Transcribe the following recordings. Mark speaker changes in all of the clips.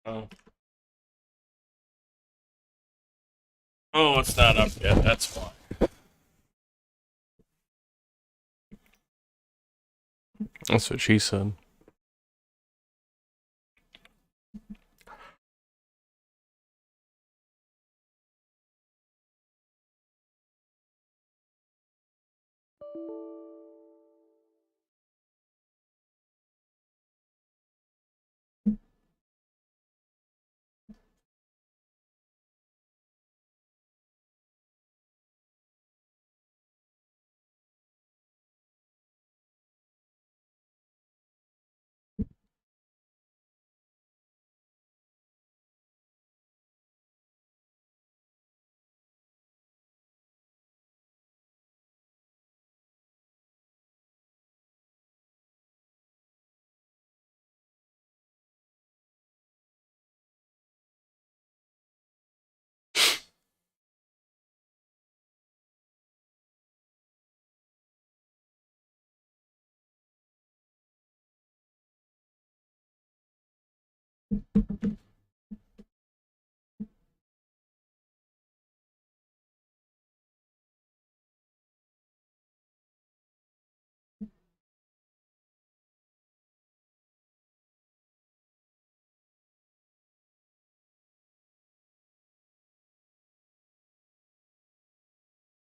Speaker 1: Oh. Oh, it's not up yet. That's why. That's what she said.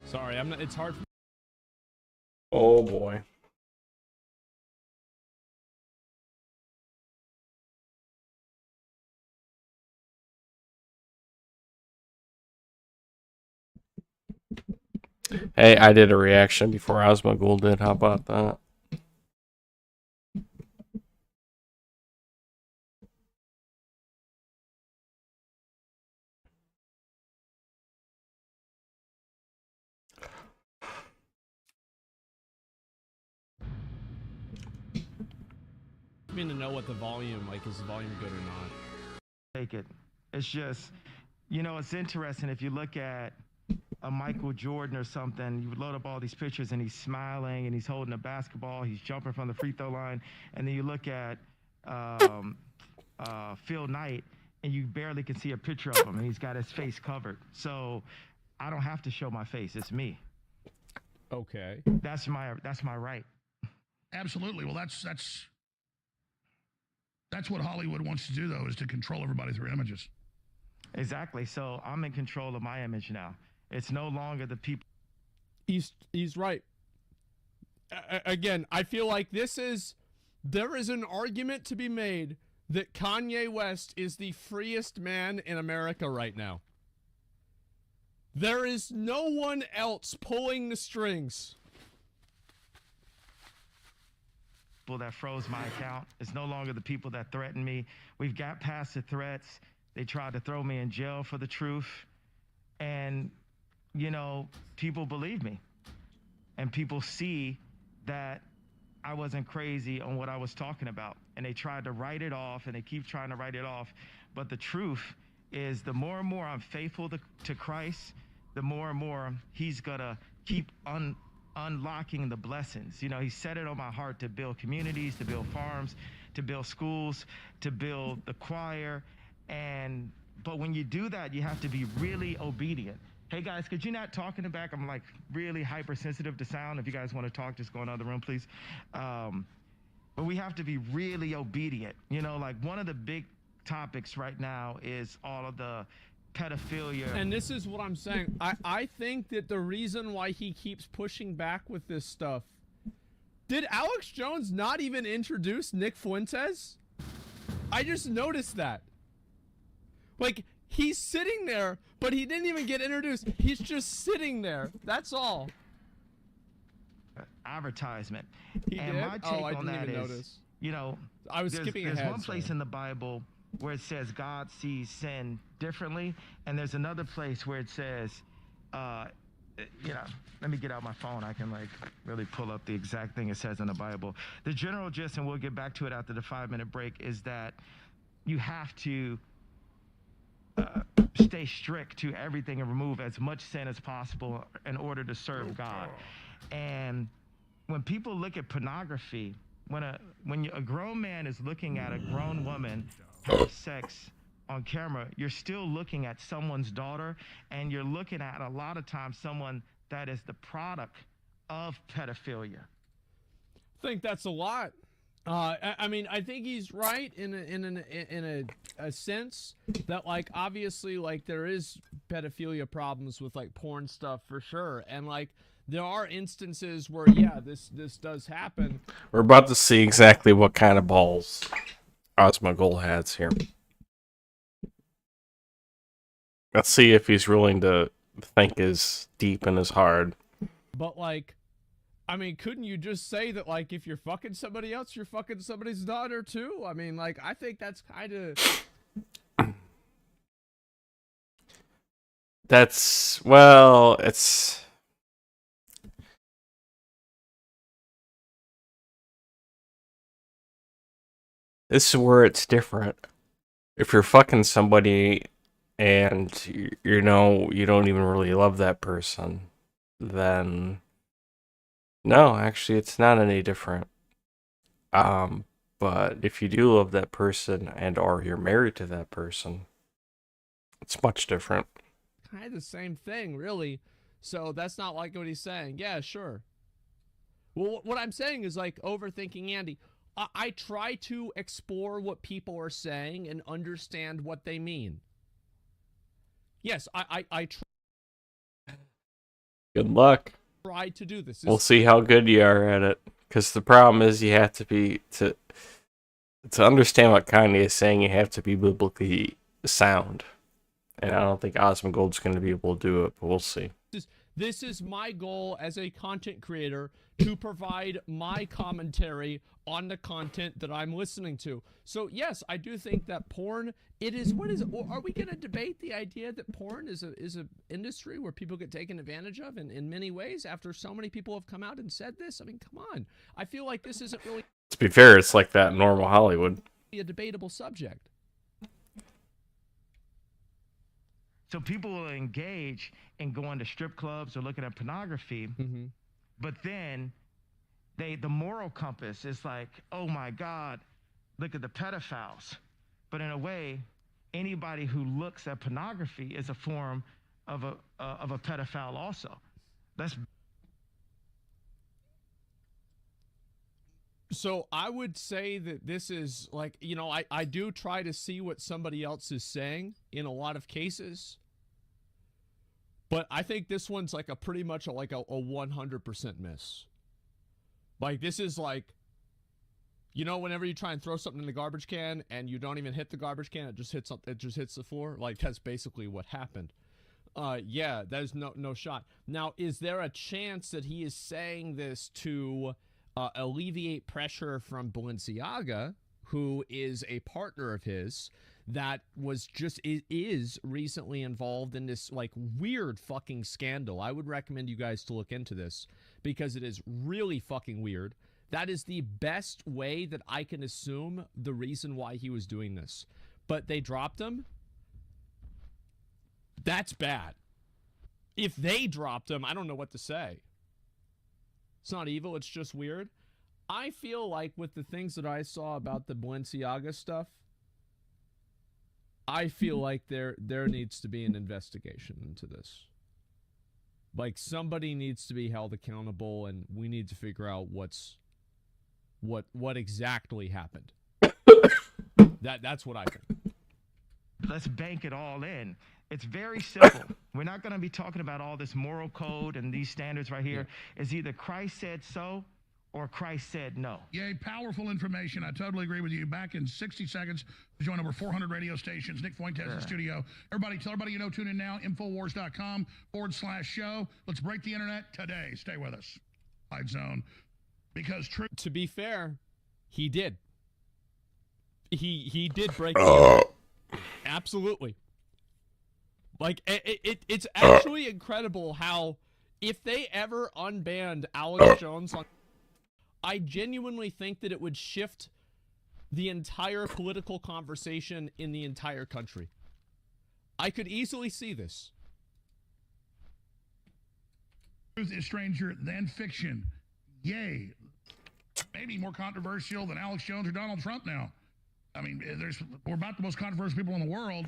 Speaker 2: Sorry, I'm not. It's hard.
Speaker 1: Oh boy. Hey, I did a reaction before Osmogul did. How about that?
Speaker 2: I mean to know what the volume, like, is the volume good or not?
Speaker 3: Take it. It's just, you know, it's interesting if you look at a Michael Jordan or something, you would load up all these pictures and he's smiling and he's holding a basketball, he's jumping from the free throw line, and then you look at Phil Knight and you barely can see a picture of him and he's got his face covered. So I don't have to show my face. It's me.
Speaker 2: Okay.
Speaker 3: That's my right.
Speaker 4: Absolutely. Well, that's what Hollywood wants to do, though, is to control everybody through images.
Speaker 3: Exactly. So I'm in control of my image now. It's no longer the people.
Speaker 2: He's right. Again, I feel like there is an argument to be made that Kanye West is the freest man in America right now. There is no one else pulling the strings.
Speaker 3: People that froze my account. It's no longer the people that threaten me. We've got past the threats. They tried to throw me in jail for the truth. And, you know, people believe me. And people see that I wasn't crazy on what I was talking about. And they tried to write it off, and they keep trying to write it off. But the truth is, the more and more I'm faithful to Christ, the more and more he's going to keep unlocking the blessings. You know, he set it on my heart to build communities, to build farms, to build schools, to build the choir. But when you do that, you have to be really obedient. Hey guys, could you not talk in the back? I'm like really hypersensitive to sound. If you guys want to talk, just go in the other room, please. But we have to be really obedient. You know, like one of the big topics right now is all of the pedophilia.
Speaker 2: And this is what I'm saying. I think that the reason why he keeps pushing back with this stuff. Did Alex Jones not even introduce Nick Fuentes? I just noticed that. Like, he's sitting there, but he didn't even get introduced. He's just sitting there. That's all.
Speaker 3: Advertisement.
Speaker 2: He
Speaker 3: and
Speaker 2: did?
Speaker 3: my take on that is,
Speaker 2: notice.
Speaker 3: you know,
Speaker 2: I was skipping ahead.
Speaker 3: There's one place in the Bible where it says God sees sin differently, and there's another place where it says, you know, let me get out my phone. I can like really pull up the exact thing it says in the Bible. The general gist, and we'll get back to it after the 5-minute break, is that you have to stay strict to everything and remove as much sin as possible in order to serve God. And when people look at pornography, when a grown man is looking at a grown woman have sex on camera, you're still looking at someone's daughter, and you're looking at a lot of times someone that is the product of pedophilia.
Speaker 2: I think that's a lot. I mean, I think he's right in a sense that, like, obviously, like, there is pedophilia problems with, like, porn stuff for sure, and, like, there are instances where, yeah, this does happen.
Speaker 1: We're about to see exactly what kind of balls Osmogul has here. Let's see if he's willing to think as deep and as hard.
Speaker 2: But, like, I mean, couldn't you just say that, like, if you're fucking somebody else, you're fucking somebody's daughter too? I mean, like, I think that's kind of...
Speaker 1: That's, well, it's... This is where it's different. If you're fucking somebody and you know you don't even really love that person, then no, actually it's not any different. But if you do love that person and or you're married to that person, it's much different.
Speaker 2: kind of the same thing, really. So that's not like what he's saying. Yeah, sure. Well, what I'm saying is, like, overthinking Andy. I try to explore what people are saying and understand what they mean. Yes, I
Speaker 1: Good luck.
Speaker 2: try to do this.
Speaker 1: We'll see how good you are at it. Because the problem is you have to be, to understand what Kanye is saying, you have to be biblically sound. And I don't think Osmongold's going to be able to do it, but we'll see.
Speaker 2: This is my goal as a content creator, to provide my commentary on the content that I'm listening to. So yes, I do think that porn, it is, what is it? Are we going to debate the idea that porn is a industry where people get taken advantage of in many ways after so many people have come out and said this? I mean, come on. I feel like this isn't really,
Speaker 1: To be fair, it's like that in normal Hollywood.
Speaker 2: a debatable subject.
Speaker 3: So people will engage in going to strip clubs or looking at pornography, but then the moral compass is like, oh my God, look at the pedophiles. But in a way, anybody who looks at pornography is a form of a pedophile also.
Speaker 2: So I would say that this is like, you know, I do try to see what somebody else is saying in a lot of cases. But I think this one's like a pretty much like a 100% miss. Like, this is like, you know, whenever you try and throw something in the garbage can and you don't even hit the garbage can, it just hits the floor. Like, that's basically what happened. Yeah, there's no shot. Now, is there a chance that he is saying this to alleviate pressure from Balenciaga, who is a partner of his, that was just is recently involved in this like weird fucking scandal? I would recommend you guys to look into this because it is really fucking weird. That is the best way that I can assume the reason why he was doing this. But they dropped him. That's bad. If they dropped him, I don't know what to say. It's not evil, it's just weird. I feel like with the things that I saw about the Balenciaga stuff, I feel like there needs to be an investigation into this. Like, somebody needs to be held accountable, and we need to figure out what exactly happened. That's what I think.
Speaker 3: Let's bank it all in. It's very simple. We're not going to be talking about all this moral code and these standards right here. It's either Christ said so or Christ said no.
Speaker 4: Yay, powerful information. I totally agree with you. Back in 60 seconds, to join over 400 radio stations. Nick Fuentes in the studio. Everybody, tell everybody you know, tune in now, Infowars.com/show. Let's break the internet today. Stay with us. Live Zone. Because truth.
Speaker 2: To be fair, he did. He did break the internet. Absolutely. Like, it's actually incredible how, if they ever unbanned Alex Jones on, I genuinely think that it would shift the entire political conversation in the entire country. I could easily see this.
Speaker 4: Truth is stranger than fiction. Yay. Maybe more controversial than Alex Jones or Donald Trump now. I mean, we're about the most controversial people in the world,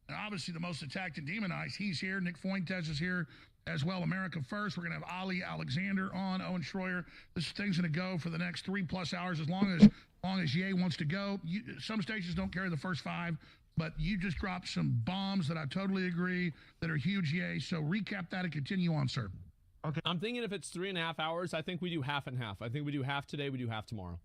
Speaker 4: and obviously the most attacked and demonized. He's here. Nick Fuentes is here as well. America First. We're going to have Ali Alexander on, Owen Schroyer. This thing's going to go for the next 3+ hours as long as Ye wants to go. Some stations don't carry the first 5, but you just dropped some bombs that I totally agree that are huge, Ye. So recap that and continue on, sir.
Speaker 3: Okay.
Speaker 2: I'm thinking if it's 3.5 hours, I think we do half and half. I think we do half today, we do half tomorrow.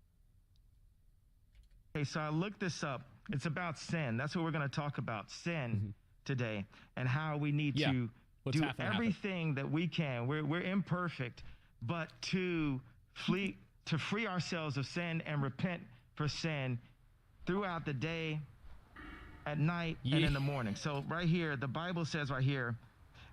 Speaker 3: Okay, so I looked this up. It's about sin. That's what we're going to talk about, sin today, and how we need to do everything that we can. We're imperfect, but to free ourselves of sin and repent for sin throughout the day, at night, and in the morning. So right here, the Bible says right here,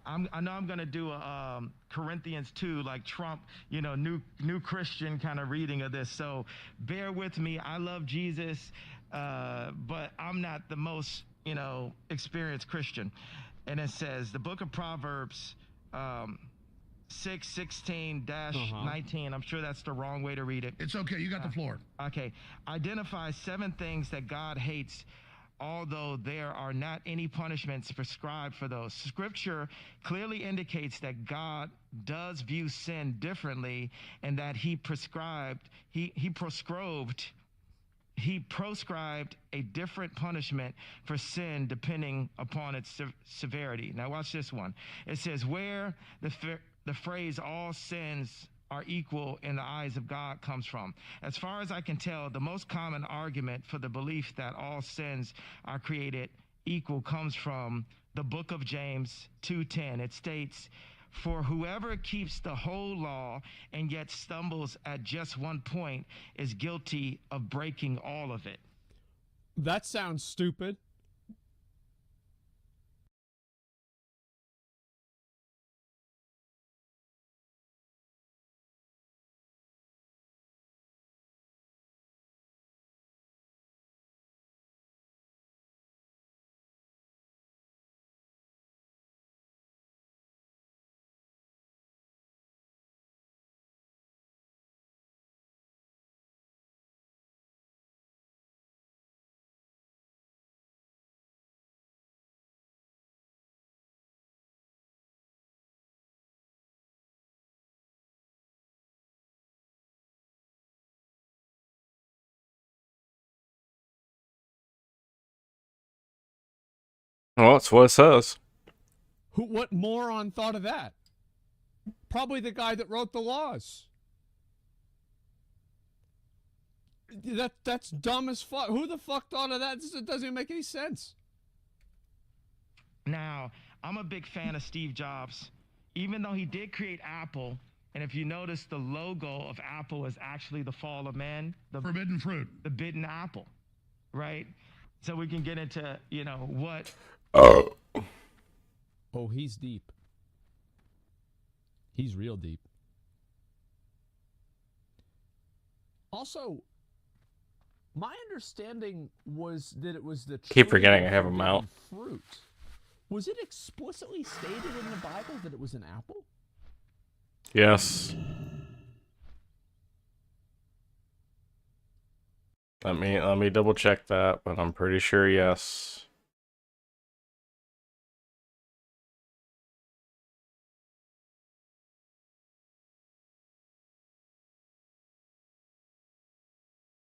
Speaker 3: I know I'm going to do a Corinthians 2, like Trump, new Christian kind of reading of this. So bear with me. I love Jesus, but I'm not the most, experienced Christian. And it says, the book of Proverbs 6:16-19. I'm sure that's the wrong way to read it.
Speaker 4: It's okay. You got the floor.
Speaker 3: Okay. Identify 7 things that God hates, although there are not any punishments prescribed for those. Scripture clearly indicates that God does view sin differently, and that he proscribed a different punishment for sin depending upon its severity. Now watch this one. It says, where the phrase all sins are equal in the eyes of God comes from. As far as I can tell, the most common argument for the belief that all sins are created equal comes from the book of James 2:10. It states, for whoever keeps the whole law and yet stumbles at just one point is guilty of breaking all of it.
Speaker 2: That sounds stupid.
Speaker 1: Well, that's what it says.
Speaker 2: What moron thought of that? Probably the guy that wrote the laws. That's dumb as fuck. Who the fuck thought of that? It doesn't even make any sense.
Speaker 3: Now, I'm a big fan of Steve Jobs, even though he did create Apple. And if you notice, the logo of Apple is actually the fall of man, the
Speaker 4: forbidden fruit,
Speaker 3: the bitten apple, right? So we can get into, what.
Speaker 1: Oh,
Speaker 2: he's deep. He's real deep. Also, my understanding was that it was the
Speaker 1: keep
Speaker 2: tree
Speaker 1: forgetting I
Speaker 2: of
Speaker 1: have a mount.
Speaker 2: fruit. Was it explicitly stated in the Bible that it was an apple?
Speaker 1: Yes. Let me double check that, but I'm pretty sure yes.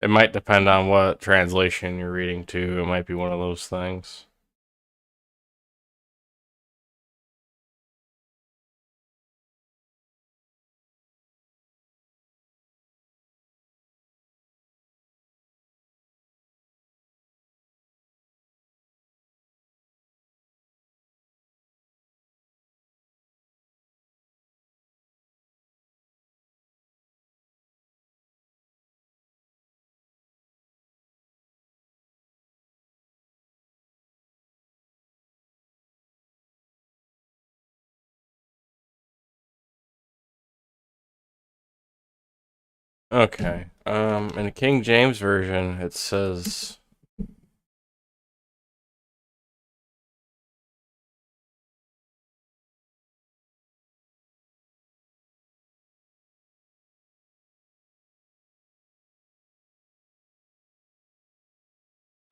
Speaker 1: It might depend on what translation you're reading to. It might be one of those things. Okay. In the King James Version, it says...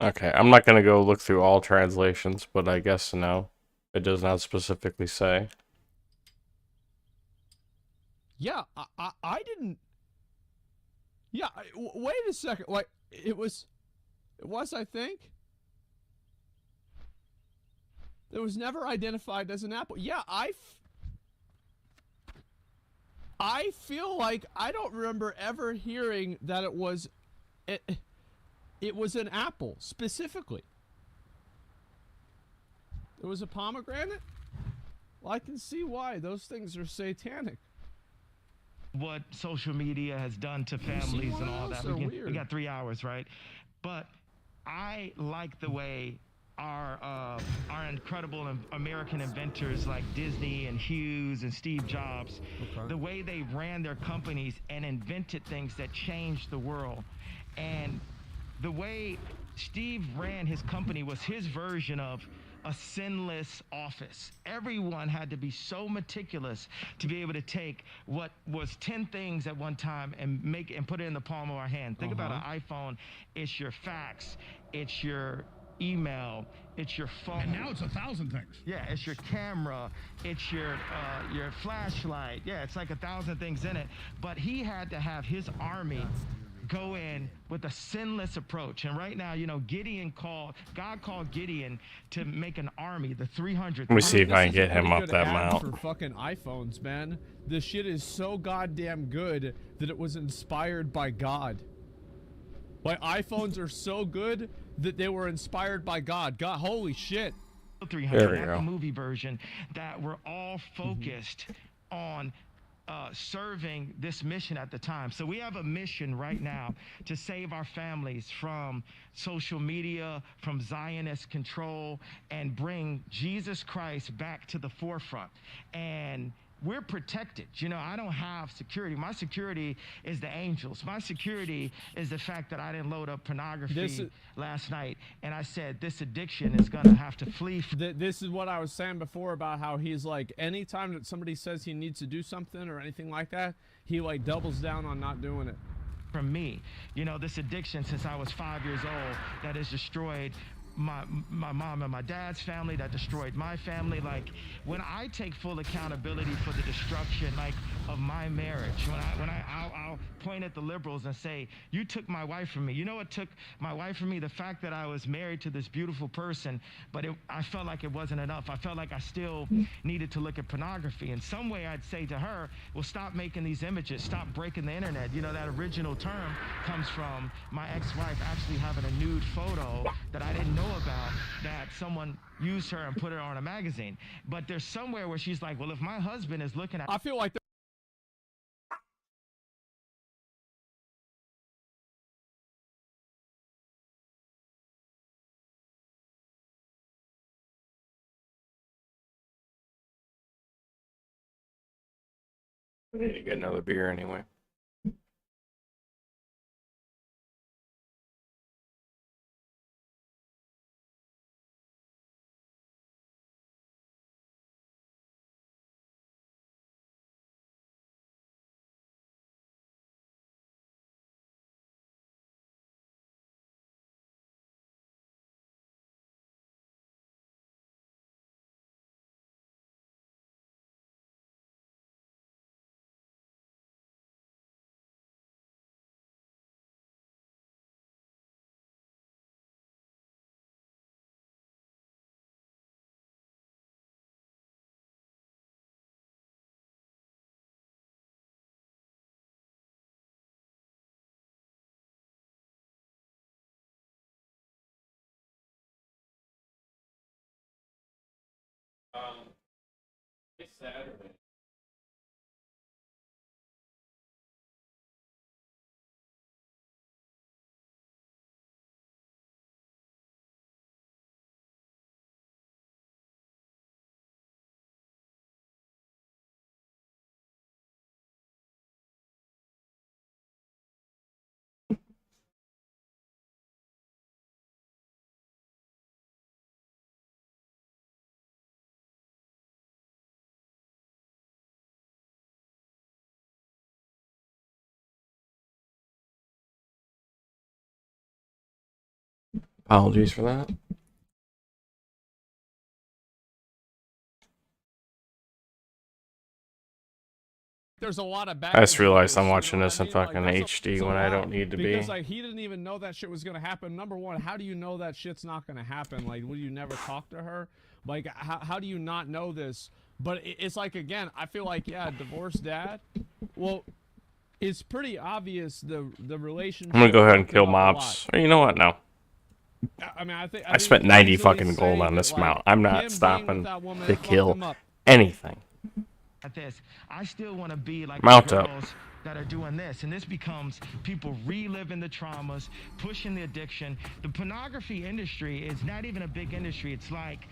Speaker 1: Okay, I'm not gonna go look through all translations, but I guess no. It does not specifically say.
Speaker 2: Yeah, I didn't. Yeah, wait a second. Like it was, I think. It was never identified as an apple. Yeah, I feel like I don't remember ever hearing that it was an apple specifically. It was a pomegranate? Well, I can see why. Those things are satanic.
Speaker 3: What social media has done to families and all that. We got 3 hours, right? But I like the way our incredible American inventors like Disney and Hughes and Steve Jobs, the way they ran their companies and invented things that changed the world. And the way Steve ran his company was his version of a sinless office. Everyone had to be so meticulous to be able to take what was 10 things at one time and put it in the palm of our hand. Think about an iPhone. It's your fax, it's your email, it's your phone.
Speaker 4: And now it's 1,000 things.
Speaker 3: Yeah, it's your camera, it's your flashlight. Yeah, it's like 1,000 things in it. But he had to have his army go in with a sinless approach. And right now, God called Gideon to make an army, the 300.
Speaker 1: Let me see if I can get him up that
Speaker 2: mount.
Speaker 1: mount.
Speaker 2: For fucking iPhones, man. This shit is so goddamn good that it was inspired by God. Like, iPhones are so good that they were inspired by God. God, holy shit.
Speaker 3: 300,
Speaker 1: there we
Speaker 3: not
Speaker 1: go.
Speaker 3: The movie version, that were all focused on serving this mission at the time. So we have a mission right now to save our families from social media, from Zionist control, and bring Jesus Christ back to the forefront. And we're protected. I don't have security. My security is the angels. My security is the fact that I didn't load up pornography last night. And I said, this addiction is going to have to flee.
Speaker 2: This is what I was saying before about how he's like, anytime that somebody says he needs to do something or anything like that, he like doubles down on not doing it.
Speaker 3: From me, this addiction since I was 5 years old that has destroyed my mom and my dad's family, that destroyed my family. Like, when I take full accountability for the destruction, like, of my marriage, I'll point at the liberals and say, you took my wife from me. You know what took my wife from me? The fact that I was married to this beautiful person, but I felt like it wasn't enough. I felt like I still needed to look at pornography. In some way, I'd say to her, well, stop making these images, stop breaking the internet. That original term comes from my ex-wife actually having a nude photo that I didn't know about, that someone used her and put it on a magazine. But there's somewhere where she's like, well, if my husband is looking at...
Speaker 2: I feel like
Speaker 1: I need to get another beer anyway. It's Saturday. Apologies for that.
Speaker 2: There's a lot of back.
Speaker 1: I just
Speaker 2: and forth
Speaker 1: realized I'm
Speaker 2: you know
Speaker 1: watching
Speaker 2: what
Speaker 1: this
Speaker 2: I
Speaker 1: in
Speaker 2: mean? Like,
Speaker 1: fucking
Speaker 2: that's
Speaker 1: HD
Speaker 2: a
Speaker 1: when I
Speaker 2: lot,
Speaker 1: don't need to be.
Speaker 2: because like he didn't even know that shit was gonna happen. Number one, how do you know that shit's not gonna happen? Like, will you never talk to her? Like, how do you not know this? But it's like, again, I feel like, yeah, divorced dad. Well, it's pretty obvious the relationship.
Speaker 1: I'm gonna go ahead and
Speaker 2: fucked
Speaker 1: kill
Speaker 2: him up a
Speaker 1: mobs.
Speaker 2: lot.
Speaker 1: You know what? No.
Speaker 2: I mean, I think
Speaker 1: I spent 90
Speaker 2: easily
Speaker 1: fucking
Speaker 2: say
Speaker 1: gold on
Speaker 2: that,
Speaker 1: this
Speaker 2: like,
Speaker 1: mount. I'm
Speaker 2: him
Speaker 1: not
Speaker 2: being with
Speaker 1: stopping
Speaker 2: that woman
Speaker 1: to
Speaker 2: fucked
Speaker 1: kill
Speaker 2: him up.
Speaker 1: anything.
Speaker 3: At this, I still want to be like
Speaker 1: Mount
Speaker 3: the
Speaker 1: up.
Speaker 3: girls that are doing this, and this becomes people reliving the traumas, pushing the addiction. The pornography industry is not even a big industry. It's like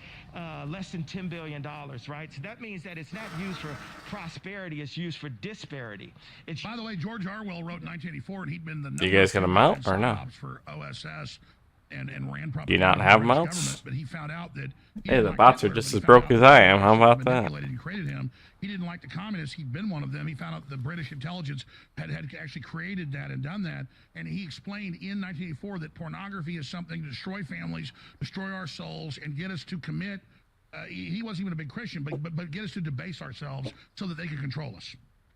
Speaker 3: less than $10 billion, right? So that means that it's not used for prosperity, it's used for disparity. It's
Speaker 4: By the way, George Orwell wrote in 1984, and he'd been the
Speaker 1: You guys gonna mount or no?
Speaker 4: for OSS and ran propaganda.
Speaker 1: Do you not
Speaker 4: for the
Speaker 1: have
Speaker 4: British
Speaker 1: mounts?
Speaker 4: government, but he found out that he
Speaker 1: Hey,
Speaker 4: didn't
Speaker 1: the
Speaker 4: like
Speaker 1: bots are
Speaker 4: Hitler,
Speaker 1: just
Speaker 4: but he
Speaker 1: as
Speaker 4: found
Speaker 1: broke
Speaker 4: out
Speaker 1: as
Speaker 4: that
Speaker 1: I
Speaker 4: the
Speaker 1: am. How
Speaker 4: British
Speaker 1: about that?
Speaker 4: manipulated and created him. He didn't like the communists. He'd been one of them. He found out the British intelligence had actually created that and done that. And he explained in 1984 that pornography is something to destroy families, destroy our souls, and get us to commit. He wasn't even a big Christian, but get us to debase ourselves so that they could control us.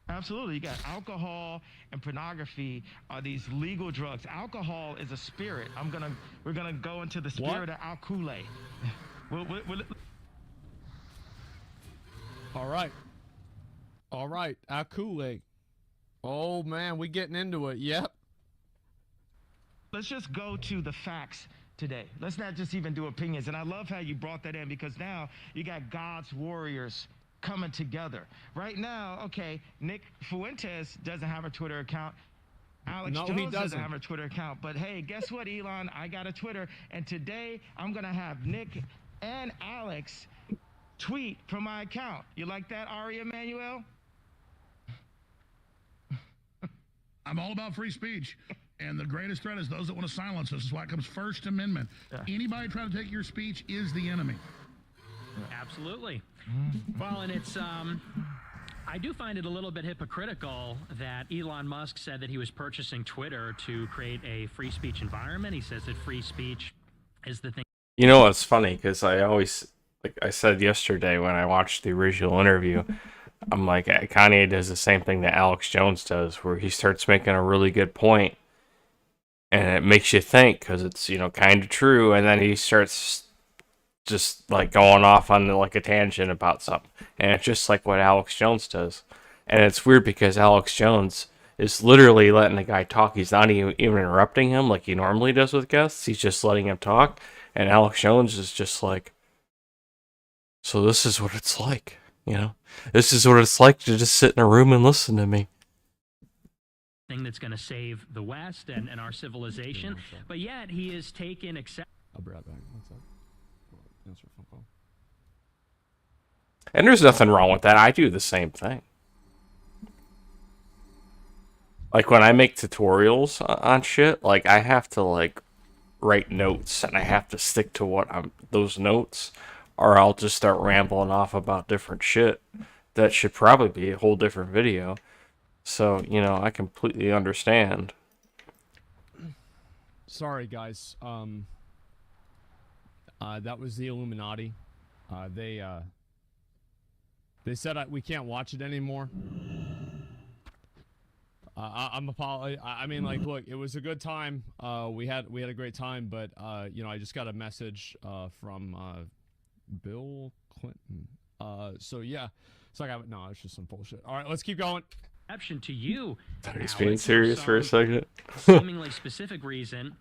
Speaker 3: absolutely, you got alcohol and pornography are these legal drugs. Alcohol is a spirit. We're gonna go into the spirit of alcohol.
Speaker 2: All right. All right. Akule. Oh, man, we getting into it. Yep.
Speaker 3: Let's just go to the facts today. Let's not just even do opinions. And I love how you brought that in, because now you got God's warriors coming together. Right now, okay, Nick Fuentes doesn't have a Twitter account. Alex Jones doesn't have a Twitter account. But hey, guess what, Elon? I got a Twitter. And today I'm going to have Nick and Alex tweet from my account. You like that, Ari Emanuel?
Speaker 4: I'm all about free speech. And the greatest threat is those that want to silence us. That's why it comes First Amendment. Anybody trying to take your speech is the enemy.
Speaker 5: Absolutely. Well, and it's I do find it a little bit hypocritical that Elon Musk said that he was purchasing Twitter to create a free speech environment. He says that free speech is the thing.
Speaker 1: You know what's funny? Because I always, like I said yesterday when I watched the original interview, I'm like, Kanye does the same thing that Alex Jones does, where he starts making a really good point, and it makes you think because it's, you know, kind of true, and then he starts just like going off on like a tangent about something, and it's just like what Alex Jones does. And it's weird because Alex Jones is literally letting the guy talk. He's not even interrupting him like he normally does with guests. He's just letting him talk, and Alex Jones is just like, so this is what it's like, you know, this is what it's like to just sit in a room and listen to me.
Speaker 5: Thing that's going to save the West and our civilization, but yet he is taken
Speaker 2: I'll be right back. What's up? Answer phone call.
Speaker 1: And there's nothing wrong with that. I do the same thing. Like when I make tutorials on shit, like I have to like write notes and I have to stick to what those notes, or I'll just start rambling off about different shit that should probably be a whole different video. So, you know, I completely understand.
Speaker 2: Sorry, guys. That was the Illuminati. They said we can't watch it anymore. I'm apology. I mean, like, look, it was a good time. We had a great time, but you know, I just got a message from Bill Clinton. So yeah, it's like no, it's just some bullshit. All right, let's keep going.
Speaker 5: exception to you.
Speaker 1: He's being serious for a second.
Speaker 5: Seemingly specific reason,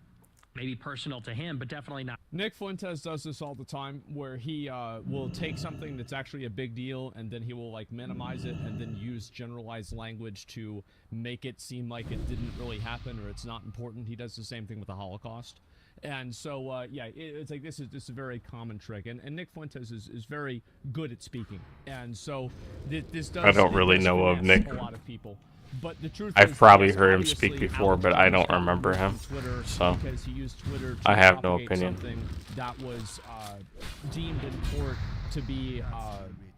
Speaker 5: maybe personal to him, but definitely not.
Speaker 2: Nick Fuentes does this all the time, where he will take something that's actually a big deal, and then he will like minimize it, and then use generalized language to make it seem like it didn't really happen or it's not important. He does the same thing with the Holocaust. And so, yeah, it's like this is a very common trick, and Nick Fuentes is very good at speaking, and so this does.
Speaker 1: I don't really know of Nick.
Speaker 2: A lot of people, but the truth
Speaker 1: I've
Speaker 2: is
Speaker 1: probably
Speaker 2: that
Speaker 1: heard him speak
Speaker 2: obviously
Speaker 1: before,
Speaker 2: Alex
Speaker 1: but I
Speaker 2: Jones
Speaker 1: don't
Speaker 2: got
Speaker 1: remember
Speaker 2: removed
Speaker 1: him.
Speaker 2: from Twitter
Speaker 1: So
Speaker 2: because he used Twitter to
Speaker 1: I have no
Speaker 2: propagate
Speaker 1: opinion.
Speaker 2: something that was deemed in court to be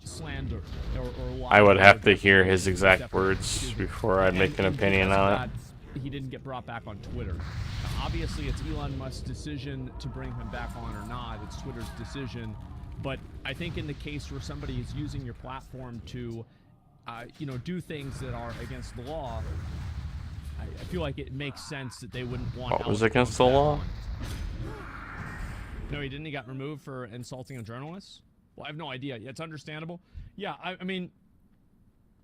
Speaker 2: slander or
Speaker 1: I would have to
Speaker 2: libel.
Speaker 1: hear his exact
Speaker 2: Definitely.
Speaker 1: words before I'd make an
Speaker 2: And
Speaker 1: opinion
Speaker 2: because
Speaker 1: on
Speaker 2: of
Speaker 1: it.
Speaker 2: that, he didn't get brought back on Twitter. Now, obviously it's Elon Musk's decision to bring him back on or not. It's Twitter's decision. But I think in the case where somebody is using your platform to, do things that are against the law, I feel like it makes sense that they wouldn't want.
Speaker 1: What was against the law?
Speaker 2: No, he didn't. He got removed for insulting a journalist. Well, I have no idea. Yeah, it's understandable. Yeah, I mean,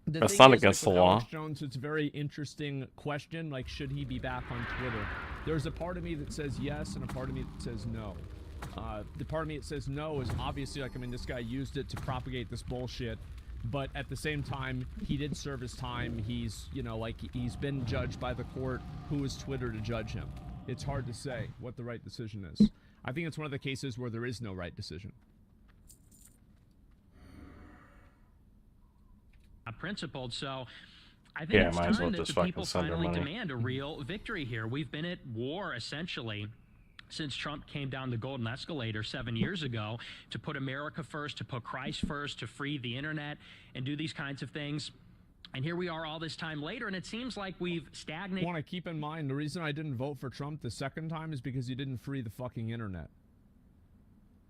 Speaker 1: that's not against the law.
Speaker 2: Alex Jones, it's a very interesting question. Like, should he be back on Twitter? There's a part of me that says yes, and a part of me that says no. The part of me that says no is obviously like, I mean, this guy used it to propagate this bullshit. But at the same time, he did serve his time. He's, he's been judged by the court. Who is Twitter to judge him? It's hard to say what the right decision is. I think it's one of the cases where there is no right decision.
Speaker 5: Principled, so I think it's time that the people finally
Speaker 1: money.
Speaker 5: Demand a real victory here. We've been at war, essentially, since Trump came down the golden escalator 7 years ago to put America first, to put Christ first, to free the internet and do these kinds of things. And here we are all this time later, and it seems like we've stagnated.
Speaker 2: I want to keep in mind, the reason I didn't vote for Trump the second time is because he didn't free the fucking internet.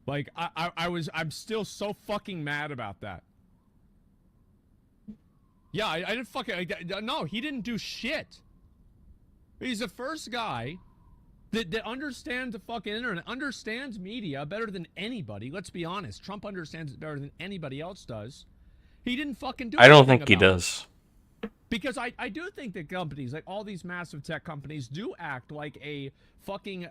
Speaker 2: Like, I'm still so fucking mad about that. Yeah, I didn't fucking... no, he didn't do shit. He's the first guy that understands the fucking internet, understands media better than anybody. Let's be honest. Trump understands it better than anybody else does. He didn't fucking do it.
Speaker 1: I don't think he does.
Speaker 2: Because I do think that companies, like all these massive tech companies, do act like a fucking,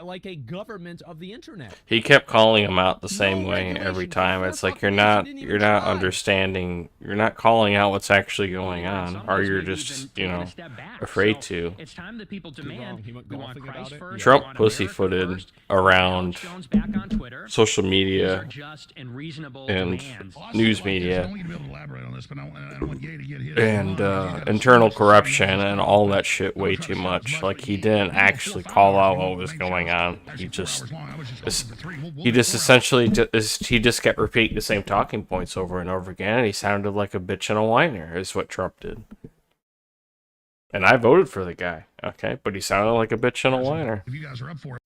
Speaker 2: like a government of the internet.
Speaker 1: He kept calling him out the same way every time. It's like you're not understanding, you're not calling out what's actually going on, or you're just, afraid to.
Speaker 5: It's time that people demand we want Christ first.
Speaker 1: Trump pussyfooted around social media and news media and internal corruption and all that shit way too much. Like, he didn't actually call out what was going on. He just essentially kept repeating the same talking points over and over again, and he sounded like a bitch and a whiner is what Trump did. And I voted for the guy, okay? But he sounded like a bitch and a whiner.
Speaker 4: If you guys are up for it.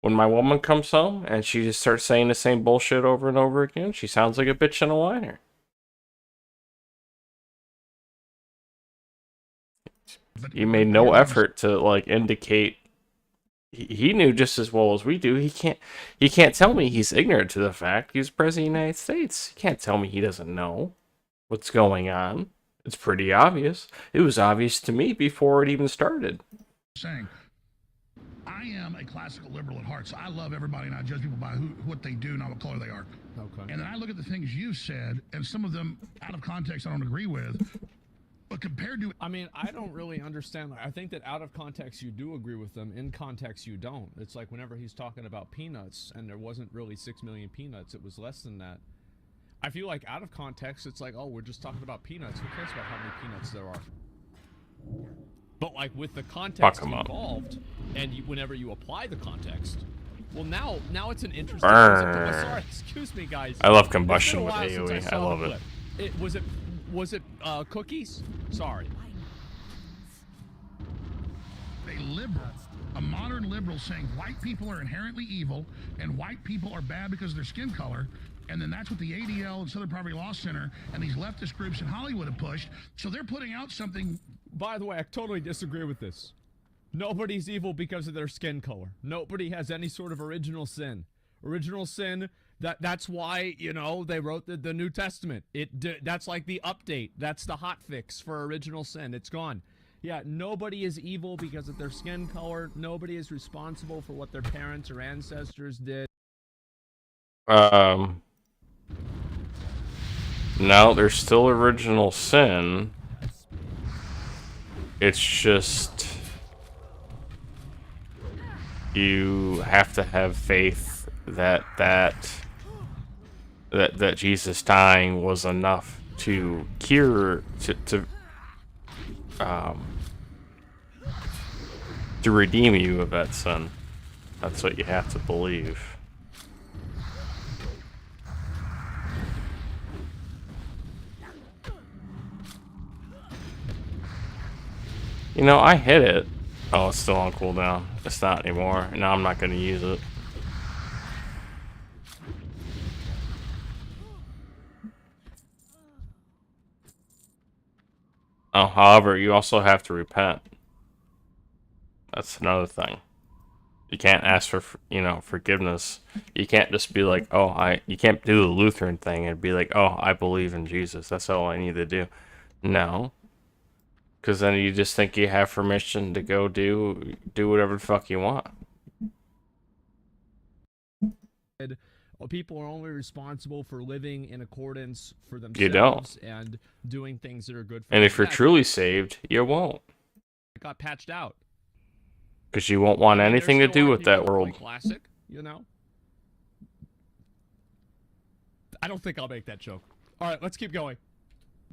Speaker 1: When my woman comes home and she just starts saying the same bullshit over and over again, she sounds like a bitch and a whiner. He made no effort to, like, indicate. He knew just as well as we do. He can't tell me he's ignorant to the fact he's president of the United States. He can't tell me he doesn't know what's going on. It's pretty obvious. It was obvious to me before it even started.
Speaker 4: Saying, I am a classical liberal at heart, so I love everybody and I judge people by what they do, not what color they are.
Speaker 2: Okay.
Speaker 4: And then I look at the things you said, and some of them out of context I don't agree with. But compared to...
Speaker 2: I mean, I don't really understand. I think that out of context you do agree with them. In context you don't. It's like whenever he's talking about peanuts, and there wasn't really 6 million peanuts, it was less than that. I feel like out of context, it's like, oh, we're just talking about peanuts. Who cares about how many peanuts there are? But like with the context involved, and whenever you apply the context, well, now it's an interesting concept. Sorry, excuse me, guys.
Speaker 1: I love combustion with AoE. I love it.
Speaker 2: Was it cookies? Sorry.
Speaker 4: A modern liberal saying white people are inherently evil and white people are bad because of their skin color. And then that's what the ADL and Southern Poverty Law Center and these leftist groups in Hollywood have pushed. So they're putting out something.
Speaker 2: By the way, I totally disagree with this. Nobody's evil because of their skin color. Nobody has any sort of original sin. Original sin, that's why, they wrote the New Testament. That's like the update. That's the hot fix for original sin. It's gone. Yeah, nobody is evil because of their skin color. Nobody is responsible for what their parents or ancestors did.
Speaker 1: No, there's still original sin. It's just you have to have faith that Jesus dying was enough to cure to redeem you of that sin. That's what you have to believe. I hit it. Oh, it's still on cooldown. It's not anymore. Now I'm not going to use it. Oh, however, you also have to repent. That's another thing. You can't ask for, you know, forgiveness. You can't just be like, oh, you can't do the Lutheran thing and be like, oh, I believe in Jesus. That's all I need to do. No. Because then you just think you have permission to go do whatever the fuck you want.
Speaker 2: People are only responsible for living in accordance for
Speaker 1: You don't.
Speaker 2: themselves and doing things that are good for
Speaker 1: And
Speaker 2: them.
Speaker 1: if you're truly saved, you won't.
Speaker 2: It got patched out.
Speaker 1: Because you won't want
Speaker 2: I mean,
Speaker 1: anything
Speaker 2: there
Speaker 1: to
Speaker 2: still
Speaker 1: do
Speaker 2: are
Speaker 1: with that
Speaker 2: people
Speaker 1: world.
Speaker 2: play Classic, you know? I don't think I'll make that joke. All right, let's keep going.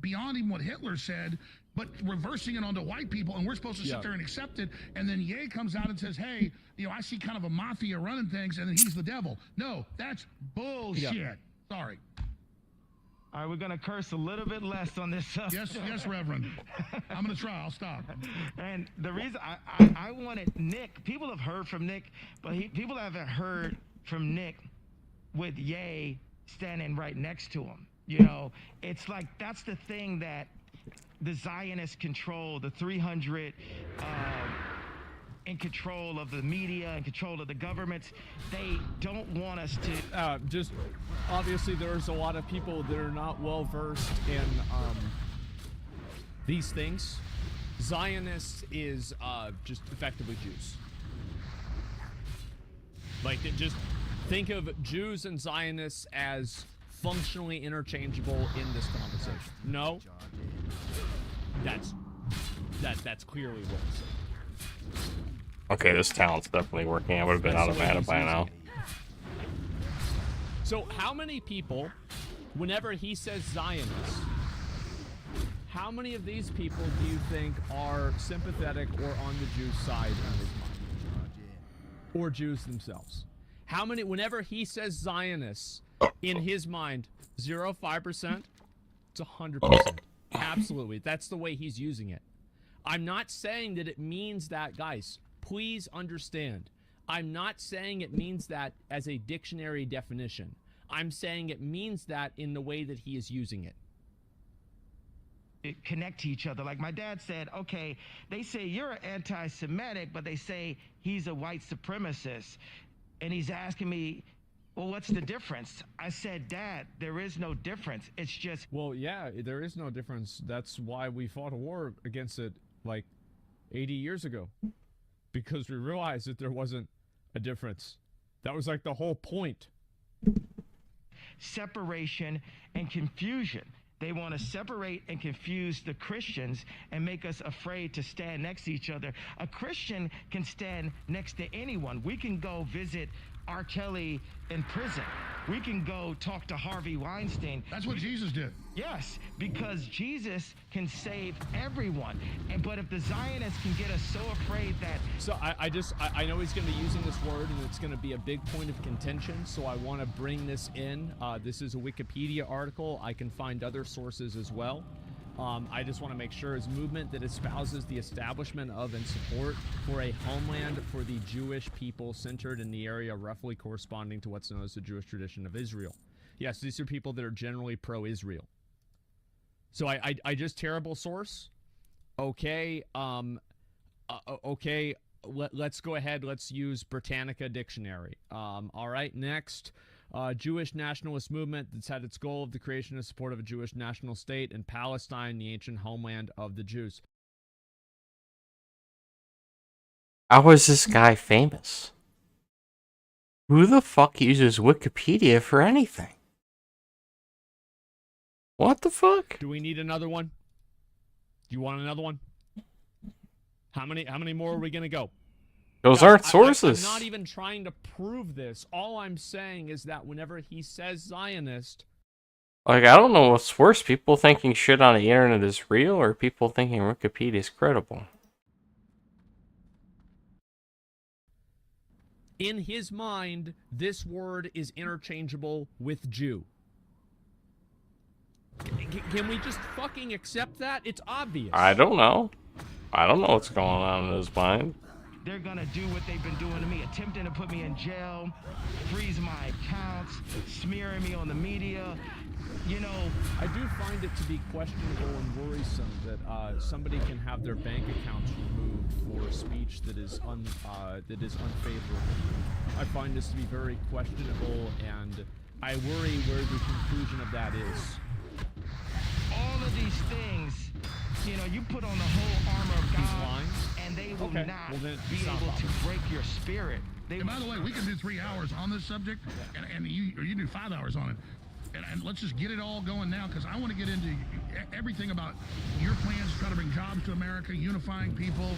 Speaker 4: Beyond even what Hitler said, but reversing it onto white people, and we're supposed to sit there and accept it. And then Ye comes out and says, hey, you know, I see kind of a mafia running things, and then he's the devil. No, that's bullshit. Sorry.
Speaker 3: All right, we're gonna curse a little bit less on this subject.
Speaker 4: Yes, Reverend. I'm gonna try. I'll stop.
Speaker 3: And the reason I wanted Nick, people have heard from Nick, but people haven't heard from Nick with Ye standing right next to him. You know, it's like that's the thing that the Zionists control, the 300 in control of the media, in control of the governments. They don't want us to.
Speaker 2: Just obviously, there's a lot of people that are not well versed in these things. Zionists is just effectively Jews. Like, just think of Jews and Zionists as functionally interchangeable in this conversation. No, that's clearly what I'm saying.
Speaker 1: Okay, this talent's definitely working. I would have been out of mana by now.
Speaker 2: So how many people, whenever he says Zionists, how many of these people do you think are sympathetic or on the Jews' side in his mind? Or Jews themselves? How many, whenever he says Zionists, in his mind, 5%? It's 100%. Absolutely. That's the way he's using it. I'm not saying that it means that, guys. Please understand. I'm not saying it means that as a dictionary definition. I'm saying it means that in the way that he is using it.
Speaker 3: Connect to each other. Like my dad said, okay, they say you're anti-Semitic, but they say he's a white supremacist. And he's asking me, well, what's the difference? I said, Dad, there is no difference. It's just...
Speaker 2: Well, yeah, there is no difference. That's why we fought a war against it like 80 years ago. Because we realized that there wasn't a difference. That was like the whole point.
Speaker 3: Separation and confusion. They want to separate and confuse the Christians and make us afraid to stand next to each other. A Christian can stand next to anyone. We can go visit R. Kelly in prison. We can go talk to Harvey Weinstein.
Speaker 4: That's what Jesus did.
Speaker 3: Yes, because Jesus can save everyone. But if the Zionists can get us so afraid that...
Speaker 2: So I know he's going to be using this word, and it's going to be a big point of contention, so I want to bring this in. This is a Wikipedia article. I can find other sources as well. I just want to make sure his movement that espouses the establishment of and support for a homeland for the Jewish people centered in the area roughly corresponding to what's known as the Jewish tradition of Israel. Yes, these are people that are generally pro-Israel. So I just terrible source. Okay. Okay. Let's go ahead. Let's use Britannica Dictionary. All right. Next. Jewish nationalist movement that's had its goal of the creation and support of a Jewish national state in Palestine, the ancient homeland of the Jews.
Speaker 1: How is this guy famous? Who the fuck uses Wikipedia for anything? What the fuck?
Speaker 2: Do we need another one? Do you want another one? How many more are we gonna go?
Speaker 1: Those
Speaker 2: Guys,
Speaker 1: aren't sources.
Speaker 2: I'm not even trying to prove this. All I'm saying is that whenever he says Zionist...
Speaker 1: Like, I don't know what's worse, people thinking shit on the internet is real, or people thinking Wikipedia is credible.
Speaker 2: In his mind, this word is interchangeable with Jew. Can we just fucking accept that? It's obvious.
Speaker 1: I don't know. I don't know what's going on in his mind.
Speaker 3: they're gonna do what they've been doing to me, attempting to put me in jail, freeze my accounts, smearing me on the media. You know,
Speaker 2: I do find it to be questionable and worrisome that somebody can have their bank accounts removed for speech that is unfavorable. I find this to be very questionable, and I worry where the conclusion of that is.
Speaker 3: all of these things, you know, you put on the whole armor of
Speaker 2: He's
Speaker 3: God,
Speaker 2: lying?
Speaker 3: and they will
Speaker 2: Okay,
Speaker 3: not
Speaker 2: well then,
Speaker 3: be
Speaker 2: it's not
Speaker 3: able to
Speaker 2: possible.
Speaker 3: break your spirit. They,
Speaker 4: And by the way, we can do 3 hours on this subject, and you can do 5 hours on it. And let's just get it all going now, because I want to get into everything about your plans to try to bring jobs to America, unifying people,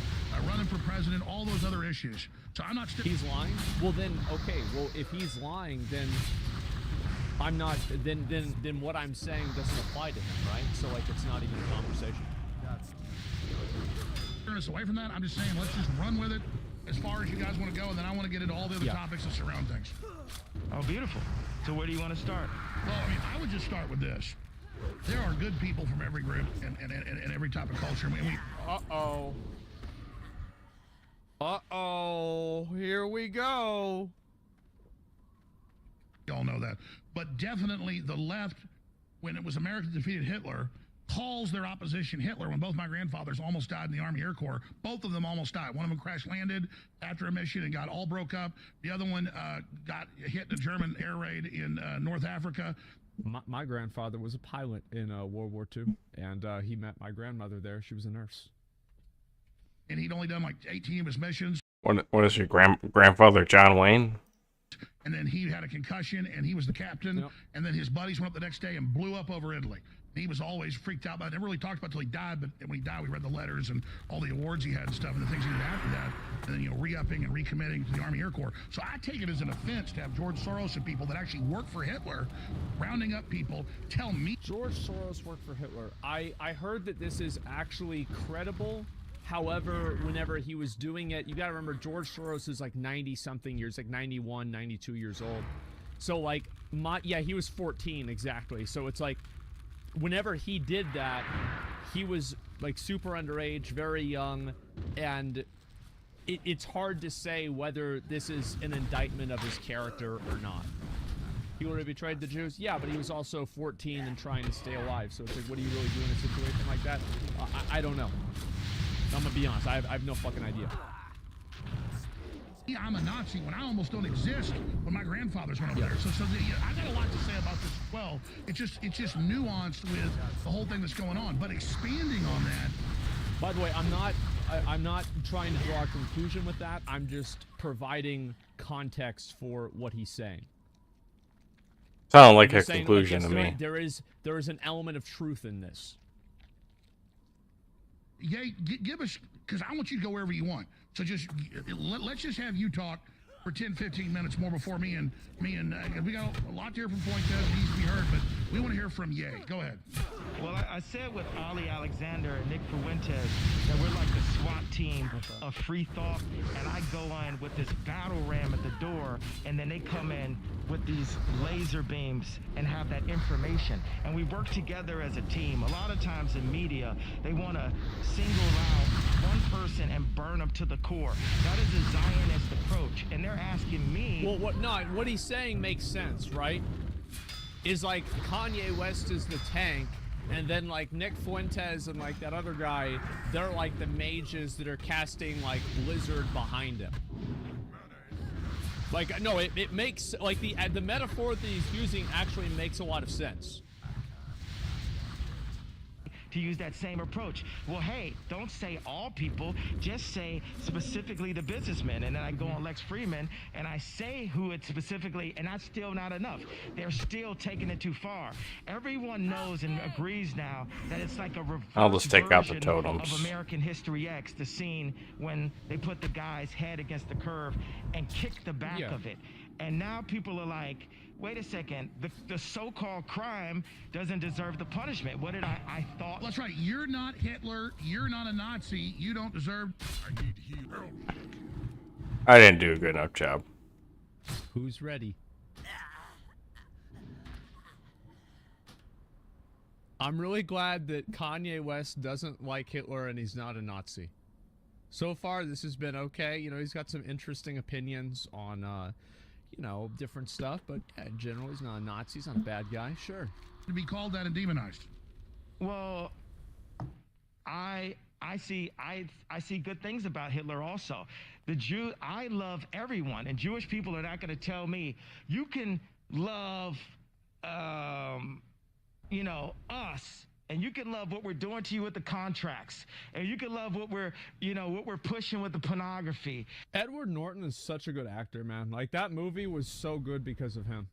Speaker 4: running for president, all those other issues. So I'm not.
Speaker 2: He's lying? Well then, okay. Well, if he's lying, then I'm not. Then what I'm saying doesn't apply to him, right? So like, it's not even a conversation.
Speaker 4: Turn us away from that. I'm just saying, let's just run with it as far as you guys want to go, and then I want to get into all the other topics that surround things.
Speaker 3: oh, beautiful. So where do you want to start?
Speaker 4: Well, I mean, I would just start with this. There are good people from every group and every type of culture.
Speaker 2: Uh-oh. Uh-oh. Here we go.
Speaker 4: We all know that. But definitely the left, when it was America defeated Hitler, calls their opposition Hitler. When both my grandfathers almost died in the Army Air Corps, both of them almost died. One of them crash landed after a mission and got all broke up. The other one got hit in a German air raid in North Africa.
Speaker 2: My grandfather was a pilot in World War II, and he met my grandmother there. She was a nurse.
Speaker 4: And he'd only done like 18 of his missions.
Speaker 1: What is your grandfather, John Wayne?
Speaker 4: And then he had a concussion, and he was the captain.
Speaker 2: Yep.
Speaker 4: And then his buddies went up the next day and blew up over Italy. He was always freaked out about it. Never really talked about it until he died, but when he died, we read the letters and all the awards he had and stuff and the things he did after that. And then, you know, re-upping and recommitting to the Army Air Corps. So I take it as an offense to have George Soros and people that actually work for Hitler, rounding up people, tell me.
Speaker 2: George Soros worked for Hitler. I heard that this is actually credible. However, whenever he was doing it, you got to remember George Soros is like 90-something years, like 91, 92 years old. So like, he was 14 exactly. So it's like, whenever he did that, he was like super underage, very young, and it's hard to say whether this is an indictment of his character or not. He would have betrayed the Jews? Yeah, but he was also 14 and trying to stay alive. So it's like, what do you really do in a situation like that? I don't know. I'm gonna be honest, I have no fucking idea.
Speaker 4: I'm a Nazi when I almost don't exist when my grandfathers went over there. So I got a lot to say about this as well. It's just nuanced with the whole thing that's going on. But expanding on that.
Speaker 2: By the way, I'm not trying to draw a conclusion with that. I'm just providing context for what he's saying.
Speaker 1: Sounded like
Speaker 2: I'm
Speaker 1: a
Speaker 2: just saying,
Speaker 1: conclusion
Speaker 2: like,
Speaker 1: to
Speaker 2: yes,
Speaker 1: me.
Speaker 2: There is an element of truth in this.
Speaker 4: Yeah, give us, because I want you to go wherever you want. So just let's just have you talk for 10, 15 minutes more before me and we got a lot to hear from Fuentes that needs to be heard, but we want to hear from Ye. Go ahead.
Speaker 3: Well, I said with Ali Alexander and Nick Fuentes that we're like the SWAT team of free thought, and I go in with this battle ram at the door, and then they come in with these laser beams and have that information, and we work together as a team. A lot of times in media, they want to single out one person and burn them to the core. That is a Zionist approach, and they're asking me.
Speaker 2: Well, what he's saying makes sense, right? Is like Kanye West is the tank, and then like Nick Fuentes and like that other guy, they're like the mages that are casting like Blizzard behind him. Like, no, it makes, like, the metaphor that he's using actually makes a lot of sense.
Speaker 3: To use that same approach. Well, hey, don't say all people, just say specifically the businessmen. And then I go on Lex Friedman and I say who it's specifically, and that's still not enough. They're still taking it too far. Everyone knows and agrees now that it's like a reverse
Speaker 1: I'll just take out the
Speaker 3: version
Speaker 1: totems.
Speaker 3: of American History X, the scene when they put the guy's head against the curve and kick the back of it. And now people are like, wait a second, the so-called crime doesn't deserve the punishment. What did I thought?
Speaker 4: That's right. You're not Hitler. You're not a Nazi. You don't deserve. I need heroes.
Speaker 1: I didn't do a good enough job.
Speaker 2: Who's ready? I'm really glad that Kanye West doesn't like Hitler and he's not a Nazi. So far, this has been okay. You know, he's got some interesting opinions on, you know, different stuff. But yeah, in general, he's not a Nazi. He's not a bad guy. Sure.
Speaker 4: To be called that and demonized.
Speaker 3: Well, I see good things about Hitler also. I love everyone, and Jewish people are not going to tell me you can love, you know, us, and you can love what we're doing to you with the contracts, and you can love what we're pushing with the pornography.
Speaker 2: Edward Norton is such a good actor, man. Like, that movie was so good because of him.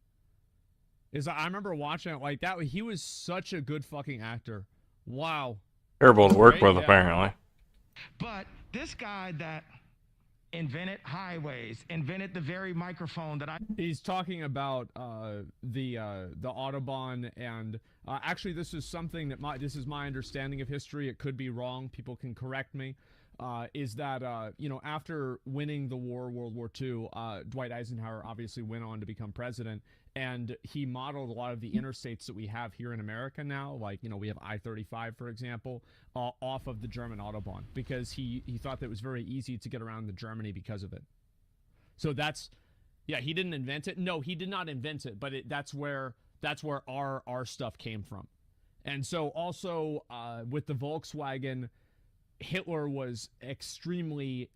Speaker 2: I remember watching it like that. He was such a good fucking actor. Wow.
Speaker 1: Terrible to work
Speaker 2: Right?
Speaker 1: with,
Speaker 2: Yeah.
Speaker 1: apparently.
Speaker 3: But this guy that invented highways, invented the very microphone that
Speaker 2: He's talking about the Autobahn, and actually this is something that this is my understanding of history. It could be wrong. People can correct me. Is that you know, after winning the war, World War II, Dwight Eisenhower obviously went on to become president, and he modeled a lot of the interstates that we have here in America now, like, you know, we have I-35, for example, off of the German Autobahn, because he thought that it was very easy to get around to Germany because of it. So that's, yeah, he didn't invent it. No, he did not invent it, but that's where our stuff came from. And so also with the Volkswagen, Hitler was extremely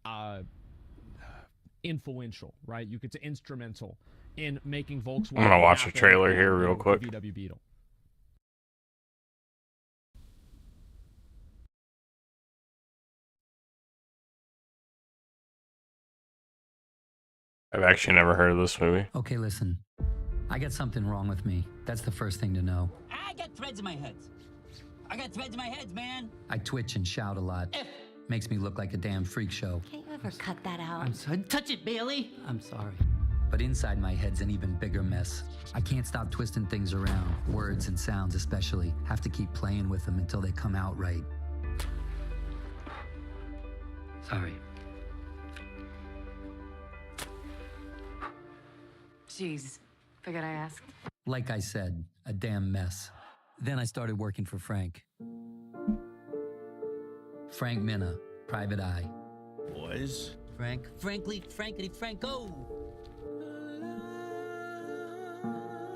Speaker 2: influential, right? You could say instrumental in making Volkswagen.
Speaker 1: I'm gonna watch a
Speaker 2: happen
Speaker 1: trailer here
Speaker 2: with
Speaker 1: real
Speaker 2: the
Speaker 1: quick.
Speaker 2: VW Beetle.
Speaker 1: I've actually never heard of this movie.
Speaker 6: Okay, listen. I got something wrong with me. That's the first thing to know.
Speaker 7: I got threads in my head. I got threads in my head, man.
Speaker 6: I twitch and shout a lot. Makes me look like a damn freak show.
Speaker 8: Can't you ever cut that out?
Speaker 7: I'm sorry. Touch it, Bailey. I'm sorry.
Speaker 6: But inside my head's an even bigger mess. I can't stop twisting things around. Words and sounds especially. Have to keep playing with them until they come out right. Sorry.
Speaker 8: Jeez. Figured I asked.
Speaker 6: Like I said, a damn mess. Then I started working for Frank. Frank Minna, Private Eye.
Speaker 2: Boys.
Speaker 7: Frankly, Franco.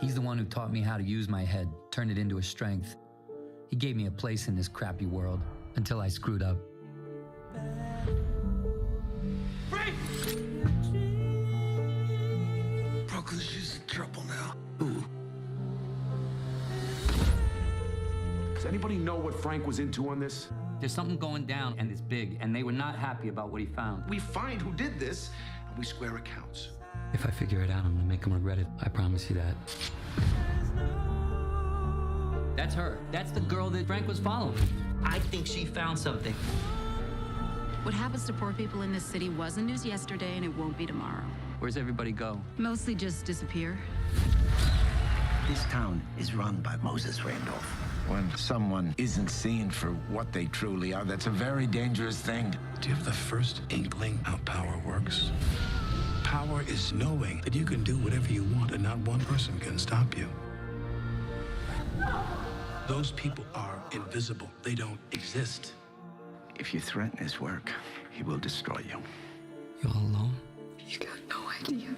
Speaker 6: He's the one who taught me how to use my head, turn it into a strength. He gave me a place in this crappy world until I screwed up.
Speaker 7: Frank!
Speaker 9: Brooklyn's just in trouble now.
Speaker 6: Ooh.
Speaker 9: Does anybody know what Frank was into on this?
Speaker 6: There's something going down, and it's big, and they were not happy about what he found.
Speaker 9: We find who did this, and we square accounts.
Speaker 6: If I figure it out, I'm gonna make him regret it. I promise you that. That's her. That's the girl that Frank was following.
Speaker 7: I think she found something.
Speaker 8: What happens to poor people in this city wasn't news yesterday, and it won't be tomorrow.
Speaker 6: Where's everybody go?
Speaker 8: Mostly just disappear.
Speaker 10: This town is run by Moses Randolph. When someone isn't seen for what they truly are, that's a very dangerous thing.
Speaker 9: Do you have the first inkling how power works? Power is knowing that you can do whatever you want and not one person can stop you. Those people are invisible. They don't exist.
Speaker 10: If you threaten his work, he will destroy you.
Speaker 6: You all alone?
Speaker 8: You got no idea.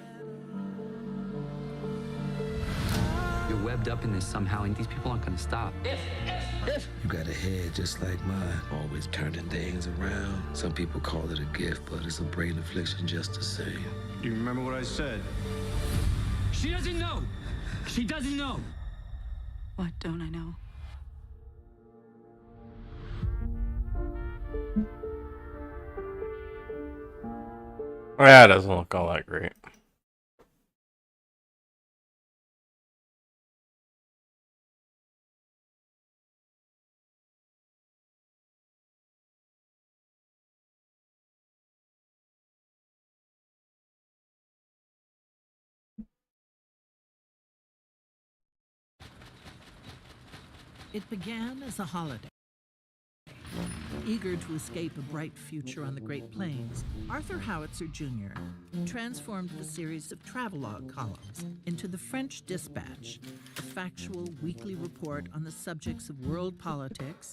Speaker 6: You're webbed up in this somehow, and these people aren't gonna stop.
Speaker 11: You got a head just like mine, always turning things around. Some people call it a gift, but it's a brain affliction just the same.
Speaker 9: You remember what I said?
Speaker 7: She doesn't know. She doesn't know.
Speaker 8: What don't I know?
Speaker 1: That doesn't look all that great.
Speaker 12: It began as a holiday. Eager to escape a bright future on the Great Plains, Arthur Howitzer Jr. transformed the series of travelogue columns into the French Dispatch, a factual weekly report on the subjects of world politics,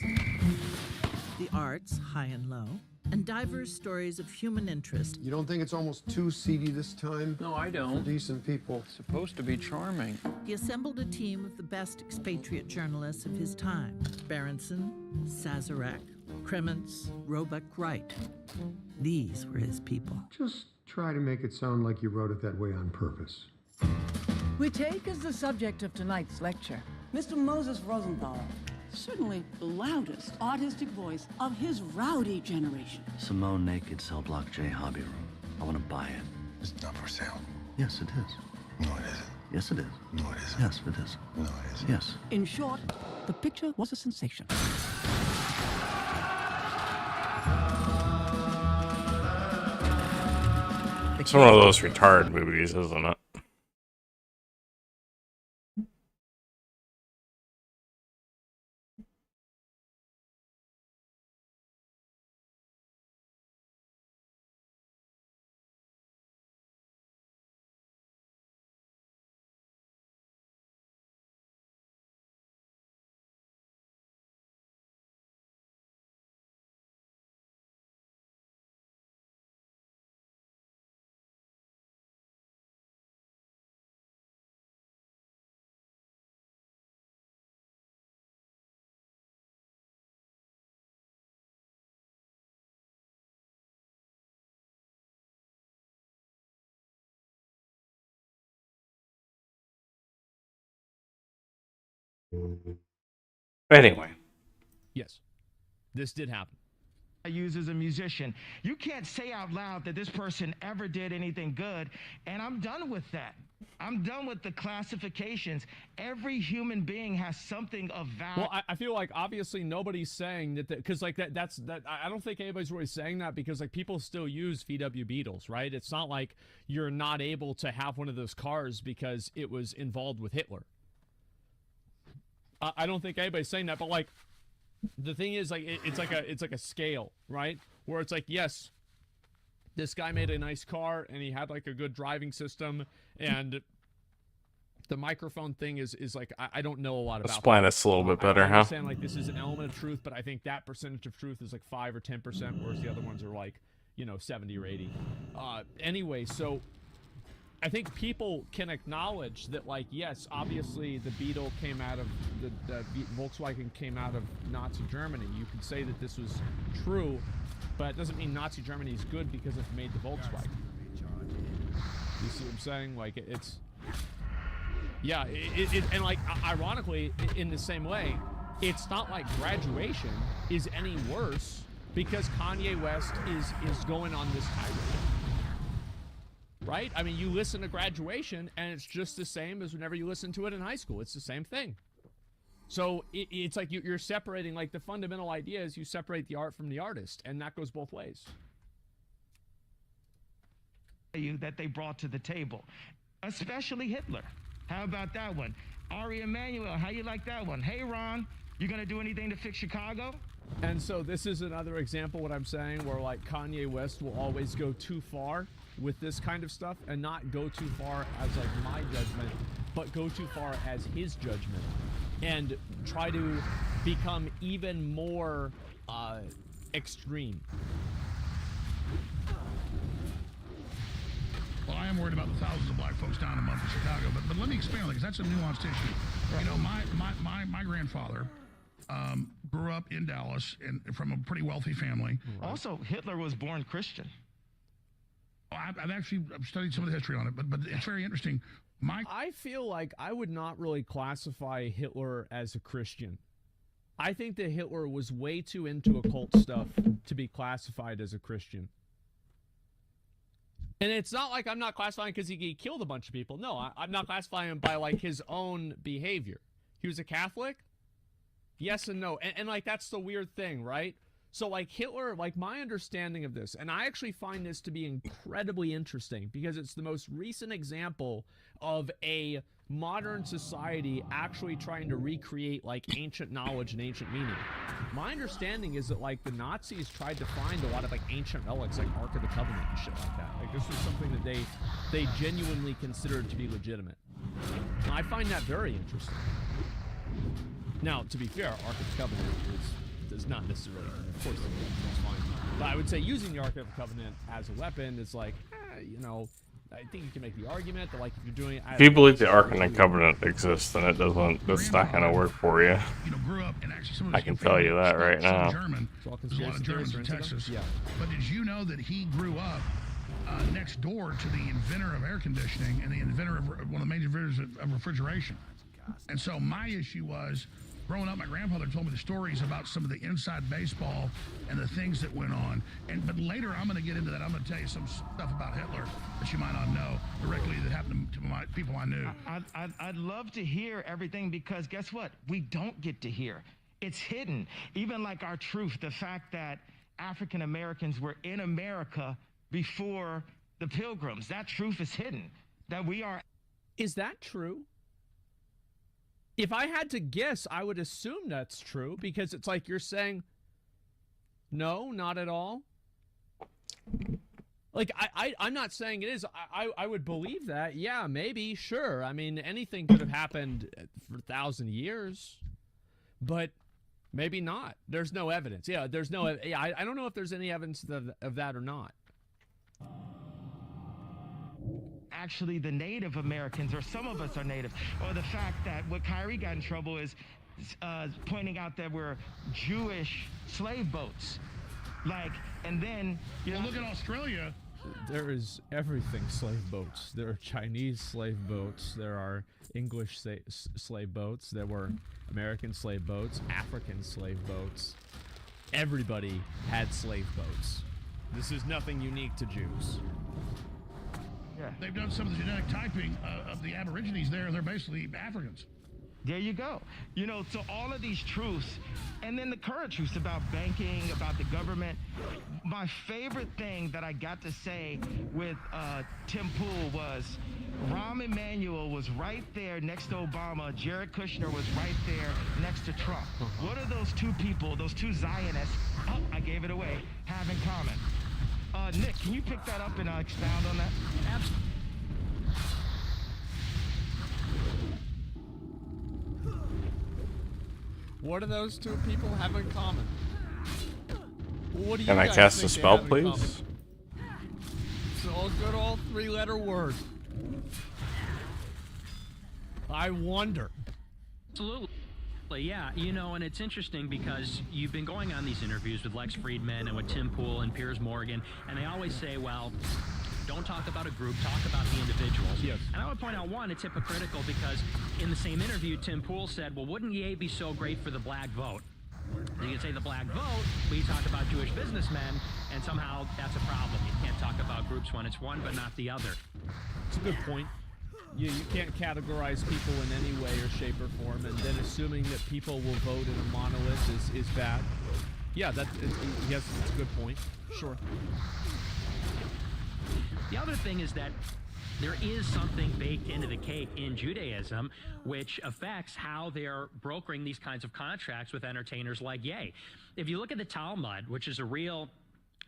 Speaker 12: the arts, high and low, and diverse stories of human interest.
Speaker 13: You don't think it's almost too seedy this time?
Speaker 14: No, I
Speaker 13: For
Speaker 14: don't.
Speaker 13: decent people.
Speaker 14: It's supposed to be charming.
Speaker 12: He assembled a team of the best expatriate journalists of his time: Berenson, Sazerac, Kremens, Roebuck Wright. These were his people.
Speaker 13: Just try to make it sound like you wrote it that way on purpose.
Speaker 15: We take as the subject of tonight's lecture Mr. Moses Rosenthal, certainly the loudest artistic voice of his rowdy generation.
Speaker 16: Simone Naked Cell Block J Hobby Room. I want to buy it.
Speaker 9: It's not for sale.
Speaker 16: Yes, it is.
Speaker 9: No, it isn't.
Speaker 16: Yes, it is.
Speaker 9: No, it isn't.
Speaker 16: Yes, it is.
Speaker 9: No, it isn't.
Speaker 16: Yes.
Speaker 15: In short, the picture was a sensation.
Speaker 1: It's one of those retarded movies, isn't it? Anyway.
Speaker 2: Yes. This did happen.
Speaker 3: I use as a musician. You can't say out loud that this person ever did anything good, and I'm done with that. I'm done with the classifications. Every human being has something of value.
Speaker 2: Well, I feel like obviously nobody's saying that, because like that's I don't think anybody's really saying that, because like people still use VW Beetles, right? It's not like you're not able to have one of those cars because it was involved with Hitler. I don't think anybody's saying that, but like the thing is, like it's like a scale, right? Where it's like, yes, this guy made a nice car and he had like a good driving system, and the microphone thing is like I don't know a lot about.
Speaker 1: Explain this a little bit better,
Speaker 2: I
Speaker 1: huh?
Speaker 2: understand like this is an element of truth, but I think that percentage of truth is like 5 or 10%, whereas the other ones are like, you know, 70 or 80. Anyway, so I think people can acknowledge that, like, yes, obviously the Beetle came out of the Volkswagen came out of Nazi Germany. You could say that this was true, but it doesn't mean Nazi Germany is good because it made the Volkswagen. You see what I'm saying? Like, it's, yeah, and like, ironically, in the same way, it's not like Graduation is any worse because Kanye West is going on this tirade. Right? I mean, you listen to Graduation, and it's just the same as whenever you listen to it in high school. It's the same thing. So it's like you're separating, like, the fundamental idea is you separate the art from the artist, and that goes both ways.
Speaker 3: That they brought to the table, especially Hitler. How about that one? Ari Emanuel, how you like that one? Hey, Ron, you gonna do anything to fix Chicago?
Speaker 2: And so this is another example, what I'm saying, where, like, Kanye West will always go too far with this kind of stuff and not go too far as, like, my judgment, but go too far as his judgment and try to become even more extreme.
Speaker 4: Well, I am worried about the thousands of black folks down in Memphis, Chicago, but let me expand on that, because that's a nuanced issue. Right. You know, my grandfather grew up in Dallas and from a pretty wealthy family.
Speaker 3: Also, Hitler was born Christian.
Speaker 4: I've actually studied some of the history on it, but it's very interesting.
Speaker 2: I feel like I would not really classify Hitler as a Christian. I think that Hitler was way too into occult stuff to be classified as a Christian. And it's not like I'm not classifying because he killed a bunch of people. No, I'm not classifying him by, like, his own behavior. He was a Catholic? Yes and no. And like, that's the weird thing, right? So, like, Hitler, like, my understanding of this, and I actually find this to be incredibly interesting because it's the most recent example of a modern society actually trying to recreate, like, ancient knowledge and ancient meaning. My understanding is that, like, the Nazis tried to find a lot of, like, ancient relics, like Ark of the Covenant and shit like that. Like, this was something that they genuinely considered to be legitimate. And I find that very interesting. Now, to be fair, Ark of the Covenant does not necessarily, of course, it's fine. But I would say using the Ark of the Covenant as a weapon is like, you know, I think you can make the argument that, like, if you're doing...
Speaker 1: If you believe the Ark and the Covenant exists, then it's not going to work for you.
Speaker 4: You know, grew up and actually some of
Speaker 1: I
Speaker 4: his
Speaker 1: can tell you that right now.
Speaker 4: German. There's a lot of Germans in Texas.
Speaker 2: Yeah.
Speaker 4: But did you know that he grew up next door to the inventor of air conditioning and the inventor of one of the major inventors of refrigeration? And so my issue was, growing up, my grandfather told me the stories about some of the inside baseball and the things that went on. But later, I'm going to get into that. I'm going to tell you some stuff about Hitler that you might not know directly that happened to my people I knew.
Speaker 3: I'd love to hear everything, because guess what? We don't get to hear. It's hidden. Even like our truth, the fact that African Americans were in America before the Pilgrims. That truth is hidden. That we are.
Speaker 2: Is that true? If I had to guess, I would assume that's true, because it's like you're saying, no, not at all. Like, I'm not saying it is. I would believe that. Yeah, maybe, sure. I mean, anything could have happened for 1,000 years, but maybe not. There's no evidence. Yeah, there's no. Yeah, I don't know if there's any evidence of that or not.
Speaker 3: Actually the Native Americans, or some of us are Native, or the fact that what Kyrie got in trouble is pointing out that we're Jewish slave boats. Like, and then, you know,
Speaker 4: look at Australia.
Speaker 2: There is everything slave boats. There are Chinese slave boats. There are English slave boats. There were American slave boats, African slave boats. Everybody had slave boats. This is nothing unique to Jews.
Speaker 3: Yeah.
Speaker 4: They've done some of the genetic typing of the Aborigines there, and they're basically Africans.
Speaker 3: There you go. You know, so all of these truths, and then the current truths about banking, about the government. My favorite thing that I got to say with Tim Pool was Rahm Emanuel was right there next to Obama. Jared Kushner was right there next to Trump. What are those two people, those two Zionists, I gave it away, have in common? Nick, can you pick that up and expound on that?
Speaker 5: Absolutely.
Speaker 2: What do those two people have in common? What do you
Speaker 1: Can I
Speaker 2: guys
Speaker 1: cast
Speaker 2: think
Speaker 1: a
Speaker 2: they
Speaker 1: spell,
Speaker 2: have in
Speaker 1: please?
Speaker 2: common? It's all good, all three-letter word. I wonder.
Speaker 5: Absolutely. Yeah, you know, and it's interesting because you've been going on these interviews with Lex Friedman and with Tim Pool and Piers Morgan, and they always say, well, don't talk about a group, talk about the individuals.
Speaker 2: Yes.
Speaker 5: And I would point out, one, it's hypocritical because in the same interview, Tim Pool said, well, wouldn't Ye be so great for the black vote? You can say the black vote, but you talk about Jewish businessmen, and somehow that's a problem. You can't talk about groups when it's one but not the other.
Speaker 2: It's a good point. You can't categorize people in any way or shape or form, and then assuming that people will vote in a monolith is bad. Yeah, yes, it's a good point. Sure.
Speaker 5: The other thing is that there is something baked into the cake in Judaism which affects how they're brokering these kinds of contracts with entertainers like Ye. If you look at the Talmud, which is a real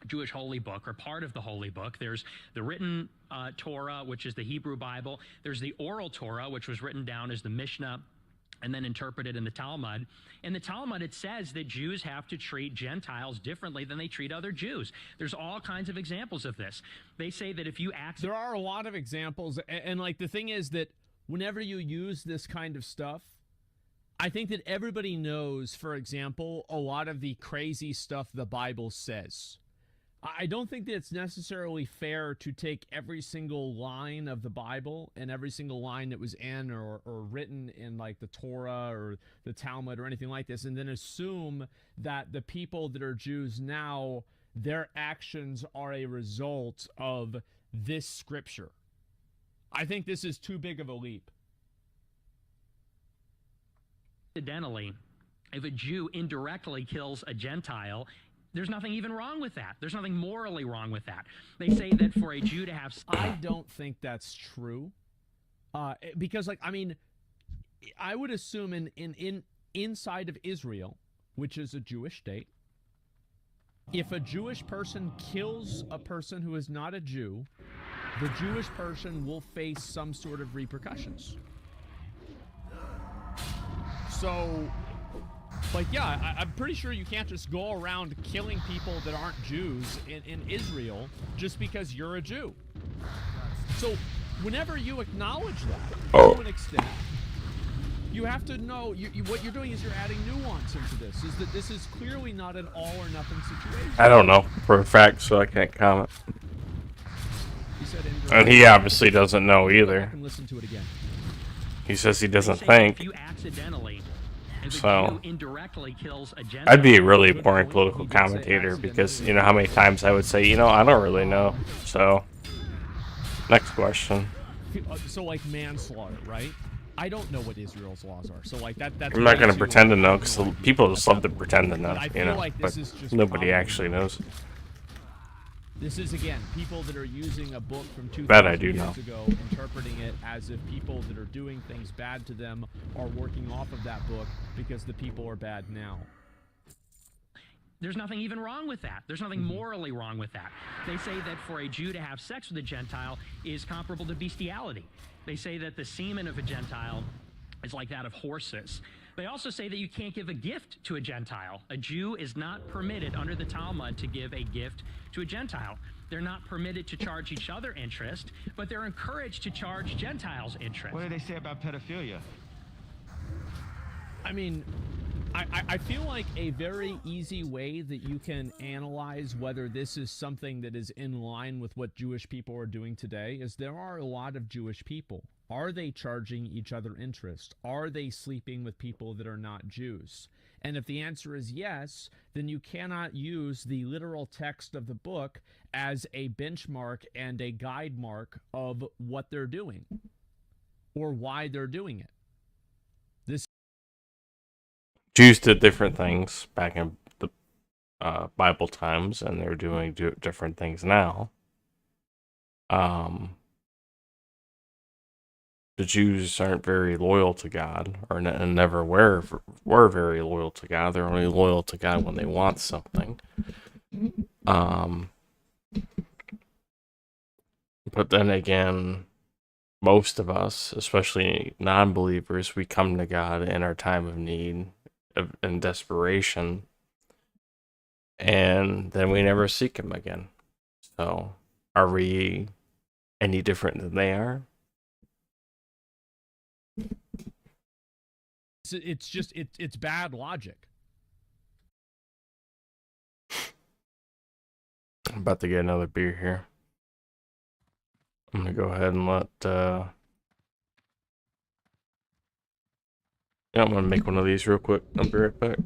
Speaker 5: Jewish holy book, or part of the holy book, there's the written Torah, which is the Hebrew Bible. There's the oral Torah, which was written down as the Mishnah and then interpreted in the Talmud. In the Talmud, it says that Jews have to treat Gentiles differently than they treat other Jews. There's all kinds of examples of this. They say that if you act...
Speaker 2: There are a lot of examples, and like the thing is that whenever you use this kind of stuff, I think that everybody knows, for example, a lot of the crazy stuff the Bible says. I don't think that it's necessarily fair to take every single line of the Bible and every single line that was in or written in like the Torah or the Talmud or anything like this, and then assume that the people that are Jews now, their actions are a result of this scripture. I think this is too big of a leap.
Speaker 5: Incidentally, if a Jew indirectly kills a Gentile, there's nothing even wrong with that. There's nothing morally wrong with that. They say that for a Jew to have...
Speaker 2: I don't think that's true. Because, like, I mean, I would assume inside of Israel, which is a Jewish state, if a Jewish person kills a person who is not a Jew, the Jewish person will face some sort of repercussions. So Like, yeah, I'm pretty sure you can't just go around killing people that aren't Jews in Israel just because you're a Jew. So, whenever you acknowledge that, to an extent, you have to know, what you're doing is you're adding nuance into this, is that this is clearly not an all-or-nothing situation.
Speaker 1: I don't know for a fact, so I can't comment.
Speaker 2: He said
Speaker 1: And he obviously doesn't know either.
Speaker 2: I can listen to it again.
Speaker 1: He says he doesn't
Speaker 5: They say
Speaker 1: think.
Speaker 5: if you accidentally, if a
Speaker 1: So,
Speaker 5: Jew indirectly kills a Gentile,
Speaker 1: I'd be a really boring political commentator because, you know, how many times I would say, you know, I don't really know. So, next question.
Speaker 2: So, like, manslaughter, right? I don't know what Israel's laws are. So, like, that's
Speaker 1: I'm not going
Speaker 2: way
Speaker 1: to
Speaker 2: too,
Speaker 1: pretend to
Speaker 2: like,
Speaker 1: know
Speaker 2: I
Speaker 1: because
Speaker 2: have no idea
Speaker 1: people
Speaker 2: at
Speaker 1: just
Speaker 2: that
Speaker 1: love to
Speaker 2: point.
Speaker 1: pretend to know,
Speaker 2: But I
Speaker 1: you
Speaker 2: feel
Speaker 1: know,
Speaker 2: like
Speaker 1: but
Speaker 2: this is just
Speaker 1: nobody
Speaker 2: probably-
Speaker 1: actually knows.
Speaker 2: This is, again, people that are using a book from 2,000
Speaker 1: That I do
Speaker 2: years
Speaker 1: know.
Speaker 2: ago, interpreting it as if people that are doing things bad to them are working off of that book because the people are bad now.
Speaker 5: There's nothing even wrong with that. There's nothing morally wrong with that. They say that for a Jew to have sex with a Gentile is comparable to bestiality. They say that the semen of a Gentile is like that of horses. They also say that you can't give a gift to a Gentile. A Jew is not permitted under the Talmud to give a gift to a Gentile. They're not permitted to charge each other interest, but they're encouraged to charge Gentiles interest.
Speaker 3: What do they say about pedophilia?
Speaker 2: I mean, I feel like a very easy way that you can analyze whether this is something that is in line with what Jewish people are doing today is there are a lot of Jewish people. Are they charging each other interest? Are they sleeping with people that are not Jews? And if the answer is yes, then you cannot use the literal text of the book as a benchmark and a guide mark of what they're doing or why they're doing it.
Speaker 1: Jews did different things back in the Bible times, and they're doing different things now. The Jews aren't very loyal to God, or and never were very loyal to God. They're only loyal to God when they want something. But then again, most of us, especially non-believers, we come to God in our time of need, in desperation, and then we never seek Him again. So, are we any different than they are?
Speaker 2: It's just it's bad logic.
Speaker 1: I'm about to get another beer here. I'm gonna go ahead and let yeah, I'm gonna make one of these real quick. I'll be right back.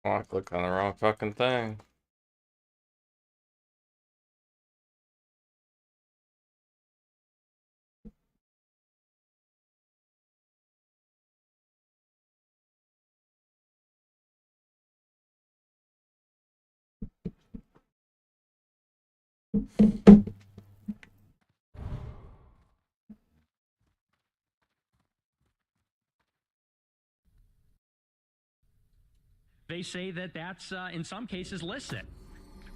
Speaker 1: Oh, I clicked on the wrong fucking thing.
Speaker 5: They say that that's in some cases licit.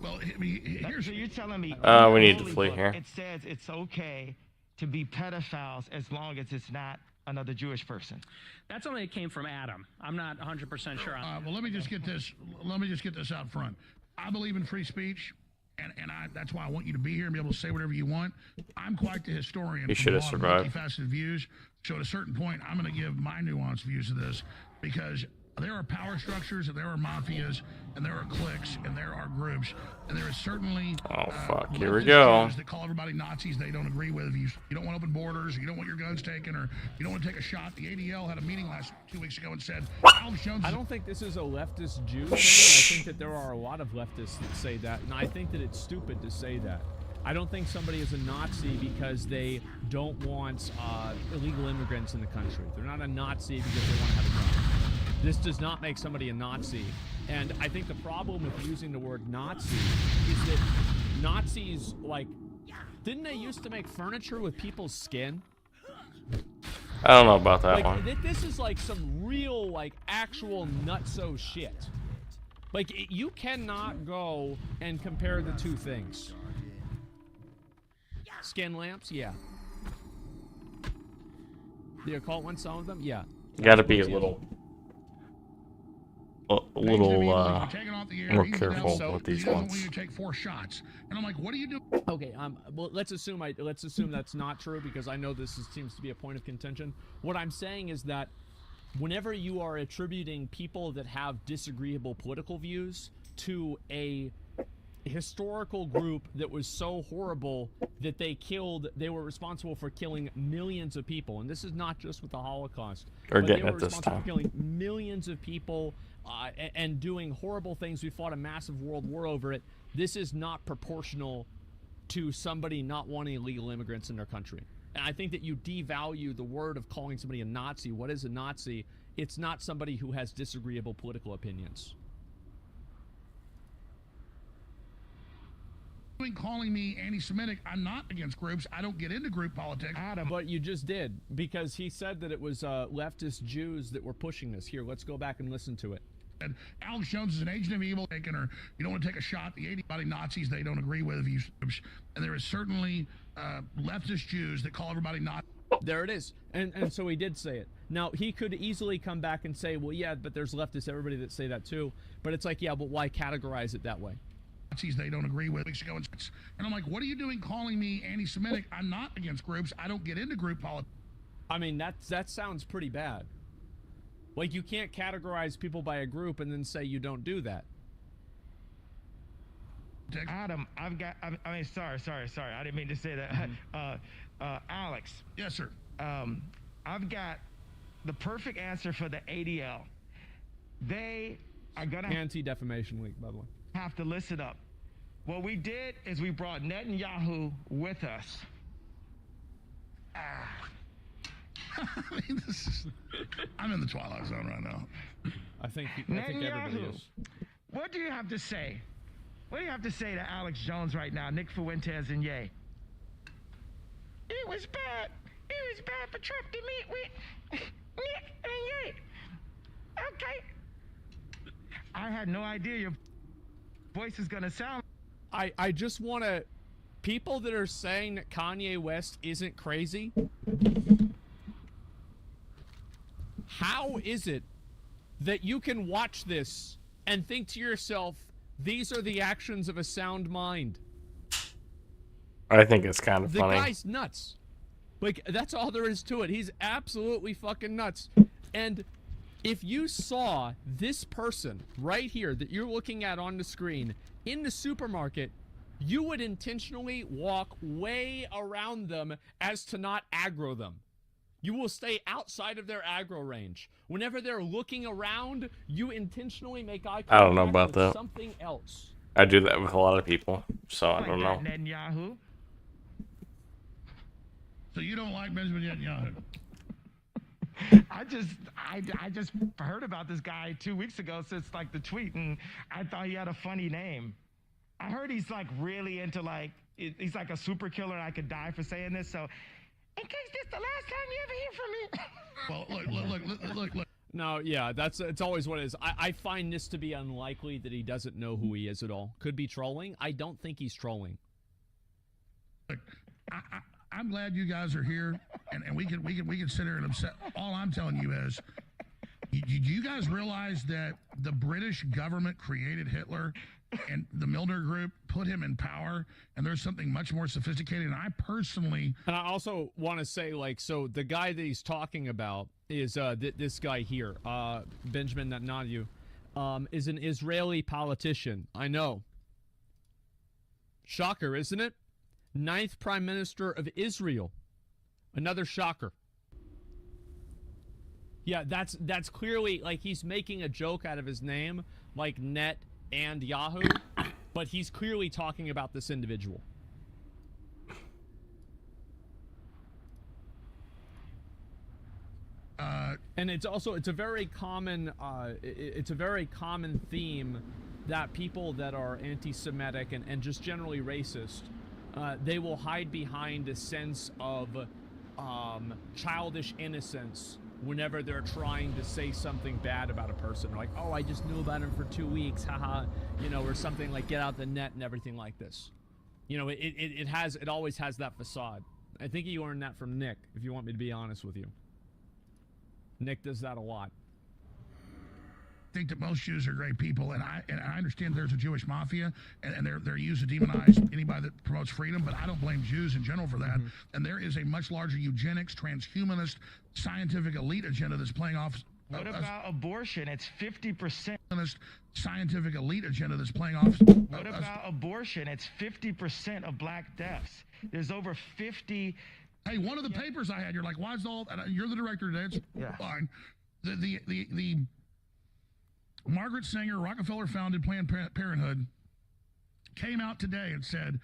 Speaker 4: Well, I mean, here's
Speaker 3: So you're telling me
Speaker 1: we
Speaker 3: in
Speaker 1: need
Speaker 3: the
Speaker 1: to
Speaker 3: holy
Speaker 1: flee
Speaker 3: book,
Speaker 1: here.
Speaker 3: It says it's okay to be pedophiles as long as it's not another Jewish person.
Speaker 5: That's something that came from Adam. I'm not 100% sure.
Speaker 4: Well, let me just get this. Let me just get this out front. I believe in free speech, and that's why I want you to be here and be able to say whatever you want. I'm quite the historian.
Speaker 1: He should have
Speaker 4: from a lot of
Speaker 1: survived.
Speaker 4: multifaceted views. So at a certain point, I'm going to give my nuanced views of this because there are power structures, and there are mafias, and there are cliques, and there are groups, and there is certainly
Speaker 1: Fuck, here we
Speaker 4: leftist
Speaker 1: go.
Speaker 4: Jews that call everybody Nazis they don't agree with. You don't want open borders, or you don't want your guns taken, or you don't want to take a shot. The ADL had a meeting 2 weeks ago and said, Alex Jones
Speaker 2: I don't think this is a leftist Jew thing. I think that there are a lot of leftists that say that, and I think that it's stupid to say that. I don't think somebody is a Nazi because they don't want illegal immigrants in the country. They're not a Nazi because they want to have a gun. This does not make somebody a Nazi. And I think the problem with using the word Nazi is that Nazis, like, didn't they used to make furniture with people's skin?
Speaker 1: I don't know about that
Speaker 2: Like,
Speaker 1: one.
Speaker 2: this is like some real, like, actual nutso shit. Like, you cannot go and compare the two things. Skin lamps, yeah. The occult ones, some of them, yeah.
Speaker 1: You gotta be a little a little
Speaker 4: You're taken off the air.
Speaker 1: more
Speaker 4: He's
Speaker 1: careful
Speaker 4: so
Speaker 1: with these
Speaker 4: he doesn't
Speaker 1: ones.
Speaker 4: want you to take 4 shots. And I'm like, what are you doing?
Speaker 2: Okay, well, let's assume that's not true because I know seems to be a point of contention. What I'm saying is that whenever you are attributing people that have disagreeable political views to a historical group that was so horrible that they were responsible for killing millions of people, and this is not just with the Holocaust,
Speaker 1: Or
Speaker 2: but
Speaker 1: getting
Speaker 2: they were
Speaker 1: it this
Speaker 2: responsible
Speaker 1: time.
Speaker 2: for killing millions of people and doing horrible things. We fought a massive world war over it. This is not proportional to somebody not wanting illegal immigrants in their country. And I think that you devalue the word of calling somebody a Nazi. What is a Nazi? It's not somebody who has disagreeable political opinions.
Speaker 4: Calling me anti-Semitic. I'm not against groups. I don't get into group politics.
Speaker 2: Adam, but you just did, because he said that it was leftist Jews that were pushing this. Here, let's go back and listen to it.
Speaker 4: And Alex Jones is an agent of evil, or you don't want to take a shot at the 80-body Nazis they don't agree with. And there is certainly leftist Jews that call everybody Nazi.
Speaker 2: There it is. And so he did say it. Now, he could easily come back and say, well, yeah, but there's leftists, everybody that say that too. But it's like, yeah, but why categorize it that way?
Speaker 4: Nazis they don't agree with. Weeks ago, and I'm like, what are you doing calling me anti-Semitic? I'm not against groups. I don't get into group politics.
Speaker 2: I mean, that sounds pretty bad. Like, you can't categorize people by a group and then say you don't do that.
Speaker 3: Adam, I mean, sorry. I didn't mean to say that. Alex.
Speaker 4: Yes, sir.
Speaker 3: I've got the perfect answer for the ADL. They are going to...
Speaker 2: Anti-Defamation League, by the way.
Speaker 3: Have to listen up. What we did is we brought Netanyahu with us.
Speaker 4: I mean, I'm in the twilight zone right now.
Speaker 2: I think everybody is.
Speaker 3: What do you have to say? What do you have to say to Alex Jones right now, Nick Fuentes and Ye? It was bad. It was bad for Trump to meet with Nick and Ye. Okay. I had no idea your voice is gonna sound.
Speaker 2: I just want to... People that are saying that Kanye West isn't crazy... How is it that you can watch this and think to yourself, these are the actions of a sound mind?
Speaker 1: I think it's kind of funny.
Speaker 2: The guy's nuts. Like, that's all there is to it. He's absolutely fucking nuts. And if you saw this person right here that you're looking at on the screen in the supermarket, you would intentionally walk way around them as to not aggro them. You will stay outside of their aggro range. Whenever they're looking around, you intentionally make eye contact
Speaker 1: I don't know about
Speaker 2: with
Speaker 1: that.
Speaker 2: something else.
Speaker 1: I do that with a lot of people, so I don't know.
Speaker 3: Netanyahu.
Speaker 4: So you don't like Benjamin Netanyahu?
Speaker 3: I just heard about this guy 2 weeks ago since like the tweet, and I thought he had a funny name. I heard he's like really into like, he's like a super killer and I could die for saying this, so in case this the last time you ever hear from me.
Speaker 4: Well, look.
Speaker 2: No, yeah, it's always what it is. I find this to be unlikely that he doesn't know who he is at all. Could be trolling. I don't think he's trolling.
Speaker 4: Look, I'm glad you guys are here, and we can sit here and upset. All I'm telling you is, do you guys realize that the British government created Hitler, and the Milner Group put him in power, and there's something much more sophisticated? And I personally...
Speaker 2: And I also want to say, like, so the guy that he's talking about is this guy here, Benjamin Netanyahu, is an Israeli politician. I know. Shocker, isn't it? 9th Prime Minister of Israel. Another shocker. Yeah, that's clearly, like, he's making a joke out of his name, like Net and Yahoo, but he's clearly talking about this individual. And it's a very common theme that people that are anti-Semitic and just generally racist, they will hide behind a sense of childish innocence whenever they're trying to say something bad about a person. Like, oh, I just knew about him for 2 weeks, haha, you know, or something like get out the net and everything like this. You know, it always has that facade. I think you learned that from Nick, if you want me to be honest with you. Nick does that a lot.
Speaker 4: think that most Jews are great people, and I understand there's a Jewish mafia, and they're used to demonize anybody that promotes freedom, but I don't blame Jews in general for that. And there is a much larger eugenics, transhumanist, scientific elite agenda that's playing off.
Speaker 3: What about abortion? It's 50%.
Speaker 4: Scientific elite agenda that's playing off.
Speaker 3: What about abortion? It's 50% of black deaths. There's over 50.
Speaker 4: Hey, one of the papers I had, you're like, why is all? You're the director today. It's fine. The Margaret Sanger, Rockefeller-founded Planned Parenthood came out today and said,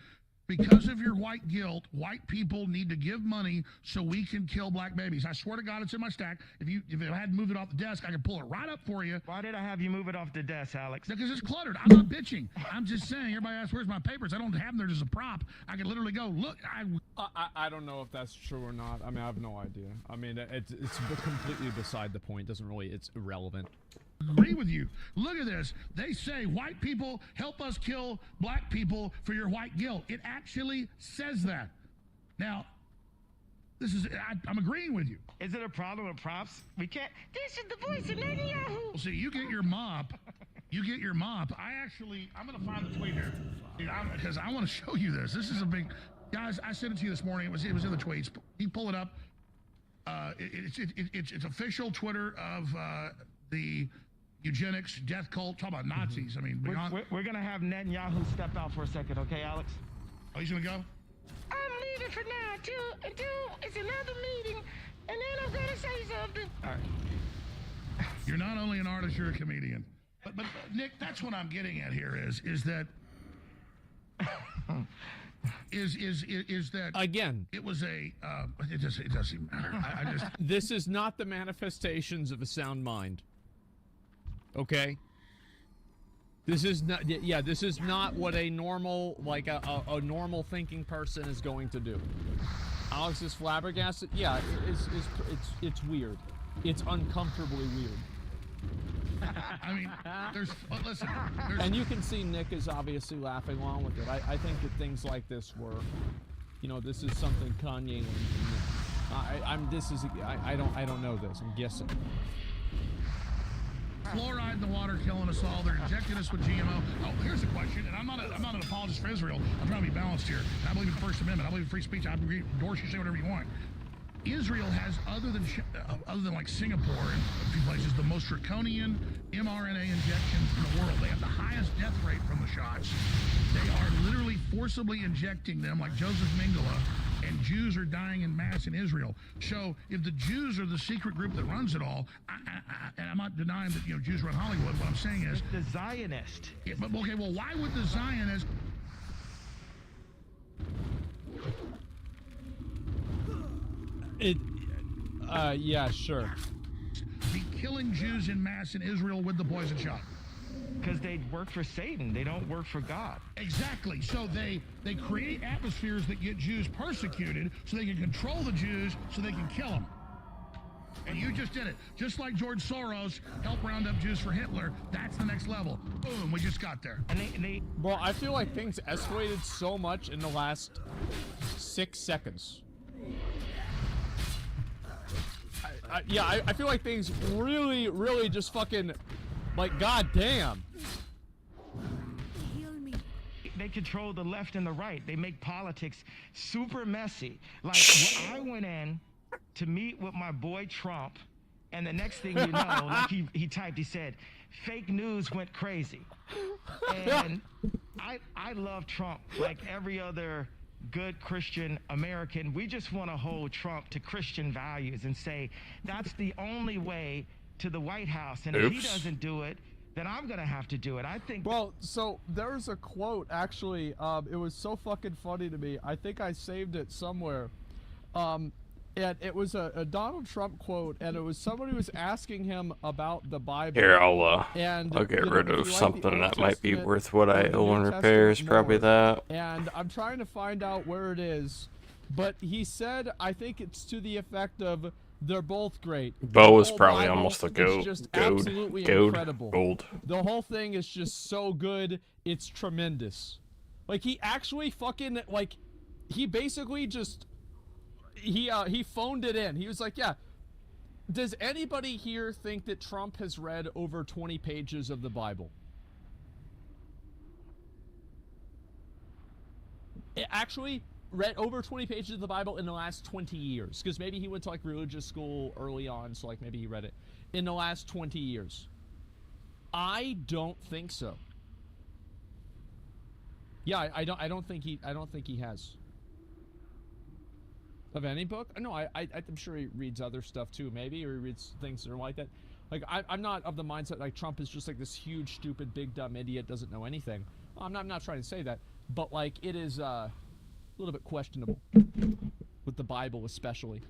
Speaker 4: because of your white guilt, white people need to give money so we can kill black babies. I swear to God, it's in my stack. If I hadn't moved it off the desk, I could pull it right up for you.
Speaker 3: Why did I have you move it off the desk, Alex?
Speaker 4: Because it's cluttered. I'm not bitching. I'm just saying, everybody asks, where's my papers? I don't have them there as a prop. I could literally go, look.
Speaker 2: I don't know if that's true or not. I mean, I have no idea. I mean, it's completely beside the point. It's irrelevant.
Speaker 4: Agree with you. Look at this. They say white people help us kill black people for your white guilt. It actually says that. Now, I'm agreeing with you.
Speaker 3: Is it a problem with props? We can't. This is the voice of Netanyahu.
Speaker 4: See, you get your mop. I'm going to find the tweet here. Because I want to show you this. This is a big. Guys, I sent it to you this morning. It was in the tweets. You pull it up. It's official Twitter of the eugenics death cult. Talk about Nazis. I mean,
Speaker 3: we're gonna have Netanyahu step out for a second, okay, Alex?
Speaker 4: Oh, he's gonna go?
Speaker 3: I'm leaving for now until it's another meeting, and then I'm gonna say something. All right.
Speaker 4: You're not only an artist, you're a comedian. But Nick, that's what I'm getting at here is that is that
Speaker 2: again?
Speaker 4: It was a. It doesn't matter. I just.
Speaker 2: This is not the manifestations of a sound mind. Okay. This is not. Yeah, this is not what a normal, like a normal thinking person is going to do. Alex is flabbergasted. Yeah, it's weird. It's uncomfortably weird.
Speaker 4: I mean, listen.
Speaker 2: And you can see Nick is obviously laughing along with it. I think that things like this were, this is something Kanye learned from Nick. I don't know this. I'm guessing.
Speaker 4: Fluoride in the water killing us all. They're injecting us with GMO. Oh, here's a question, and I'm not an apologist for Israel. I'm trying to be balanced here. And I believe in the First Amendment. I believe in free speech. I endorse you, say whatever you want. Israel has, other than like Singapore and a few places, the most draconian mRNA injections in the world. They have the highest death rate from the shots. They are literally forcibly injecting them like Joseph Mengele, and Jews are dying in mass in Israel. So if the Jews are the secret group that runs it all, and I'm not denying that Jews run Hollywood, what I'm saying is
Speaker 3: the Zionist.
Speaker 4: Yeah, but okay, well, why would the Zionists?
Speaker 2: Yeah, sure.
Speaker 4: Be killing Jews in mass in Israel with the poison shot.
Speaker 3: Because they work for Satan. They don't work for God.
Speaker 4: Exactly. So they create atmospheres that get Jews persecuted so they can control the Jews so they can kill them. And you just did it. Just like George Soros helped round up Jews for Hitler, that's the next level. Boom, we just got there.
Speaker 2: Well, I feel like things escalated so much in the last 6 seconds. I feel like things really, really just fucking, like, goddamn.
Speaker 3: They control the left and the right. They make politics super messy. Like, I went in to meet with my boy Trump, and the next thing you know, like he typed, he said, fake news went crazy. And I love Trump like every other good Christian American. We just want to hold Trump to Christian values and say that's the only way to the White House. And if he doesn't do it, then I'm gonna have to do it. I think.
Speaker 2: Well, so there's a quote actually. It was so fucking funny to me. I think I saved it somewhere. And it was a Donald Trump quote, and it was somebody was asking him about the Bible.
Speaker 1: Here, I'll get
Speaker 2: know,
Speaker 1: rid of something that might be
Speaker 2: Testament,
Speaker 1: worth what I owe in repairs.
Speaker 2: more.
Speaker 1: Probably that.
Speaker 2: And I'm trying to find out where it is, but he said, I think it's to the effect of, they're both great.
Speaker 1: Bo is probably
Speaker 2: Bible
Speaker 1: almost a
Speaker 2: is
Speaker 1: goat.
Speaker 2: just absolutely incredible.
Speaker 1: Gold.
Speaker 2: The whole thing is just so good, it's tremendous. Like, he actually fucking, like, he basically just, he phoned it in. He was like, yeah, Does anybody here think that Trump has read over 20 pages of the Bible? Actually, read over 20 pages of the Bible in the last 20 years. Because maybe he went to like religious school early on, so like maybe he read it in the last 20 years. I don't think so. Yeah, I don't think he has. Of any book? No, I'm sure he reads other stuff too, maybe, or he reads things that are like that. Like, I'm not of the mindset like Trump is just like this huge, stupid, big, dumb idiot, doesn't know anything. I'm not trying to say that, but like, it is a little bit questionable with the Bible, especially.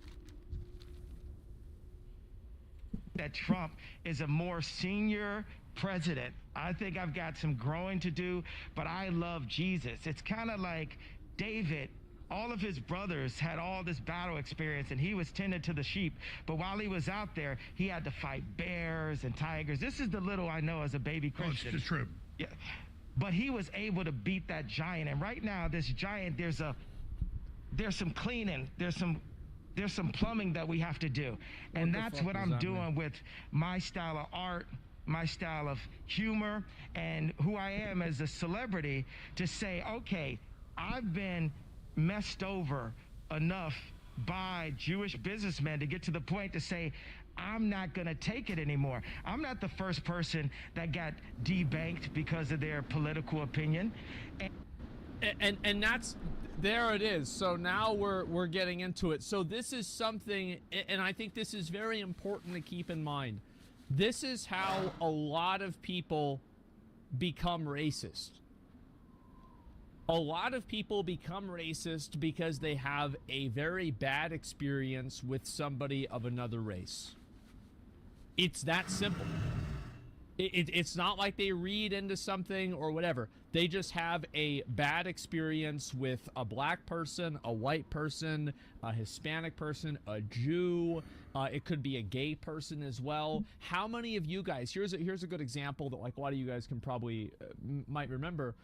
Speaker 3: That Trump is a more senior president. I think I've got some growing to do, but I love Jesus. It's kind of like David. All of his brothers had all this battle experience, and he was tending to the sheep. But while he was out there, he had to fight bears and tigers. This is the little I know as a baby Christian.
Speaker 4: It's true.
Speaker 3: Yeah. But he was able to beat that giant. And right now, this giant, there's some cleaning, there's some plumbing that we have to do. And that's what I'm doing with my style of art, my style of humor, and who I am as a celebrity, to say, okay, I've been messed over enough by Jewish businessmen to get to the point to say, I'm not going to take it anymore. I'm not the first person that got debanked because of their political opinion.
Speaker 2: And that's, there it is. So now we're getting into it. So this is something, and I think this is very important to keep in mind. This is how a lot of people become racist. A lot of people become racist because they have a very bad experience with somebody of another race. It's that simple. It's not like they read into something or whatever. They just have a bad experience with a black person, a white person, a Hispanic person, a Jew. It could be a gay person as well. How many of you guys, here's a good example that like a lot of you guys can probably might remember.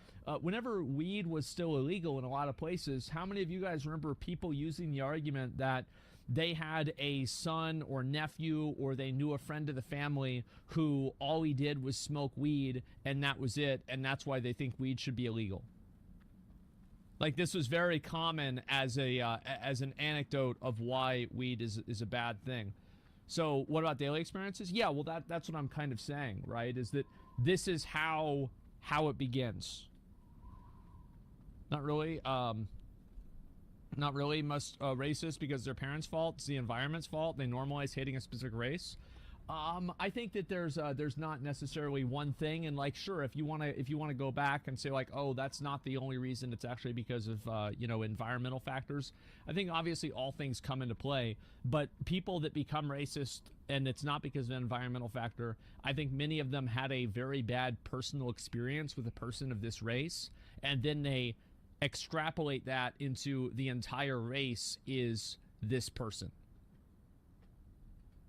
Speaker 2: Whenever weed was still illegal in a lot of places, how many of you guys remember people using the argument that they had a son or nephew, or they knew a friend of the family who all he did was smoke weed and that was it, and that's why they think weed should be illegal? Like, this was very common as an anecdote of why weed is a bad thing. So what about daily experiences? Yeah, well that's what I'm kind of saying, right? Is that this is how it begins. Not really. Not really racist because their parents' fault. It's the environment's fault. They normalize hating a specific race. I think that there's not necessarily one thing, and like, sure, if you want to go back and say like, oh, that's not the only reason, it's actually because of environmental factors. I think obviously all things come into play, but people that become racist and it's not because of an environmental factor, I think many of them had a very bad personal experience with a person of this race, and then they extrapolate that into the entire race is this person.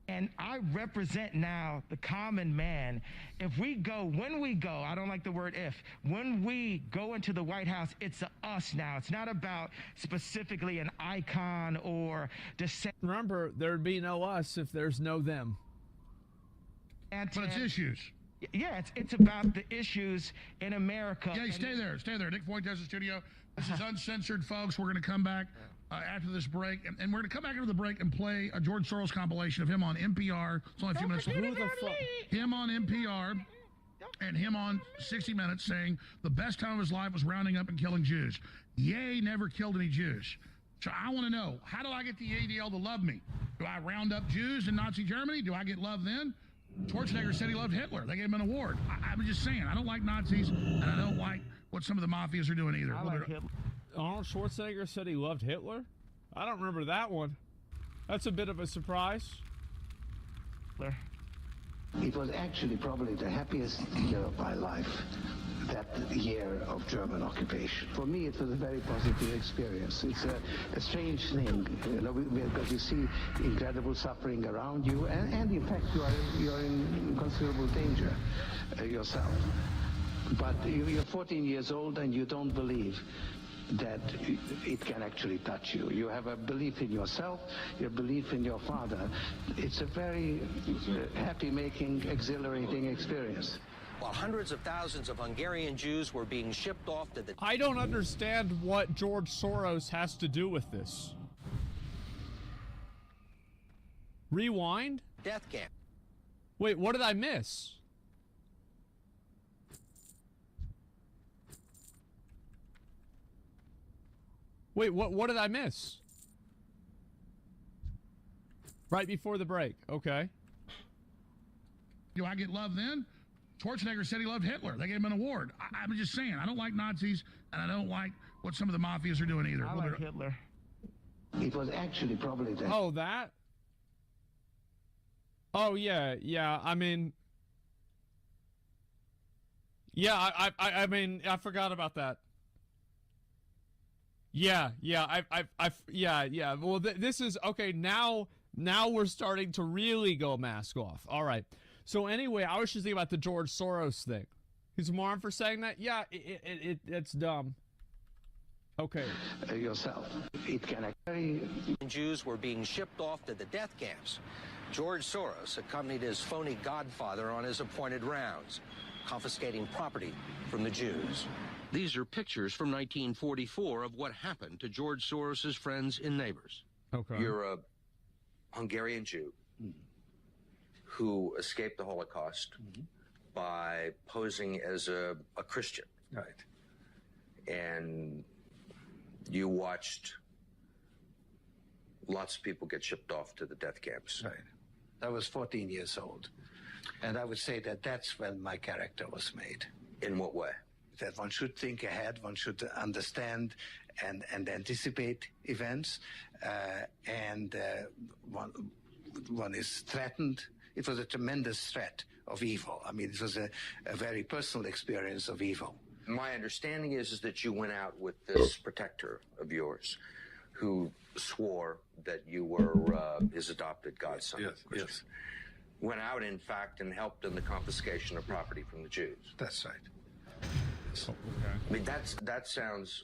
Speaker 3: And I represent now the common man. When we go, I don't like the word if, when we go into the White House, it's a us now. It's not about specifically an icon or descent.
Speaker 2: Remember, there'd be no us if there's no them.
Speaker 4: But it's issues.
Speaker 3: Yeah, it's about the issues in America.
Speaker 4: Yeah, stay there. Nick Fuentes' studio. This is uncensored, folks. We're going to come back after this break, and we're going to come back after the break and play a George Soros compilation of him on NPR. It's only a few minutes. Him on NPR and him on 60 Minutes saying the best time of his life was rounding up and killing Jews. Ye never killed any Jews. So I want to know, how do I get the ADL to love me? Do I round up Jews in Nazi Germany? Do I get love then? Schwarzenegger said he loved Hitler. They gave him an award. I'm just saying, I don't like Nazis, and I don't like what some of the mafias are doing either.
Speaker 2: Arnold Schwarzenegger said he loved Hitler? I don't remember that one. That's a bit of a surprise.
Speaker 10: It was actually probably the happiest year of my life, that year of German occupation. For me, it was a very positive experience. It's a strange thing, because you see incredible suffering around you, and in fact, you're in considerable danger yourself. But you're 14 years old and you don't believe that it can actually touch you. You have a belief in yourself, your belief in your father. It's a very happy-making, exhilarating experience.
Speaker 14: While hundreds of thousands of Hungarian Jews were being shipped off to the...
Speaker 2: I don't understand what George Soros has to do with this. Rewind?
Speaker 14: death camp.
Speaker 2: Wait, what did I miss? Wait, what did I miss? Right before the break. Okay.
Speaker 4: Do I get love then? Schwarzenegger said he loved Hitler. They gave him an award. I'm just saying, I don't like Nazis, and I don't like what some of the mafias are doing either.
Speaker 3: I like Hitler.
Speaker 10: It was actually probably the...
Speaker 2: Oh, that? Oh, yeah, yeah, I mean... Yeah, I mean, I forgot about that. Yeah, yeah, yeah. Well, this is, okay, now we're starting to really go mask off. All right. So anyway, I was just thinking about the George Soros thing. He's a moron for saying that? Yeah, it's dumb. Okay.
Speaker 10: Yourself. It can actually...
Speaker 14: Jews were being shipped off to the death camps. George Soros accompanied his phony godfather on his appointed rounds, confiscating property from the Jews.
Speaker 17: These are pictures from 1944 of what happened to George Soros's friends and neighbors.
Speaker 2: Okay.
Speaker 18: You're a Hungarian Jew who escaped the Holocaust by posing as a Christian.
Speaker 9: Right.
Speaker 18: And you watched lots of people get shipped off to the death camps.
Speaker 10: Right. I was 14 years old. And I would say that that's when my character was made.
Speaker 18: In what way?
Speaker 10: That one should think ahead, one should understand and anticipate events, and one is threatened. It was a tremendous threat of evil. I mean, it was a very personal experience of evil.
Speaker 18: My understanding is that you went out with this protector of yours who swore that you were his adopted godson.
Speaker 9: Yes, yes.
Speaker 18: Went out, in fact, and helped in the confiscation of property from the Jews.
Speaker 10: That's right.
Speaker 2: Oh, okay.
Speaker 18: I mean, that sounds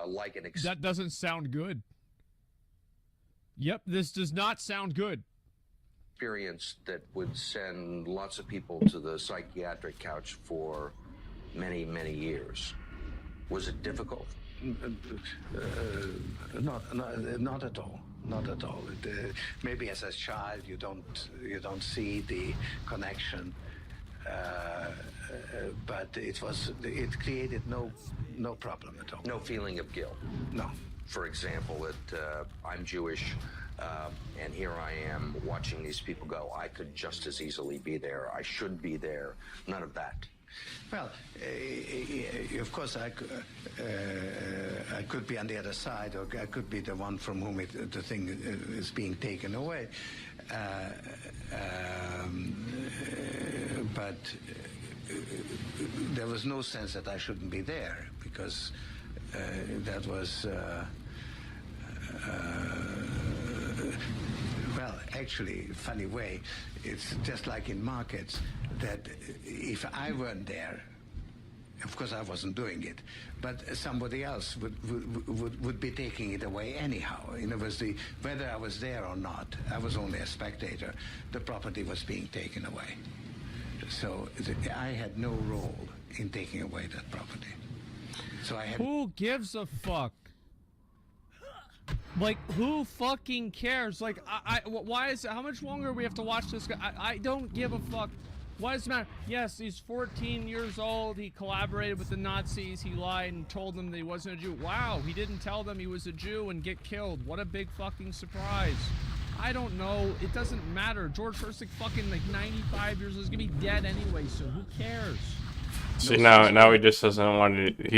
Speaker 18: like an...
Speaker 2: That doesn't sound good. Yep, this does not sound good.
Speaker 18: Experience that would send lots of people to the psychiatric couch for many, many years. Was it difficult?
Speaker 10: Not at all. Not at all. Maybe as a child you don't see the connection, but it created no problem at all.
Speaker 18: No feeling of guilt.
Speaker 10: No.
Speaker 18: For example, that I'm Jewish, and here I am watching these people go. I could just as easily be there. I should be there. None of that.
Speaker 10: Well, of course, I could be on the other side, or I could be the one from whom the thing is being taken away. But there was no sense that I shouldn't be there, because that was... well, actually, funny way, it's just like in markets, that if I weren't there, of course I wasn't doing it, but somebody else would be taking it away anyhow. In other words, whether I was there or not, I was only a spectator. The property was being taken away. So I had no role in taking away that property. So I had...
Speaker 2: Who gives a fuck? Like, who fucking cares? Like, why is it, how much longer do we have to watch this guy? I don't give a fuck. Why does it matter? Yes, he's 14 years old. He collaborated with the Nazis. He lied and told them that he wasn't a Jew. Wow, he didn't tell them he was a Jew and get killed. What a big fucking surprise. I don't know. It doesn't matter. George Soros, fucking like 95 years old. He's gonna be dead anyway, so who cares?
Speaker 1: See, now he just doesn't want to,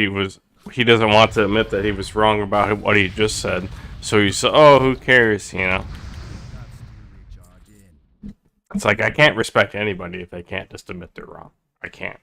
Speaker 1: he doesn't want to admit that he was wrong about what he just said. So he's, oh, who cares, you know? It's like, I can't respect anybody if they can't just admit they're wrong. I can't.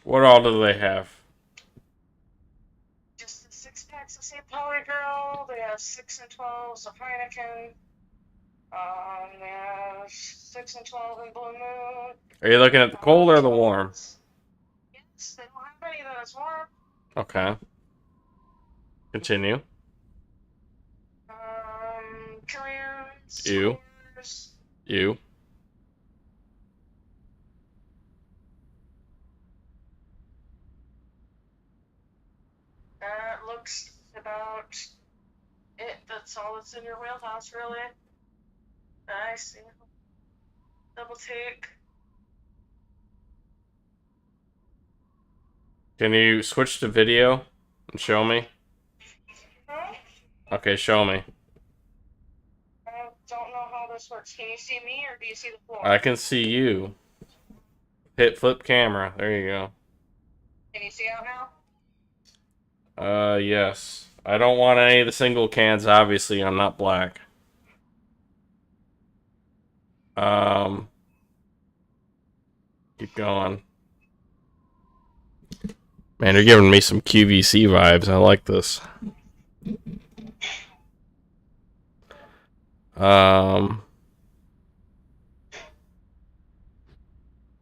Speaker 1: What all do they have?
Speaker 19: Just the 6-packs of St. Pauli Girl. They have 6 and 12s of Heineken. They have 6 and 12 in Blue Moon.
Speaker 1: Are you looking at the cold or the warm?
Speaker 19: Yes, they don't have any that is warm.
Speaker 1: Okay. Continue.
Speaker 19: Killian's.
Speaker 1: You.
Speaker 19: Coors.
Speaker 1: You.
Speaker 19: That looks about it. That's all that's in your wheelhouse, really. I see. Double take.
Speaker 1: Can you switch to video and show me?
Speaker 19: Huh?
Speaker 1: Okay, show me.
Speaker 19: I don't know how this works. Can you see me or do you see the floor?
Speaker 1: I can see you. Hit flip camera. There you go.
Speaker 19: Can you see out now?
Speaker 1: Yes. I don't want any of the single cans, obviously. I'm not black. Keep going. Man, you're giving me some QVC vibes. I like this.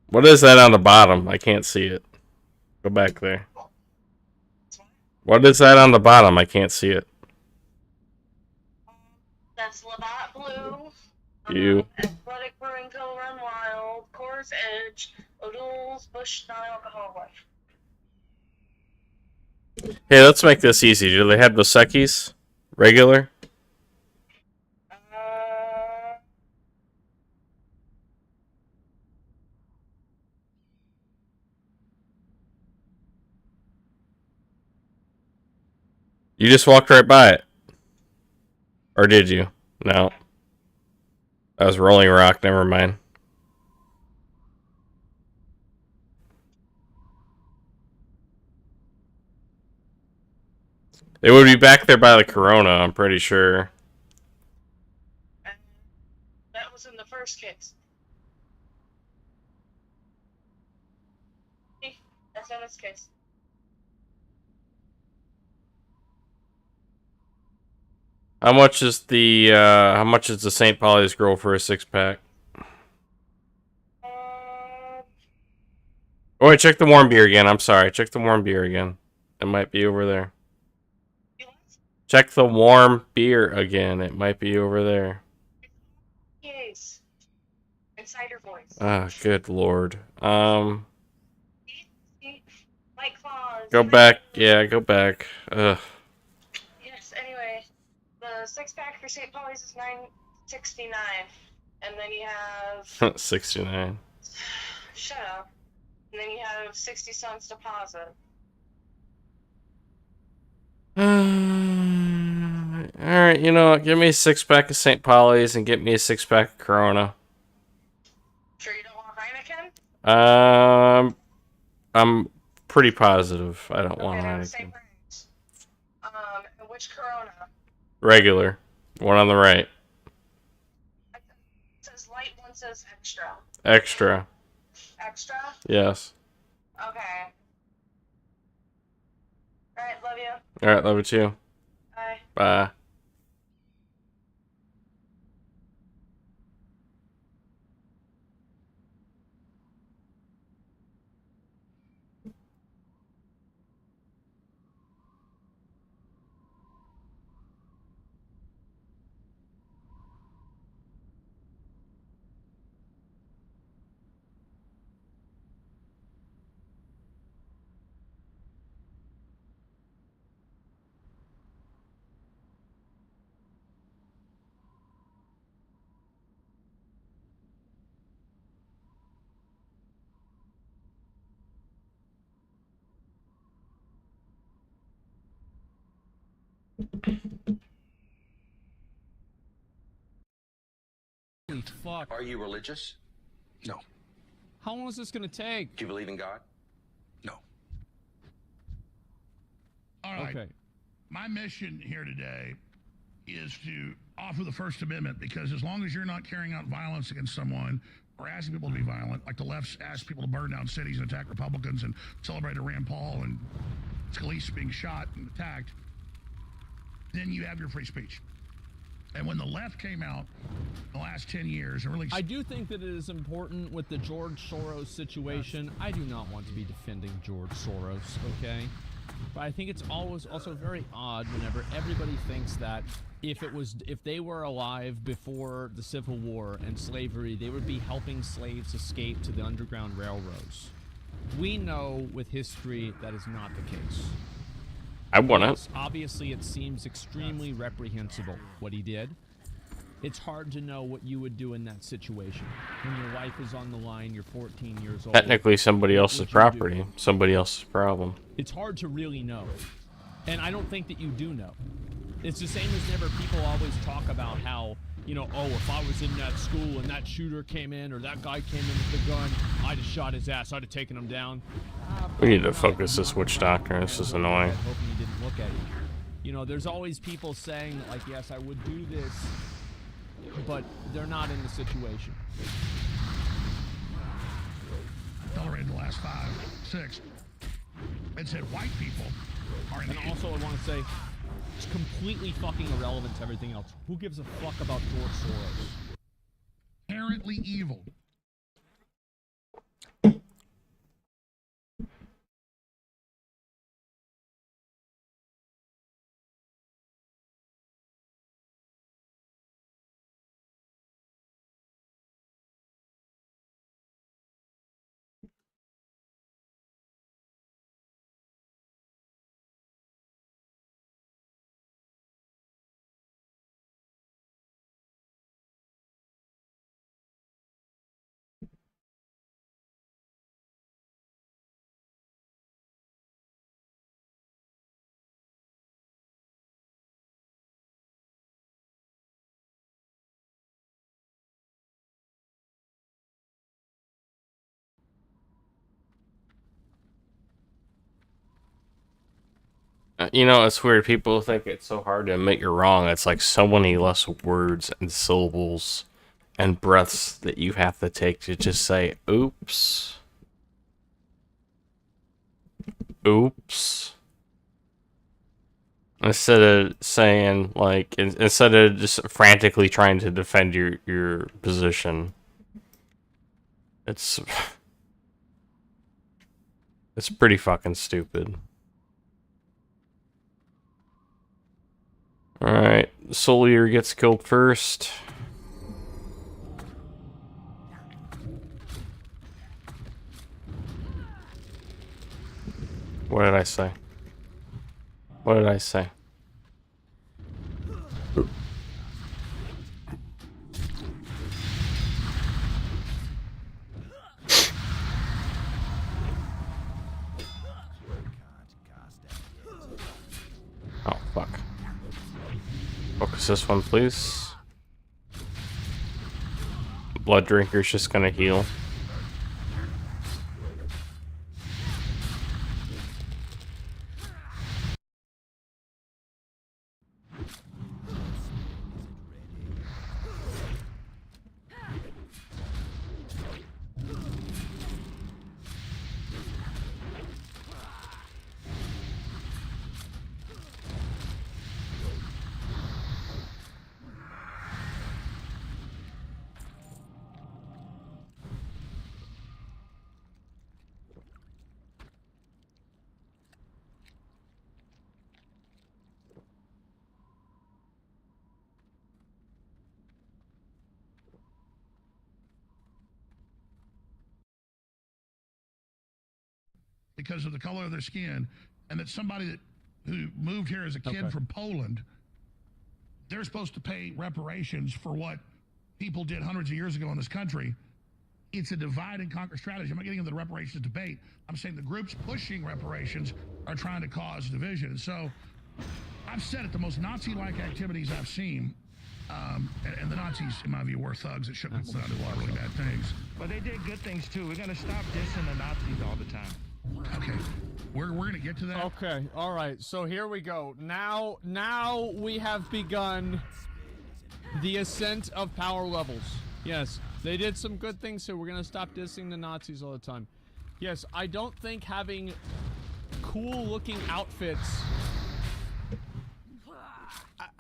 Speaker 1: What is that on the bottom? I can't see it. Go back there. What is that on the bottom? I can't see it.
Speaker 19: That's Labatt Blue.
Speaker 1: You.
Speaker 19: Athletic Brewing Co. Run Wild. Coors Edge. O'Doul's Busch Non-Alcoholic.
Speaker 1: Hey, let's make this easy. Do they have Dos Equis? Regular? You just walked right by it. Or did you? No. That was Rolling Rock. Never mind. They would be back there by the Corona, I'm pretty sure.
Speaker 19: That was in the first case. That's in this case.
Speaker 1: How much is the St. Pauli's Girl for a 6-pack?
Speaker 19: Uh,
Speaker 1: Oh wait, check the warm beer again. I'm sorry. Check the warm beer again. It might be over there. Check the warm beer again. It might be over there.
Speaker 19: yes. Insider voice.
Speaker 1: Ah, good lord.
Speaker 19: White Claws.
Speaker 1: Go back. Yeah, go back. Ugh.
Speaker 19: Yes, anyway. The 6-pack for St. Pauli's is $9.69. And then you have
Speaker 1: 69.
Speaker 19: shut up. And then you have 60 cents deposit.
Speaker 1: Alright, you know what? Give me a 6-pack of St. Pauli's and get me a 6-pack of Corona.
Speaker 19: Sure you don't want Heineken?
Speaker 1: I'm pretty positive I don't want
Speaker 19: they're the same
Speaker 1: Heineken.
Speaker 19: price. And which Corona?
Speaker 1: Regular. One on the right.
Speaker 19: It says light, one says extra.
Speaker 1: Extra.
Speaker 19: Extra?
Speaker 1: Yes.
Speaker 19: Okay. Alright, love you.
Speaker 1: Alright, love you too.
Speaker 19: Bye.
Speaker 1: Bye.
Speaker 2: Holy fuck.
Speaker 18: Are you religious?
Speaker 9: No.
Speaker 2: How long is this gonna take?
Speaker 18: Do you believe in God?
Speaker 4: All right.
Speaker 2: Okay.
Speaker 4: My mission here today is to offer the First Amendment, because as long as you're not carrying out violence against someone or asking people to be violent, like the left's asked people to burn down cities and attack Republicans and celebrated Rand Paul and Scalise being shot and attacked, then you have your free speech. And when the left came out in the last 10 years, and really...
Speaker 2: I do think that it is important with the George Soros situation. I do not want to be defending George Soros, okay? But I think it's always also very odd whenever everybody thinks that if they were alive before the Civil War and slavery, they would be helping slaves escape to the Underground Railroads. We know with history that is not the case.
Speaker 1: I wouldn't.
Speaker 2: Obviously, it seems extremely reprehensible what he did. It's hard to know what you would do in that situation. When your life is on the line, you're 14 years old.
Speaker 1: Technically somebody else's property, somebody else's problem.
Speaker 2: It's hard to really know. And I don't think that you do know. It's the same as whenever people always talk about how, you know, oh, if I was in that school and that shooter came in or that guy came in with the gun, I'd have shot his ass, I'd have taken him down.
Speaker 1: We need to focus this witch doctor. This is annoying.
Speaker 2: Hoping you didn't look at it. You know, there's always people saying, like, yes, I would do this, but they're not in the situation.
Speaker 4: Tolerated the last 5, 6. It said white people are in.
Speaker 2: And also, I want to say, it's completely fucking irrelevant to everything else. Who gives a fuck about George Soros?
Speaker 4: Inherently evil.
Speaker 1: You know, it's weird. People think it's so hard to admit you're wrong. It's like so many less words and syllables and breaths that you have to take to just say, oops. Oops. Instead of saying, like, instead of just frantically trying to defend your position. It's pretty fucking stupid. Alright, Solier gets killed first. What did I say? What did I say? Oh, fuck. Focus this one, please. Blood Drinker's just gonna heal.
Speaker 4: Because of the color of their skin, and that somebody who moved here as a kid from Poland, they're supposed to pay reparations for what people did hundreds of years ago in this country. It's a divide and conquer strategy. I'm not getting into the reparations debate. I'm saying the groups pushing reparations are trying to cause division. And so I've said it, the most Nazi-like activities I've seen, and the Nazis, in my view, were thugs that shook people down to do a lot of really bad things.
Speaker 3: But they did good things too. We're gonna stop dissing the Nazis all the time.
Speaker 4: Okay, we're gonna get to that.
Speaker 2: Okay, all right. So here we go. Now we have begun the ascent of power levels. Yes, They did some good things, so we're gonna stop dissing the Nazis all the time. Yes, I don't think having cool-looking outfits.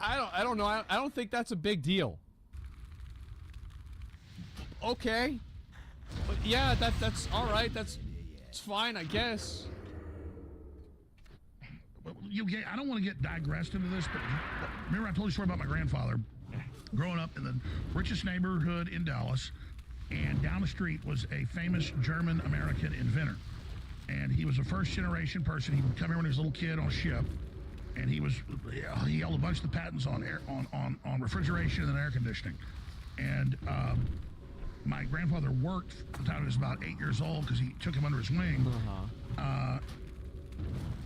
Speaker 2: I don't know. I don't think that's a big deal. Okay. But yeah, that's all right. It's fine, I guess.
Speaker 4: I don't want to get digressed into this, but remember I told you a story about my grandfather growing up in the richest neighborhood in Dallas, and down the street was a famous German-American inventor. And he was a first-generation person. He would come here when he was a little kid on a ship, and he held a bunch of the patents on refrigeration and air conditioning. And my grandfather worked from the time he was about 8 years old, because he took him under his wing,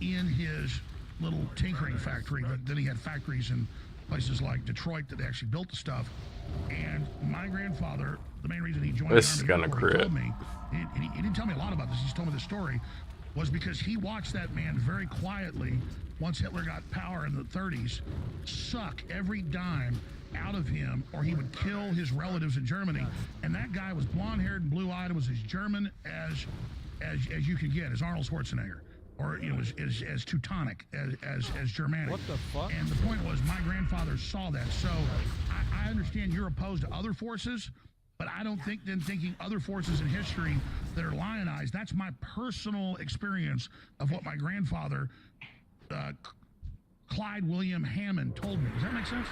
Speaker 4: in his little tinkering factory. But then he had factories in places like Detroit that they actually built the stuff. And my grandfather, the main reason he joined the Army Corps, he told me, he didn't tell me a lot about this, he just told me the story, was because he watched that man very quietly, once Hitler got power in the 30s, suck every dime out of him, or he would kill his relatives in Germany. And that guy was blonde-haired and blue-eyed, was as German as you could get, as Arnold Schwarzenegger, or as Teutonic as Germanic.
Speaker 2: What the fuck?
Speaker 4: And the point was, my grandfather saw that. So I understand you're opposed to other forces, but I don't think thinking other forces in history that are lionized. That's my personal experience of what my grandfather, Clyde William Hammond, told me. Does that make sense?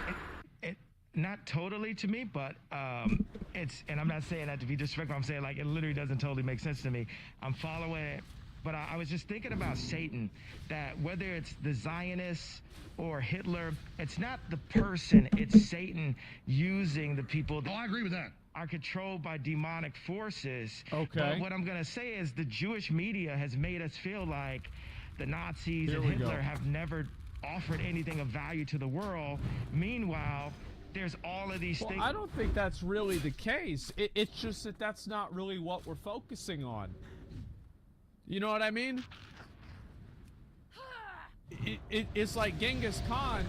Speaker 3: Not totally to me, but and I'm not saying that to be disrespectful. I'm saying, like, it literally doesn't totally make sense to me. I'm following it, but I was just thinking about Satan, that whether it's the Zionists or Hitler, it's not the person, it's Satan using the people.
Speaker 4: Oh, I agree with that.
Speaker 3: Are controlled by demonic forces.
Speaker 2: Okay.
Speaker 3: But what I'm gonna say is the Jewish media has made us feel like the Nazis and Hitler have never offered anything of value to the world. Meanwhile, there's all of these things.
Speaker 2: I don't think that's really the case. It's just that that's not really what we're focusing on. You know what I mean? It's like Genghis Khan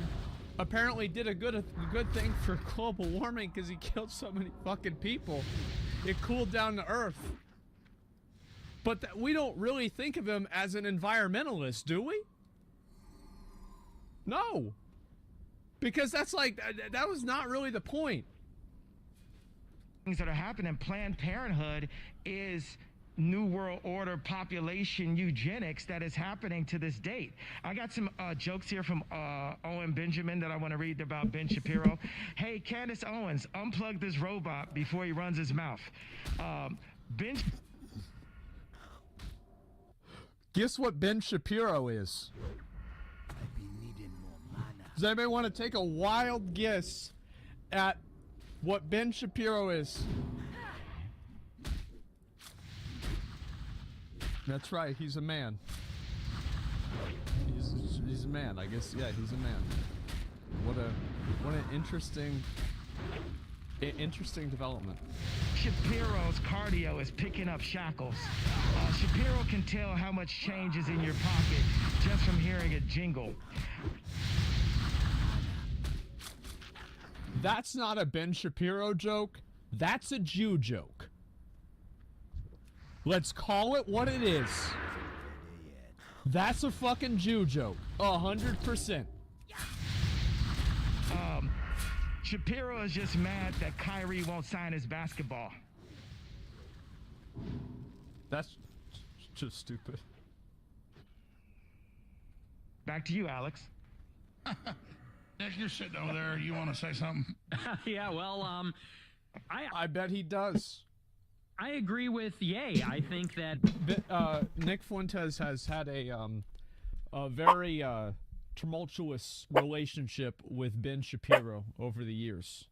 Speaker 2: apparently did a good thing for global warming because he killed so many fucking people. It cooled down the earth. But we don't really think of him as an environmentalist, do we? No. Because that's like, that was not really the point.
Speaker 3: Things that are happening. Planned Parenthood is New World Order population eugenics that is happening to this date. I got some jokes here from Owen Benjamin that I want to read about Ben Shapiro. Hey, Candace Owens, unplug this robot before he runs his mouth.
Speaker 2: Guess what Ben Shapiro is? Does anybody want to take a wild guess at what Ben Shapiro is? That's right, he's a man. He's a man, I guess. Yeah, he's a man. What an interesting development.
Speaker 3: Shapiro's cardio is picking up shackles. Shapiro can tell how much change is in your pocket just from hearing a jingle.
Speaker 2: That's not a Ben Shapiro joke. That's a Jew joke. Let's call it what it is. That's a fucking Jew joke. 100%.
Speaker 3: Shapiro is just mad that Kyrie won't sign his basketball.
Speaker 2: That's just stupid.
Speaker 3: Back to you, Alex.
Speaker 4: Nick, you're sitting over there. You want to say something?
Speaker 5: Yeah, well,
Speaker 2: I bet he does.
Speaker 5: I agree with Ye. I think that
Speaker 2: Nick Fuentes has had a very tumultuous relationship with Ben Shapiro over the years.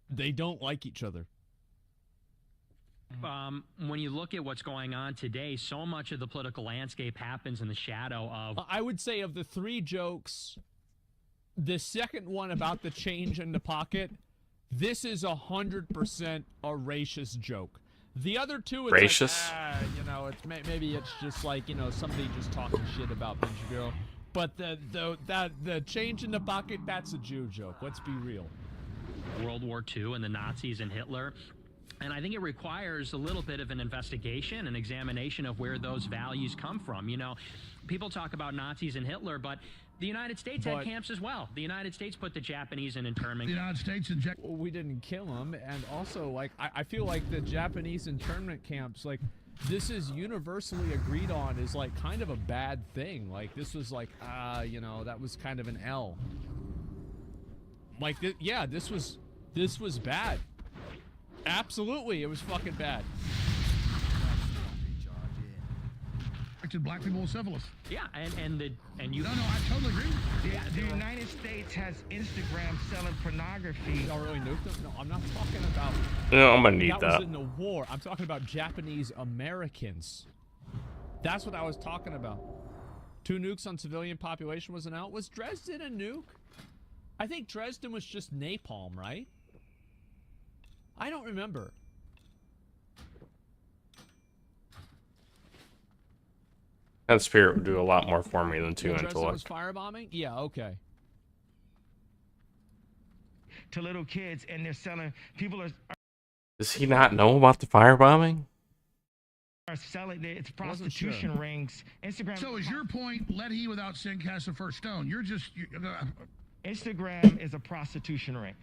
Speaker 2: They don't like each other.
Speaker 5: When you look at what's going on today, so much of the political landscape happens in the shadow of...
Speaker 2: I would say of the three jokes, the second one about the change in the pocket, this is 100% a racist joke. The other two, it's
Speaker 1: racist?
Speaker 2: Like, it's maybe it's just like, somebody just talking shit about Ben Shapiro. But the change in the pocket, that's a Jew joke. Let's be real.
Speaker 5: World War II and the Nazis and Hitler. And I think it requires a little bit of an investigation, an examination of where those values come from. You know, people talk about Nazis and Hitler, but the United States had camps as well. The United States put the Japanese in internment.
Speaker 4: The United States inject.
Speaker 2: Well, we didn't kill them, and also, like, I feel like the Japanese internment camps, like, this is universally agreed on is, like, kind of a bad thing. Like, this was like, you know, that was kind of an L. Like, yeah, this was bad. Absolutely, it was fucking bad.
Speaker 4: Black people with syphilis.
Speaker 5: Yeah, and you.
Speaker 4: No, I totally agree.
Speaker 3: The United States has Instagram selling pornography.
Speaker 2: Y'all really nuked them? No, I'm not talking about.
Speaker 1: No, I'm gonna need
Speaker 2: that.
Speaker 1: that.
Speaker 2: Was in the war. I'm talking about Japanese Americans. That's what I was talking about. 2 nukes on civilian population was an out. Was Dresden a nuke? I think Dresden was just napalm, right? I don't remember.
Speaker 1: That spirit would do a lot more for me than 2
Speaker 2: Dresden
Speaker 1: intellect.
Speaker 2: was firebombing? Yeah, okay.
Speaker 3: To little kids, and they're selling. People are.
Speaker 1: Does he not know about the firebombing?
Speaker 3: Are selling it's prostitution rings. Instagram.
Speaker 4: So is your point? Let he without sin cast the first stone. You're just.
Speaker 3: Instagram is a prostitution ring.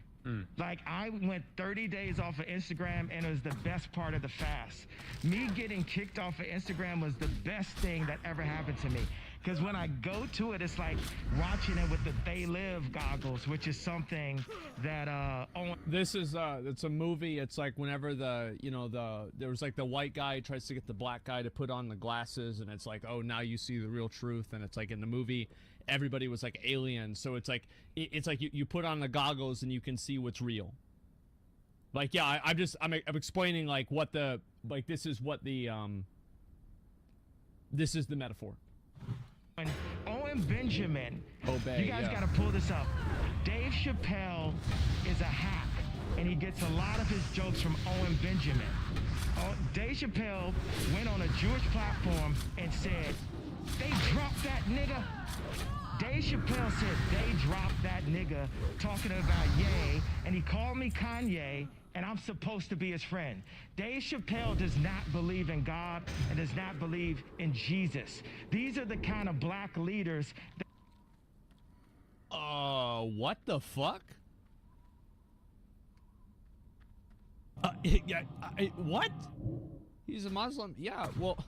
Speaker 3: Like, I went 30 days off of Instagram, and it was the best part of the fast. Me getting kicked off of Instagram was the best thing that ever happened to me. Because when I go to it, it's like watching it with the They Live goggles, which is something that
Speaker 2: this is it's a movie. It's like whenever there was like the white guy tries to get the black guy to put on the glasses, and it's like, oh, now you see the real truth. And it's like in the movie, everybody was like aliens, so it's like you put on the goggles and you can see what's real. Like, yeah, I'm explaining like what the this is what the this is the metaphor.
Speaker 3: Owen Benjamin,
Speaker 2: Obey,
Speaker 3: you guys
Speaker 2: yeah.
Speaker 3: got to pull this up. Dave Chappelle is a hack, and he gets a lot of his jokes from Owen Benjamin. Dave Chappelle went on a Jewish platform and said, "They dropped that nigga." Dave Chappelle said, "They dropped that nigga," talking about Ye, and he called me Kanye, and I'm supposed to be his friend. Dave Chappelle does not believe in God and does not believe in Jesus. These are the kind of black leaders that...
Speaker 2: What the fuck? What? He's a Muslim? Yeah, well...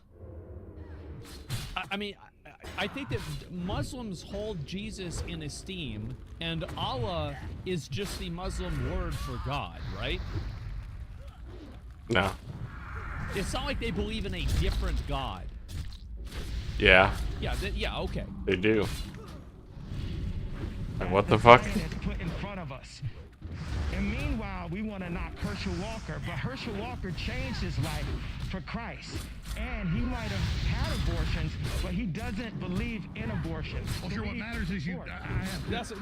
Speaker 2: I mean, I think that Muslims hold Jesus in esteem, and Allah is just the Muslim word for God, right?
Speaker 1: No.
Speaker 2: It's not like they believe in a different God.
Speaker 1: Yeah.
Speaker 2: Yeah, yeah, okay.
Speaker 1: They do. Like, what the fuck?
Speaker 3: Put in front of us. And meanwhile, we want to knock Herschel Walker, but Herschel Walker changed his life for Christ. And he might have had abortions, but he doesn't believe in abortion.
Speaker 4: Well, sure, what matters is you...
Speaker 2: That's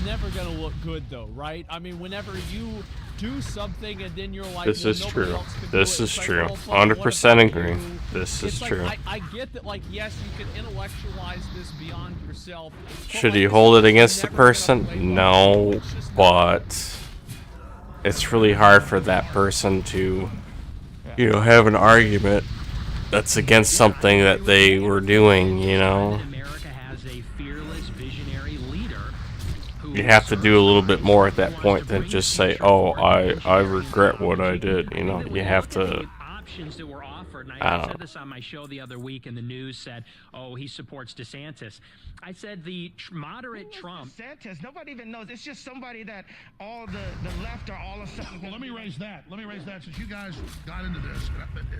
Speaker 2: never gonna look good, though, right? I mean, whenever you do something and then you're like,
Speaker 1: This
Speaker 2: well,
Speaker 1: is
Speaker 2: nobody
Speaker 1: true.
Speaker 2: else can
Speaker 1: This
Speaker 2: do it.
Speaker 1: is
Speaker 2: It's
Speaker 1: true.
Speaker 2: like, well, fuck,
Speaker 1: 100% agree.
Speaker 2: you?
Speaker 1: This is
Speaker 2: It's like,
Speaker 1: true.
Speaker 2: I get that, like, yes, you can intellectualize this beyond yourself.
Speaker 1: Should he hold it against the person? No, but it's really hard for that person to, have an argument that's against something that they were doing,
Speaker 5: America has a fearless, visionary leader who
Speaker 1: You have to do a little bit more at that point than just say, oh, I regret what I did, You have to...
Speaker 5: options that were offered, and
Speaker 1: I
Speaker 5: I
Speaker 1: don't
Speaker 5: said
Speaker 1: know.
Speaker 5: this on my show the other week, and the news said, oh, he supports DeSantis. I said the moderate Trump...
Speaker 3: DeSantis, nobody even knows. It's just somebody that all the left are all of a sudden...
Speaker 4: Well, let me raise that. Since you guys got into this,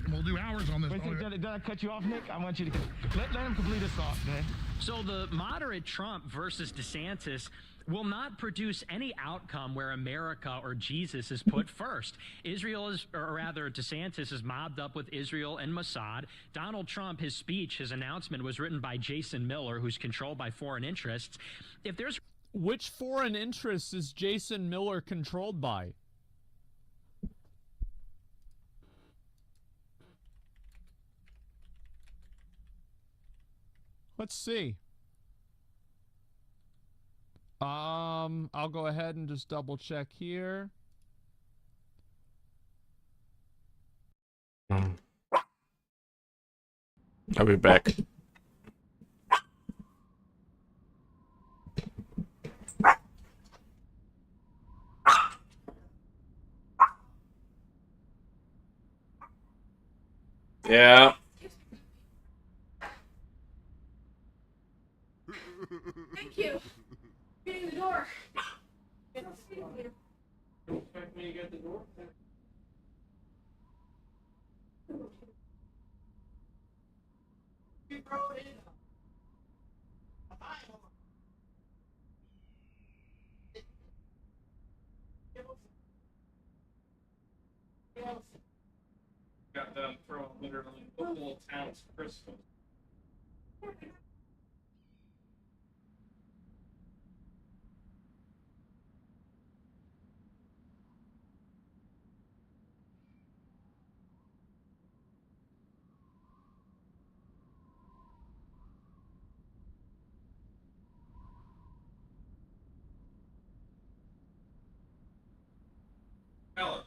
Speaker 4: and we'll do hours on this.
Speaker 3: Wait, did I cut you off, Nick? I want you to... Let him complete his thought, man.
Speaker 5: So the moderate Trump versus DeSantis will not produce any outcome where America or Jesus is put first. Israel is, or rather DeSantis is mobbed up with Israel and Mossad. Donald Trump, his speech, his announcement was written by Jason Miller, who's controlled by foreign interests. If there's...
Speaker 2: Which foreign interests is Jason Miller controlled by? Let's see. I'll go ahead and just double check here.
Speaker 1: I'll be back. Yeah.
Speaker 20: Thank you. Getting the door.
Speaker 1: You expect me to get the door? Got them throwing literally the whole town's crystals. Ella.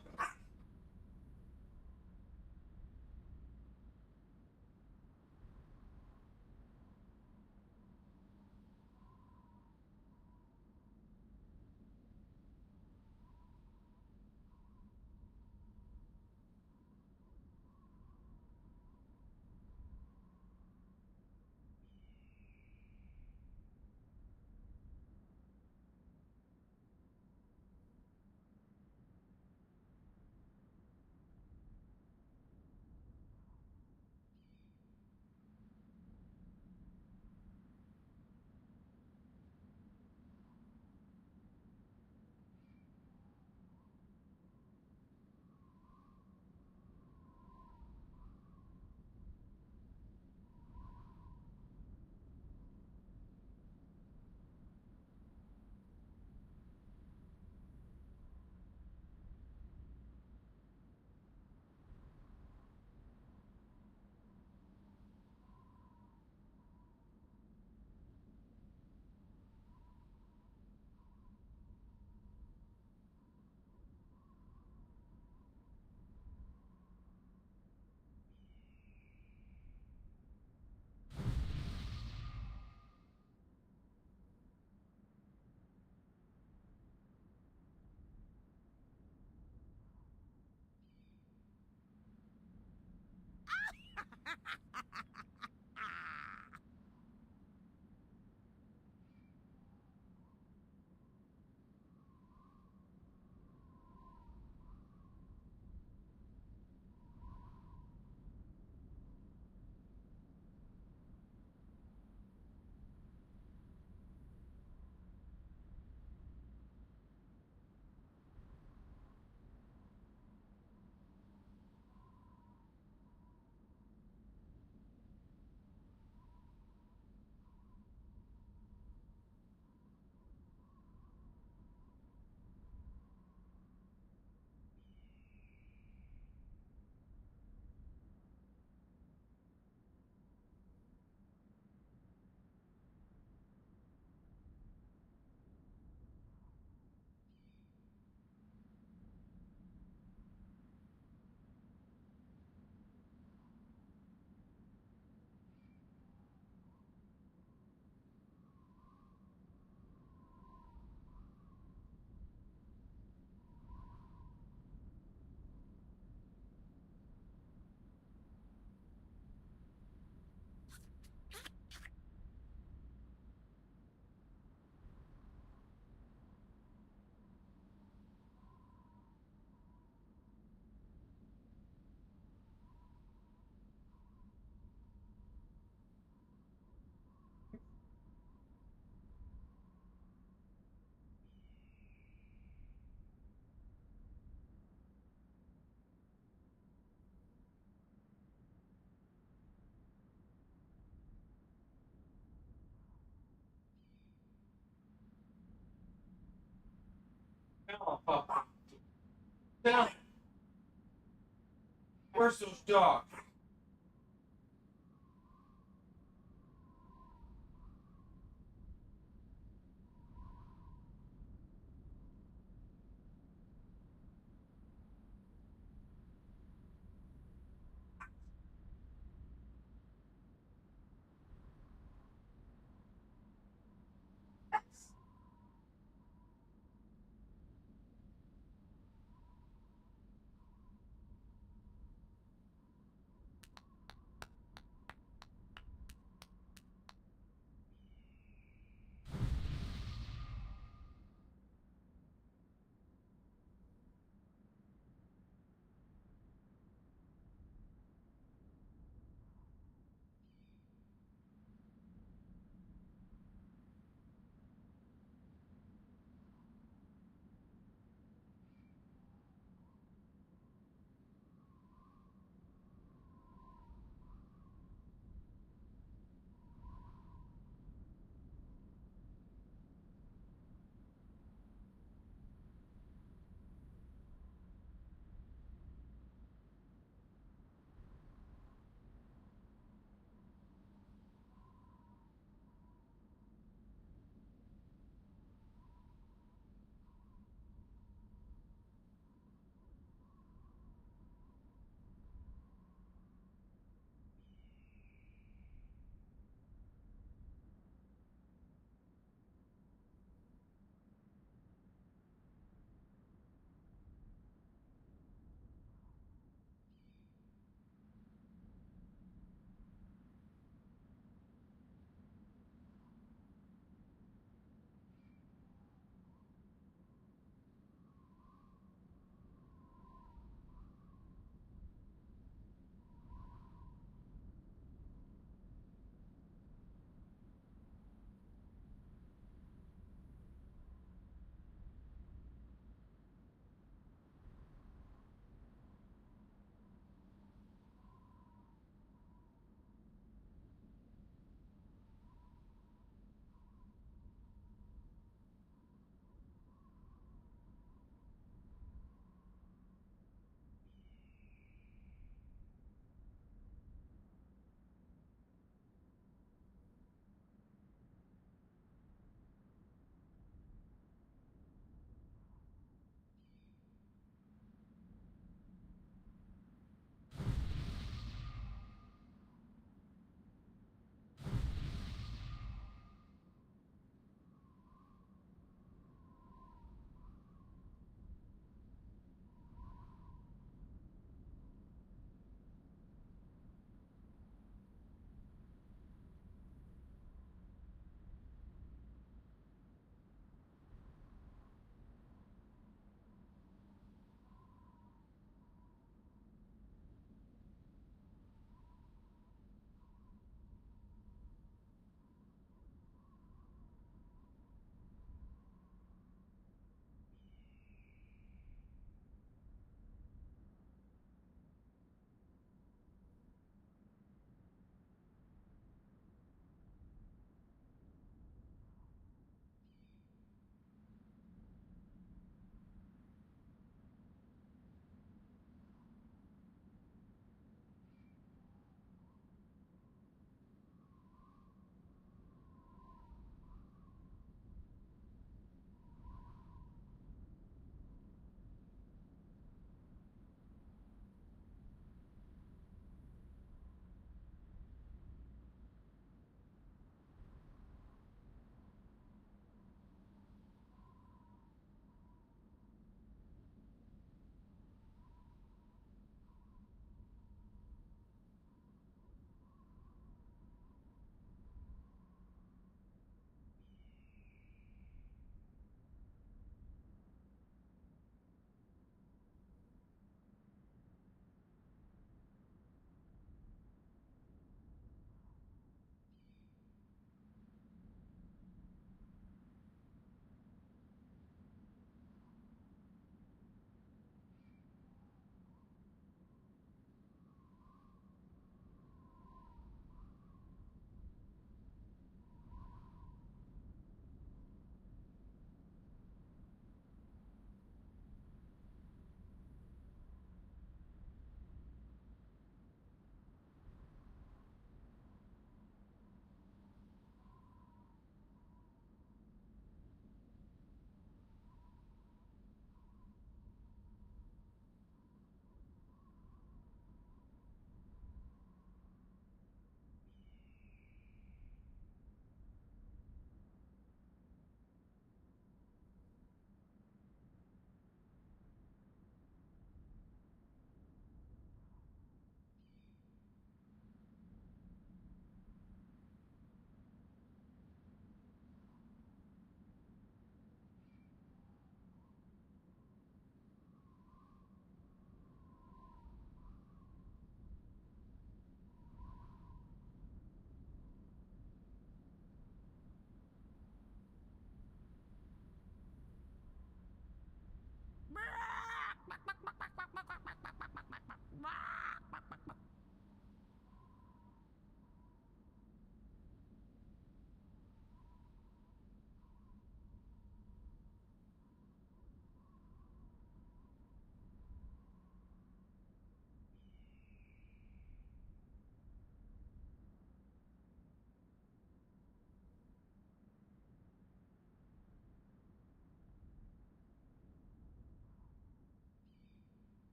Speaker 1: Down. Where's those dogs?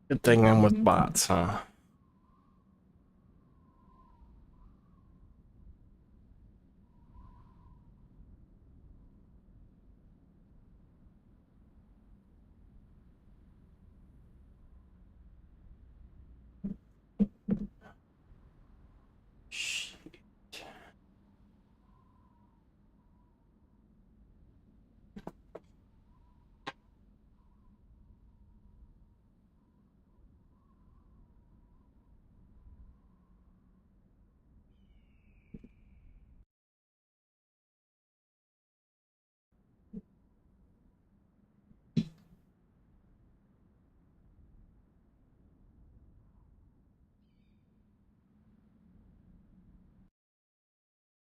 Speaker 1: Good thing I'm with bots, huh?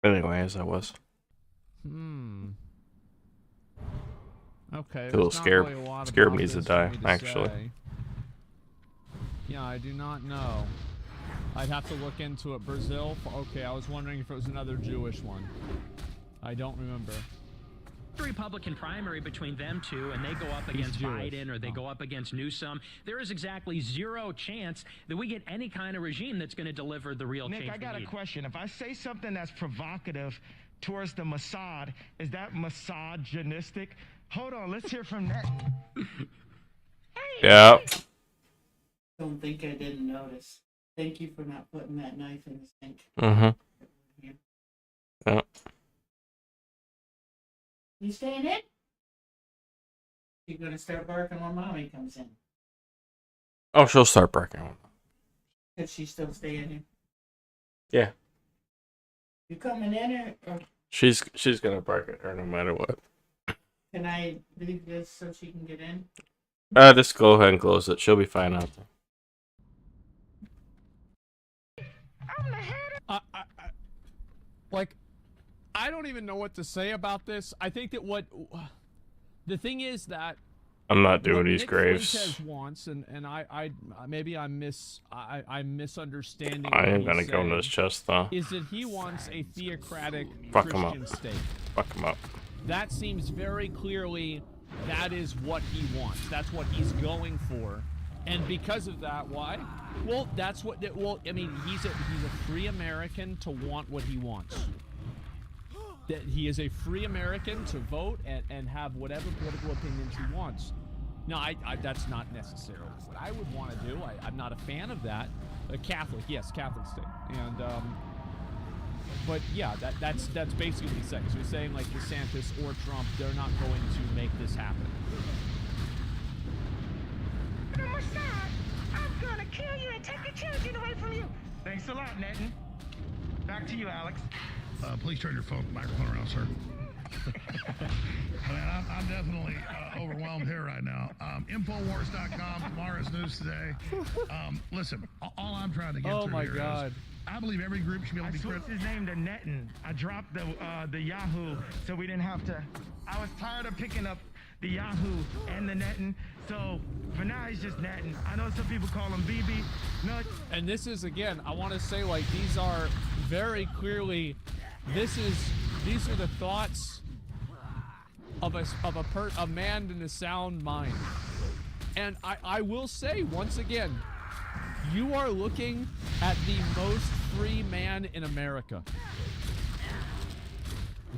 Speaker 1: Anyways, I was.
Speaker 2: Okay,
Speaker 1: A little
Speaker 2: there's not
Speaker 1: scared.
Speaker 2: really a lot
Speaker 1: Scared
Speaker 2: about
Speaker 1: needs to
Speaker 2: this for
Speaker 1: die,
Speaker 2: me to
Speaker 1: actually.
Speaker 2: say. Yeah, I do not know. I'd have to look into it. Brazil? Okay, I was wondering if it was another Jewish one. I don't remember.
Speaker 5: The Republican primary between them two, and they go up against Biden or they go up against Newsom, there is exactly zero chance that we get any kind of regime that's going to deliver the real change.
Speaker 3: Nick, I got a question. If I say something that's provocative towards the Mossad, is that misogynistic? Hold on, let's hear from that.
Speaker 1: Yeah.
Speaker 21: Don't think I didn't notice. Thank you for not putting that knife in the sink.
Speaker 1: Yeah.
Speaker 21: You staying in? You're gonna start barking when mommy comes in.
Speaker 1: Oh, she'll start barking.
Speaker 21: Could she still stay in here?
Speaker 1: Yeah.
Speaker 21: You coming in or
Speaker 1: She's gonna bark at her no matter what.
Speaker 21: can I leave this so she can get in?
Speaker 1: Just go ahead and close it. She'll be fine out there.
Speaker 2: Like, I don't even know what to say about this. I think that the thing is that
Speaker 1: I'm not doing
Speaker 2: what
Speaker 1: these
Speaker 2: Nick
Speaker 1: graves.
Speaker 2: Fuentes wants, and I maybe I'm misunderstanding.
Speaker 1: I
Speaker 2: what
Speaker 1: am
Speaker 2: he's
Speaker 1: gonna go in
Speaker 2: saying,
Speaker 1: this chest though.
Speaker 2: Is that he wants a theocratic
Speaker 1: Fuck him up.
Speaker 2: Christian state?
Speaker 1: Fuck him up.
Speaker 2: That seems very clearly that is what he wants. That's what he's going for. And because of that, why? Well, that's what. Well, I mean, he's a free American to want what he wants. That he is a free American to vote and have whatever political opinions he wants. Now, that's not necessarily what I would want to do. I'm not a fan of that. Catholic, yes, Catholic state. And but yeah, that's basically what he's saying. So he's saying like DeSantis or Trump, they're not going to make this happen.
Speaker 3: I'm gonna kill you and take your children away from you. Thanks a lot, Netton. Back to you, Alex.
Speaker 4: Please turn your phone microphone around, sir. I mean, I'm definitely overwhelmed here right now. Infowars.com, tomorrow's news today. Listen, all I'm trying to get
Speaker 2: Oh
Speaker 4: to
Speaker 2: my
Speaker 4: here
Speaker 2: God.
Speaker 4: is I believe every group should be able
Speaker 3: I
Speaker 4: to be
Speaker 3: switched his name to Netton. I dropped the Yahoo so we didn't have to. I was tired of picking up the Yahoo and the Netton, so for now he's just Netton. I know some people call him BB. No.
Speaker 2: And this is, again, I want to say, like, these are very clearly, these are the thoughts of a man in a sound mind. And I will say, once again, you are looking at the most free man in America.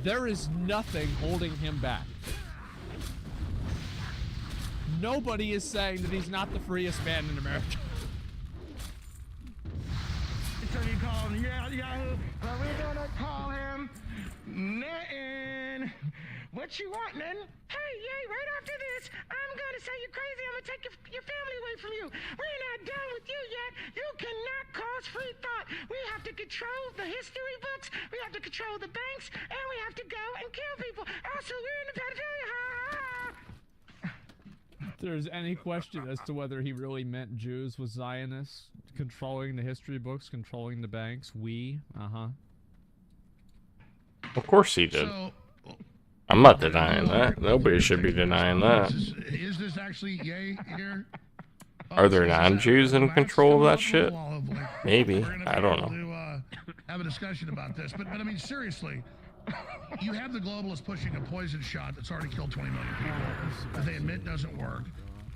Speaker 2: There is nothing holding him back. Nobody is saying that he's not the freest man in America.
Speaker 3: So you call him Yahoo, but we're gonna call him Netton. What you want, Netton? Hey, yay, right after this, I'm gonna say you're crazy. I'm gonna take your family away from you. We're not done with you yet. You cannot cause free thought. We have to control the history books, we have to control the banks, and we have to go and kill people. Also, we're in the pedophilia.
Speaker 2: If there's any question as to whether he really meant Jews was Zionists, controlling the history books, controlling the banks,
Speaker 1: Of course he did.
Speaker 4: So,
Speaker 1: I'm not denying that. Nobody should be denying that.
Speaker 4: Is this actually yay here?
Speaker 1: Are there non-Jews in control of that shit? Maybe. I don't know.
Speaker 4: To have a discussion about this, but I mean seriously, you have the globalists pushing a poison shot that's already killed 20 million people that they admit doesn't work.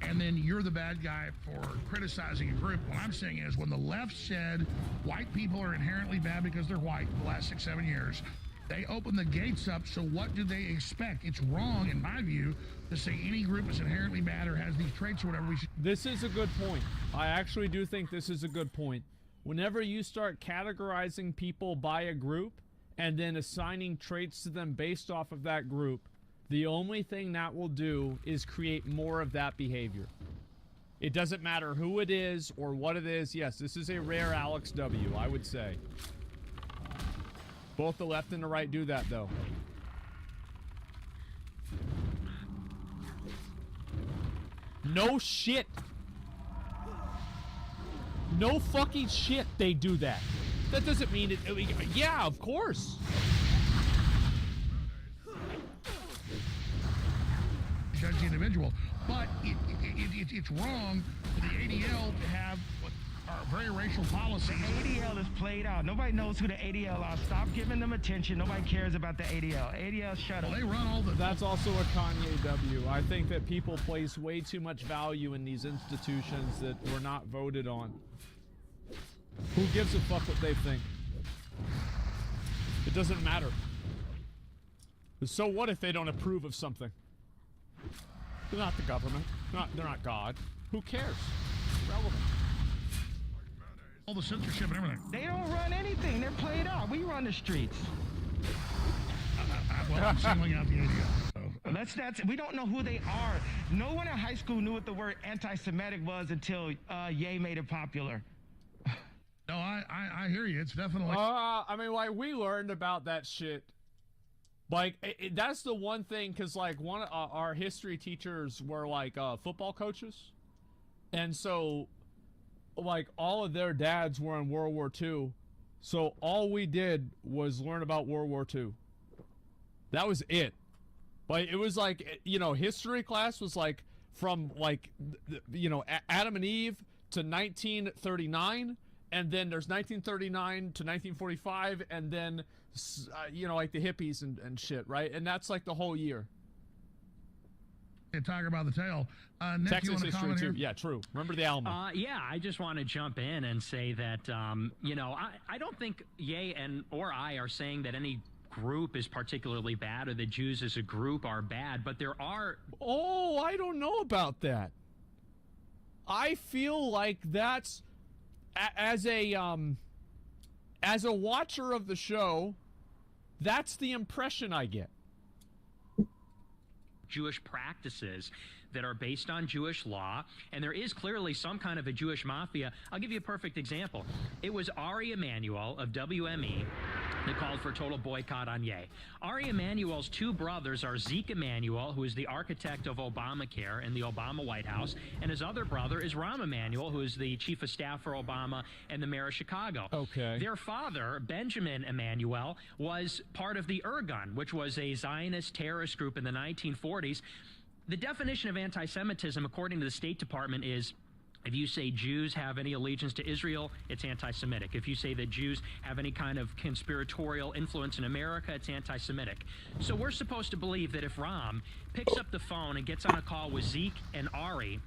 Speaker 4: and then you're the bad guy for criticizing a group. What I'm saying is when the left said white people are inherently bad because they're white the last 6-7 years, they opened the gates up, so what do they expect? It's wrong, in my view, to say any group is inherently bad or has these traits or whatever.
Speaker 2: This is a good point. I actually do think this is a good point. Whenever you start categorizing people by a group and then assigning traits to them based off of that group, the only thing that will do is create more of that behavior. It doesn't matter who it is or what it is. Yes, this is a rare Alex W, I would say. Both the left and the right do that, though. No shit. No fucking shit they do that. That doesn't mean it. Yeah, of course.
Speaker 4: Judge the individual, but it's wrong for the ADL to have very racial policies.
Speaker 3: The ADL is played out. Nobody knows who the ADL are. Stop giving them attention. Nobody cares about the ADL. ADL, shut up.
Speaker 4: They run all the...
Speaker 2: That's also a Kanye W. I think that people place way too much value in these institutions that were not voted on. Who gives a fuck what they think? It doesn't matter. So what if they don't approve of something? They're not the government. They're not God. Who cares? Irrelevant.
Speaker 4: All the censorship and everything.
Speaker 3: They don't run anything. They're played out. We run the streets.
Speaker 4: Well, I'm singling out the ADL. So.
Speaker 3: We don't know who they are. No one in high school knew what the word anti-Semitic was until Ye made it popular.
Speaker 4: No, I hear you. It's definitely...
Speaker 2: I mean, like, we learned about that shit. Like, that's the one thing, because, like, one of our history teachers were, like, football coaches. And so, like, all of their dads were in World War II. So all we did was learn about World War II. That was it. Like, it was like, you know, history class was, like, from, like, you know, Adam and Eve to 1939. And then there's 1939 to 1945, and then, you know, like the hippies and shit, right? And that's like the whole year.
Speaker 4: A tiger by the tail. Nick,
Speaker 2: Texas
Speaker 4: you want to
Speaker 2: history
Speaker 4: comment
Speaker 2: too.
Speaker 4: here?
Speaker 2: Yeah, true. Remember the Alma.
Speaker 5: Yeah, I just want to jump in and say that, you know, I don't think Ye or I are saying that any group is particularly bad or the Jews as a group are bad, but there are...
Speaker 2: Oh, I don't know about that. I feel like that's... As a watcher of the show, that's the impression I get.
Speaker 5: Jewish practices that are based on Jewish law, and there is clearly some kind of a Jewish mafia. I'll give you a perfect example. It was Ari Emanuel of WME that called for a total boycott on Ye. Ari Emanuel's two brothers are Zeke Emanuel, who is the architect of Obamacare in the Obama White House, and his other brother is Rahm Emanuel, who is the chief of staff for Obama and the mayor of Chicago.
Speaker 2: Okay.
Speaker 5: Their father, Benjamin Emanuel, was part of the Irgun, which was a Zionist terrorist group in the 1940s. The definition of anti-Semitism, according to the State Department, is if you say Jews have any allegiance to Israel, it's anti-Semitic. If you say that Jews have any kind of conspiratorial influence in America, it's anti-Semitic. So we're supposed to believe that if Rahm picks up the phone and gets on a call with Zeke and Ari,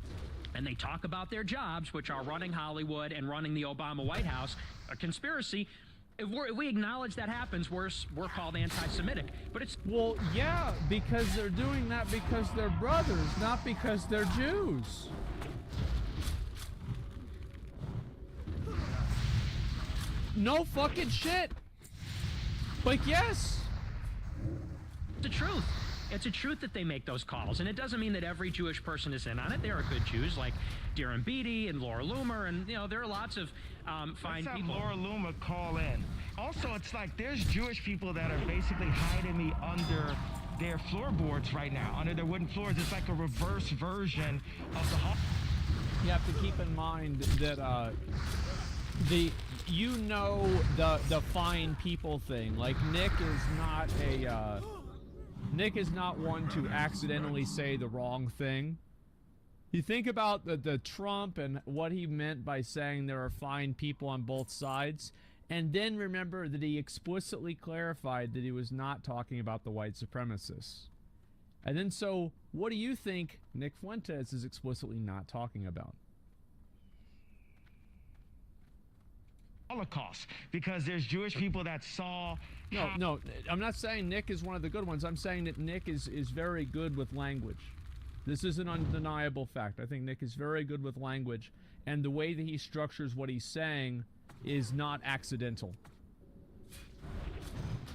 Speaker 5: and they talk about their jobs, which are running Hollywood and running the Obama White House, a conspiracy, if we acknowledge that happens, we're called anti-Semitic. But it's...
Speaker 2: Well, yeah, because they're doing that because they're brothers, not because they're Jews. No fucking shit. Like, yes.
Speaker 5: the truth. It's a truth that they make those calls, and it doesn't mean that every Jewish person is in on it. There are good Jews like Darren Beatty and Laura Loomer, and you know there are lots of fine
Speaker 3: Let's
Speaker 5: people.
Speaker 3: have Laura Loomer call in. Also, it's like there's Jewish people that are basically hiding me under their floorboards right now, under their wooden floors. It's like a reverse version of the.
Speaker 2: You have to keep in mind that the fine people thing. Like Nick is not one to accidentally say the wrong thing. You think about the Trump and what he meant by saying there are fine people on both sides, and then remember that he explicitly clarified that he was not talking about the white supremacists. And then so, what do you think Nick Fuentes is explicitly not talking about?
Speaker 3: Holocaust, because there's Jewish people that saw.
Speaker 2: No, I'm not saying Nick is one of the good ones. I'm saying that Nick is very good with language. This is an undeniable fact. I think Nick is very good with language, and the way that he structures what he's saying is not accidental.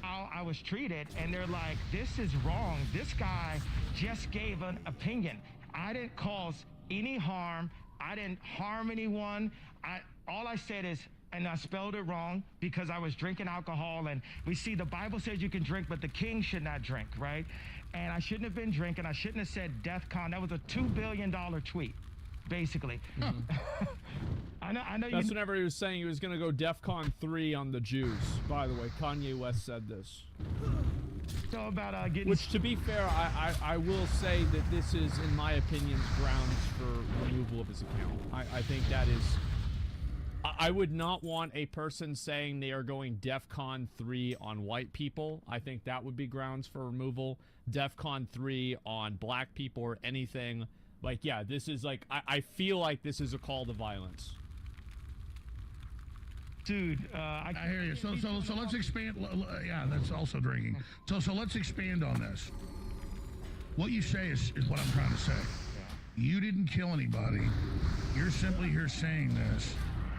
Speaker 3: How I was treated, and they're like, this is wrong. This guy just gave an opinion. I didn't cause any harm. I didn't harm anyone. All I said is, and I spelled it wrong because I was drinking alcohol, and we see the Bible says you can drink, but the king should not drink, right? And I shouldn't have been drinking. I shouldn't have said DEFCON. That was a $2 billion tweet, basically. I know.
Speaker 2: That's whenever he was saying he was going to go DEFCON 3 on the Jews. By the way, Kanye West said this.
Speaker 3: So about getting.
Speaker 2: Which, to be fair, I will say that this is, in my opinion, grounds for removal of his account. I think that is. I would not want a person saying they are going DEFCON 3 on white people. I think that would be grounds for removal. DEFCON 3 on black people or anything. Like, yeah, this is like, I feel like this is a call to violence.
Speaker 3: Dude,
Speaker 4: I hear you. So let's expand. Yeah, that's also drinking. So let's expand on this. What you say is what I'm trying to say. You didn't kill anybody. You're simply here saying this,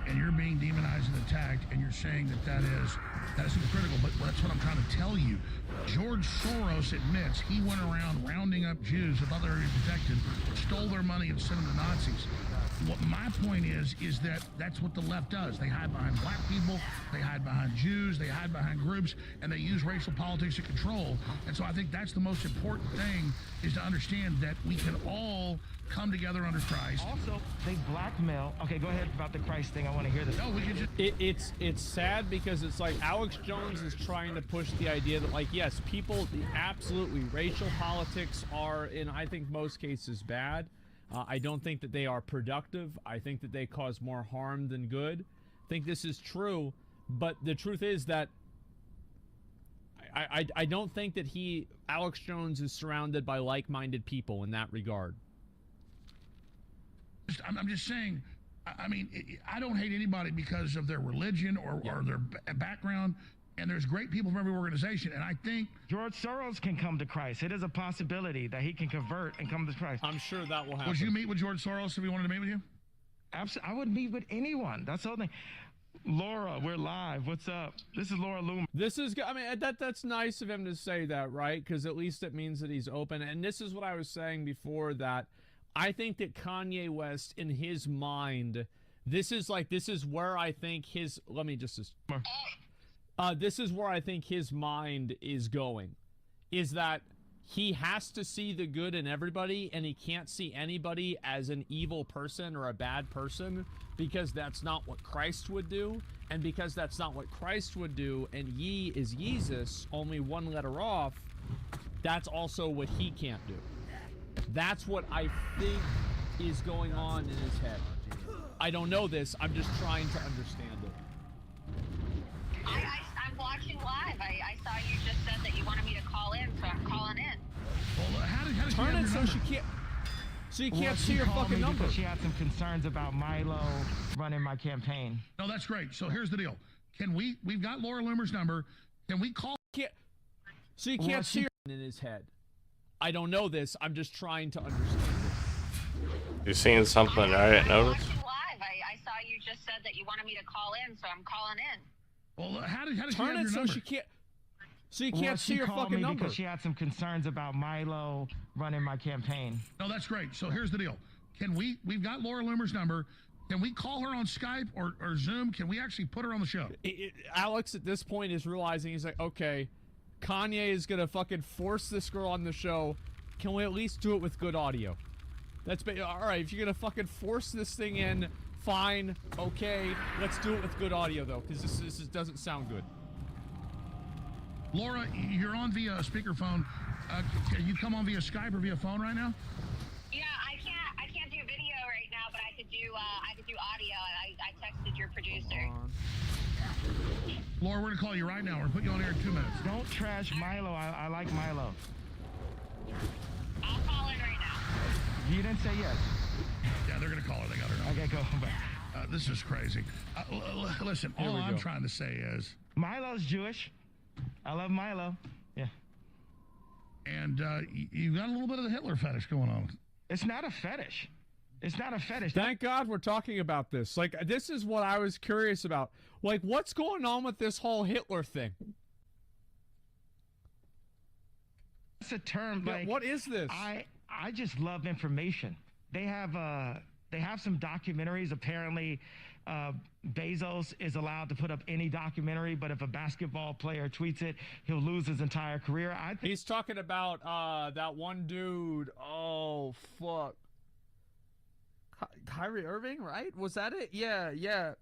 Speaker 4: and you're being demonized and attacked, and you're saying that is hypocritical. But that's what I'm trying to tell you. George Soros admits he went around rounding up Jews who thought they were being protected, stole their money, and sent them to Nazis. What my point is that that's what the left does. They hide behind black people, they hide behind Jews, they hide behind groups, and they use racial politics to control. And so I think that's the most important thing, is to understand that we can all come together under Christ.
Speaker 3: Also, they blackmail. Okay, go ahead about the Christ thing. I want to hear this.
Speaker 4: No, we can just.
Speaker 2: It's sad because it's like Alex Jones is trying to push the idea that, like, yes, people, absolutely, racial politics are, in I think most cases, bad. I don't think that they are productive. I think that they cause more harm than good. I think this is true, but the truth is that I don't think that Alex Jones is surrounded by like-minded people in that regard.
Speaker 4: I'm just saying, I mean, I don't hate anybody because of their religion or their background. And there's great people from every organization. And I think
Speaker 3: George Soros can come to Christ. It is a possibility that he can convert and come to Christ.
Speaker 2: I'm sure that will happen.
Speaker 4: Would you meet with George Soros if he wanted to meet with you?
Speaker 3: Absolutely. I would meet with anyone. That's the whole thing. Laura, we're live. What's up? This is Laura Loomer.
Speaker 2: This is, I mean, that's nice of him to say that, right? Because at least it means that he's open. And this is what I was saying before, that I think that Kanye West, in his mind, this is where I think his, this is where I think his mind is going, is that he has to see the good in everybody, and he can't see anybody as an evil person or a bad person, because that's not what Christ would do. And because that's not what Christ would do, and ye is Jesus, only one letter off, that's also what he can't do. That's what I think is going on in his head. I don't know this. I'm just trying to understand it.
Speaker 6: I'm watching live. I saw you just said that you wanted me to call in, so I'm calling in.
Speaker 4: Well, how did
Speaker 2: turn it so she can't. So you can't see your fucking number.
Speaker 3: She had some concerns about Milo running my campaign.
Speaker 4: No, that's great. So here's the deal. We've got Laura Loomer's number. Can we call?
Speaker 2: So you can't see her in his head. I don't know this. I'm just trying to understand it.
Speaker 1: You're seeing something I didn't notice?
Speaker 6: I'm watching live. I saw you just said that you wanted me to call in, so I'm calling in.
Speaker 4: Well, how did she
Speaker 2: turn
Speaker 4: have
Speaker 2: it
Speaker 4: your number?
Speaker 2: So you can't see your fucking number.
Speaker 3: Because she had some concerns about Milo running my campaign.
Speaker 4: No, that's great. So here's the deal. We've got Laura Loomer's number. Can we call her on Skype or Zoom? Can we actually put her on the show?
Speaker 2: Alex at this point is realizing, he's like, okay, Kanye is gonna fucking force this girl on the show. Can we at least do it with good audio? All right. If you're gonna fucking force this thing in, fine, okay. Let's do it with good audio though, because this doesn't sound good.
Speaker 4: Laura, you're on via speakerphone. Can you come on via Skype or via phone right now?
Speaker 6: Yeah, I can't do video right now, but I could do audio. I texted your producer.
Speaker 4: Laura, we're gonna call you right now. We're gonna put you on air in 2 minutes.
Speaker 3: Don't trash Milo. I like Milo. You didn't say yes.
Speaker 4: Yeah, they're going to call her. They got her number.
Speaker 3: Okay, go back.
Speaker 4: This is crazy. Listen, all I'm trying to say is...
Speaker 3: Milo's Jewish. I love Milo. Yeah.
Speaker 4: And you've got a little bit of the Hitler fetish going on.
Speaker 3: It's not a fetish. It's not a fetish.
Speaker 2: Thank God we're talking about this. Like, this is what I was curious about. Like, what's going on with this whole Hitler thing?
Speaker 3: It's a term.
Speaker 2: Yeah,
Speaker 3: like,
Speaker 2: what is this?
Speaker 3: I just love information. They have some documentaries. Apparently, Bezos is allowed to put up any documentary, but if a basketball player tweets it, he'll lose his entire career.
Speaker 2: He's talking about that one dude. Oh, fuck. Kyrie Irving, right? Was that it? Yeah.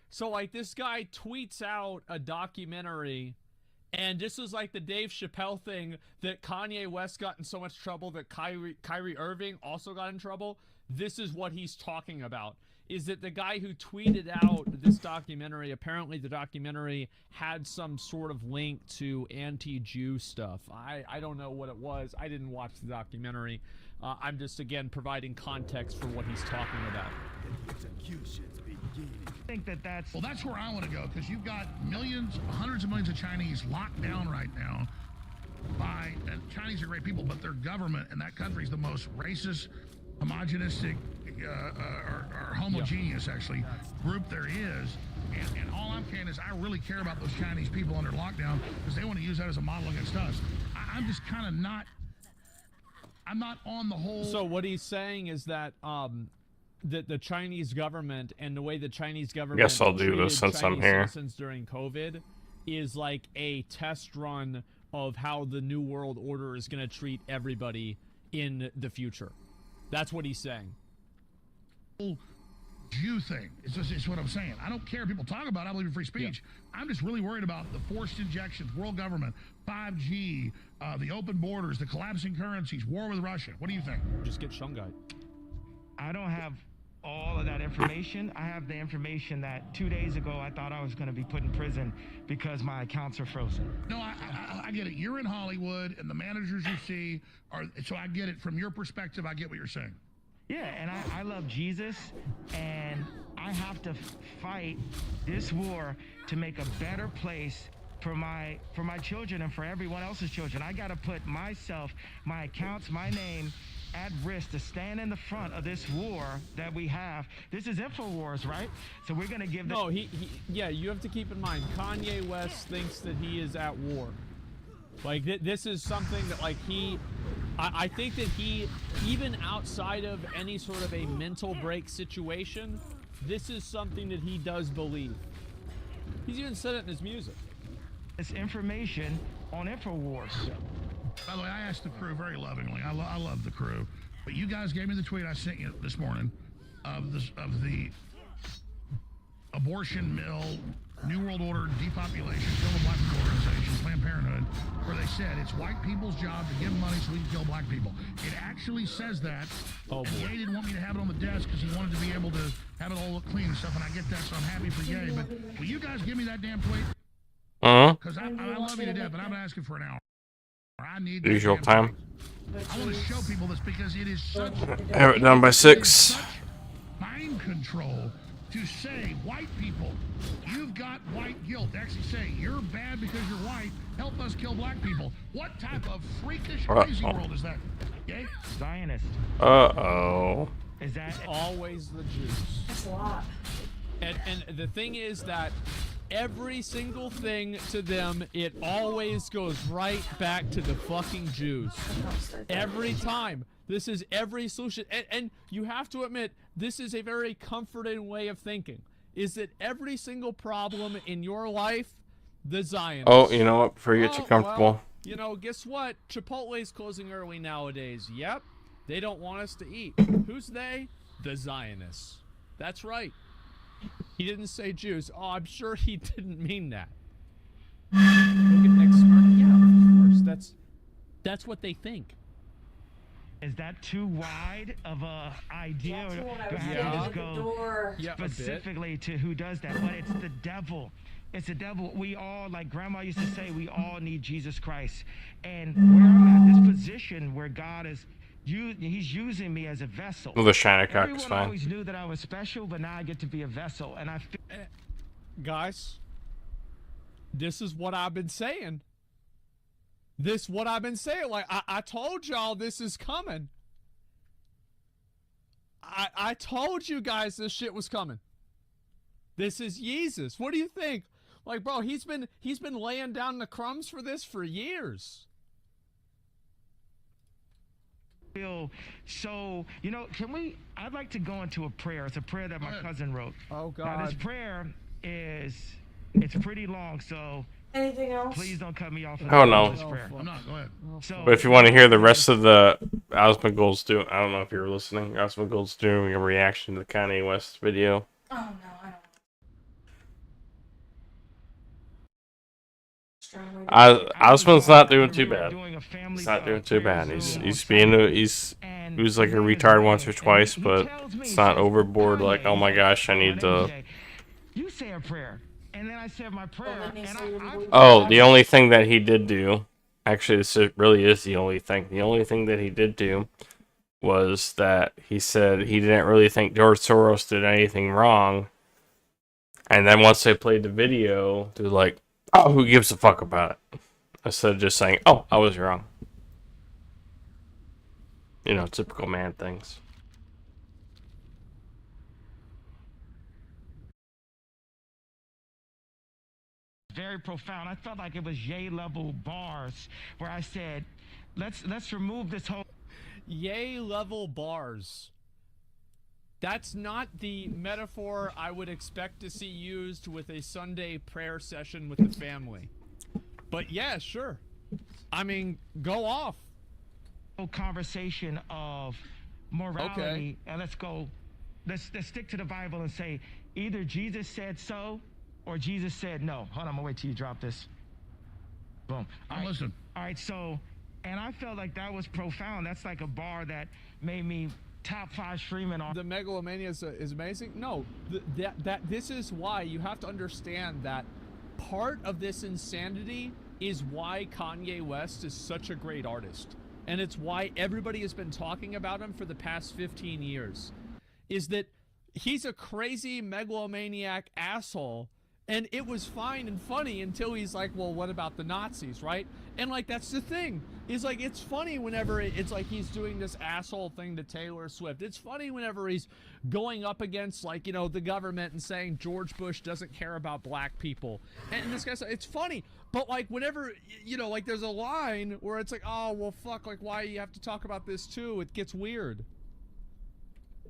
Speaker 2: So, like, this guy tweets out a documentary, and this was like the Dave Chappelle thing that Kanye West got in so much trouble that Kyrie Irving also got in trouble. This is what he's talking about. Is that the guy who tweeted out this documentary, apparently the documentary had some sort of link to anti-Jew stuff. I don't know what it was. I didn't watch the documentary. I'm just, again, providing context for what he's talking about.
Speaker 3: I think that's...
Speaker 4: Well, that's where I want to go, because you've got millions, hundreds of millions of Chinese locked down right now by... And Chinese are great people, but their government in that country is the most racist, homogenistic, or homogeneous, actually, group there is. And all I'm saying is I really care about those Chinese people under lockdown because they want to use that as a model against us. I'm just kind of not... I'm not on the whole...
Speaker 2: So what he's saying is that that the Chinese government and the way the Chinese government
Speaker 1: Guess I'll do this since I'm here.
Speaker 2: citizens during COVID is like a test run of how the New World Order is going to treat everybody in the future. That's what he's saying.
Speaker 4: Jew thing. It's what I'm saying. I don't care if people talk about it. I believe in free speech. Yeah. I'm just really worried about the forced injections, world government, 5G, the open borders, the collapsing currencies, war with Russia. What do you think?
Speaker 2: Just get Shungite.
Speaker 3: I don't have all of that information. I have the information that 2 days ago I thought I was going to be put in prison because my accounts are frozen.
Speaker 4: No, I get it. You're in Hollywood, and the managers you see are... So I get it. From your perspective, I get what you're saying.
Speaker 3: Yeah, and I love Jesus, and I have to fight this war to make a better place for my children and for everyone else's children. I got to put myself, my accounts, my name at risk to stand in the front of this war that we have. This is InfoWars, right? So we're going to give...
Speaker 2: No, yeah, you have to keep in mind, Kanye West thinks that he is at war. Like, this is something that, like, I think that he, even outside of any sort of a mental break situation, this is something that he does believe. He's even said it in his music.
Speaker 3: This information on InfoWars.
Speaker 2: Yeah.
Speaker 4: By the way, I asked the crew very lovingly. I love the crew. But you guys gave me the tweet I sent you this morning of the abortion mill, New World Order, depopulation, kill the black people organization, Planned Parenthood, where they said it's white people's job to give money so we can kill black people. It actually says that.
Speaker 2: Oh, boy.
Speaker 4: Ye didn't want me to have it on the desk because he wanted to be able to have it all look clean and stuff, and I get that, so I'm happy for Ye. But will you guys give me that damn tweet? Because I love you to death, but I'm asking for an hour. I need the
Speaker 1: usual time.
Speaker 4: I want to show people this because it is such...
Speaker 1: Have it done by 6.
Speaker 4: Mind control to say, white people, you've got white guilt. Actually say, you're bad because you're white. Help us kill black people. What type of freakish, crazy world is that? Okay?
Speaker 3: Zionist.
Speaker 1: Uh-oh.
Speaker 3: Is that...
Speaker 2: Always the Jews.
Speaker 20: That's a lot.
Speaker 2: And the thing is that every single thing to them, it always goes right back to the fucking Jews. Every time. This is every solution. And you have to admit, this is a very comforting way of thinking. Is that every single problem in your life, the Zionists.
Speaker 1: Oh, you know what? Before you get too comfortable.
Speaker 2: Well, you know, guess what? Chipotle's closing early nowadays. Yep. They don't want us to eat. Who's they? The Zionists. That's right. He didn't say Jews. Oh, I'm sure he didn't mean that. Look at Nick Smart. Yeah, of course. That's what they think.
Speaker 3: Is that too wide of a idea?
Speaker 20: Yeah,
Speaker 3: to have to go specifically to who does that? But it's the devil. It's the devil. We all, like Grandma used to say, we all need Jesus Christ. And where I'm at, this position where God is he's using me as a vessel.
Speaker 1: Well, the shiner cock's
Speaker 3: Everyone
Speaker 1: fine.
Speaker 3: always knew that I was special, but now I get to be a vessel, and I feel.
Speaker 2: Guys, this is what I've been saying. Like, I told y'all this is coming. I told you guys this shit was coming. This is Jesus. What do you think? Like, bro, he's been laying down the crumbs for this for years.
Speaker 3: Feel so, I'd like to go into a prayer. It's a prayer that my cousin wrote.
Speaker 2: Oh, God.
Speaker 3: Now, this prayer it's pretty long, so
Speaker 19: anything else?
Speaker 3: Please don't cut me off.
Speaker 1: Oh, no.
Speaker 3: This prayer.
Speaker 4: I'm not. Go ahead.
Speaker 3: So,
Speaker 1: But if you want to hear the rest of the Osmogold's doing, I don't know if you're listening. Osmogold's doing a reaction to the Kanye West video.
Speaker 19: Oh no, I don't.
Speaker 1: Osmond's not doing too bad. He's not doing too bad. He was like a retard once or twice, but it's not overboard. Like, oh my gosh, I need to.
Speaker 3: You say a prayer, and then I said my prayer.
Speaker 1: Oh, the only thing that he did do, actually, this really is the only thing. The only thing that he did do was that he said he didn't really think George Soros did anything wrong. And then once they played the video, they're like, oh, who gives a fuck about it? Instead of just saying, oh, I was wrong. You know, typical man things.
Speaker 3: Very profound. I felt like it was yay-level bars where I said, let's remove this whole...
Speaker 2: Yay-level bars. That's not the metaphor I would expect to see used with a Sunday prayer session with the family. But yeah, sure. I mean, go off.
Speaker 3: Conversation of morality, and let's stick to the Bible and say either Jesus said so or Jesus said no. Hold on, I'm gonna wait till you drop this. Boom.
Speaker 4: Listen.
Speaker 3: All right, so, and I felt like that was profound. That's like a bar that made me top 5 streaming on.
Speaker 2: The megalomania is amazing. No, this is why you have to understand that part of this insanity is why Kanye West is such a great artist. And it's why everybody has been talking about him for the past 15 years. Is that he's a crazy megalomaniac asshole. And it was fine and funny until he's like, well, what about the Nazis, right? And, like, that's the thing. Is like, it's funny whenever it's like he's doing this asshole thing to Taylor Swift. It's funny whenever he's going up against, like, you know, the government and saying George Bush doesn't care about black people. And this guy's, it's funny. But, like, whenever, you know, like, there's a line where it's like, oh, well, fuck, like, why do you have to talk about this, too? It gets weird.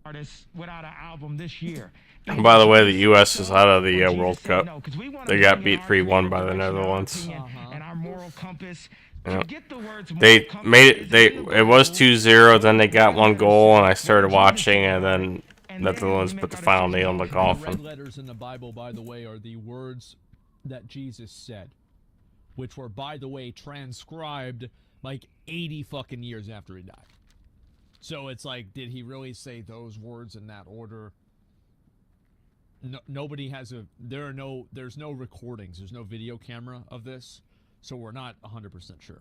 Speaker 3: Artists without an album this year.
Speaker 1: And by the way, the U.S. is out of the World Cup. They got beat 3-1 by the Netherlands.
Speaker 3: And our moral compass.
Speaker 1: Yeah. They made it. It was 2-0. Then they got 1 goal, and I started watching, and then Netherlands put the final nail in the coffin.
Speaker 2: The red letters in the Bible, by the way, are the words that Jesus said, which were, by the way, transcribed like 80 fucking years after he died. So it's like, did he really say those words in that order? No, nobody has there's no recordings. There's no video camera of this. So we're not 100% sure.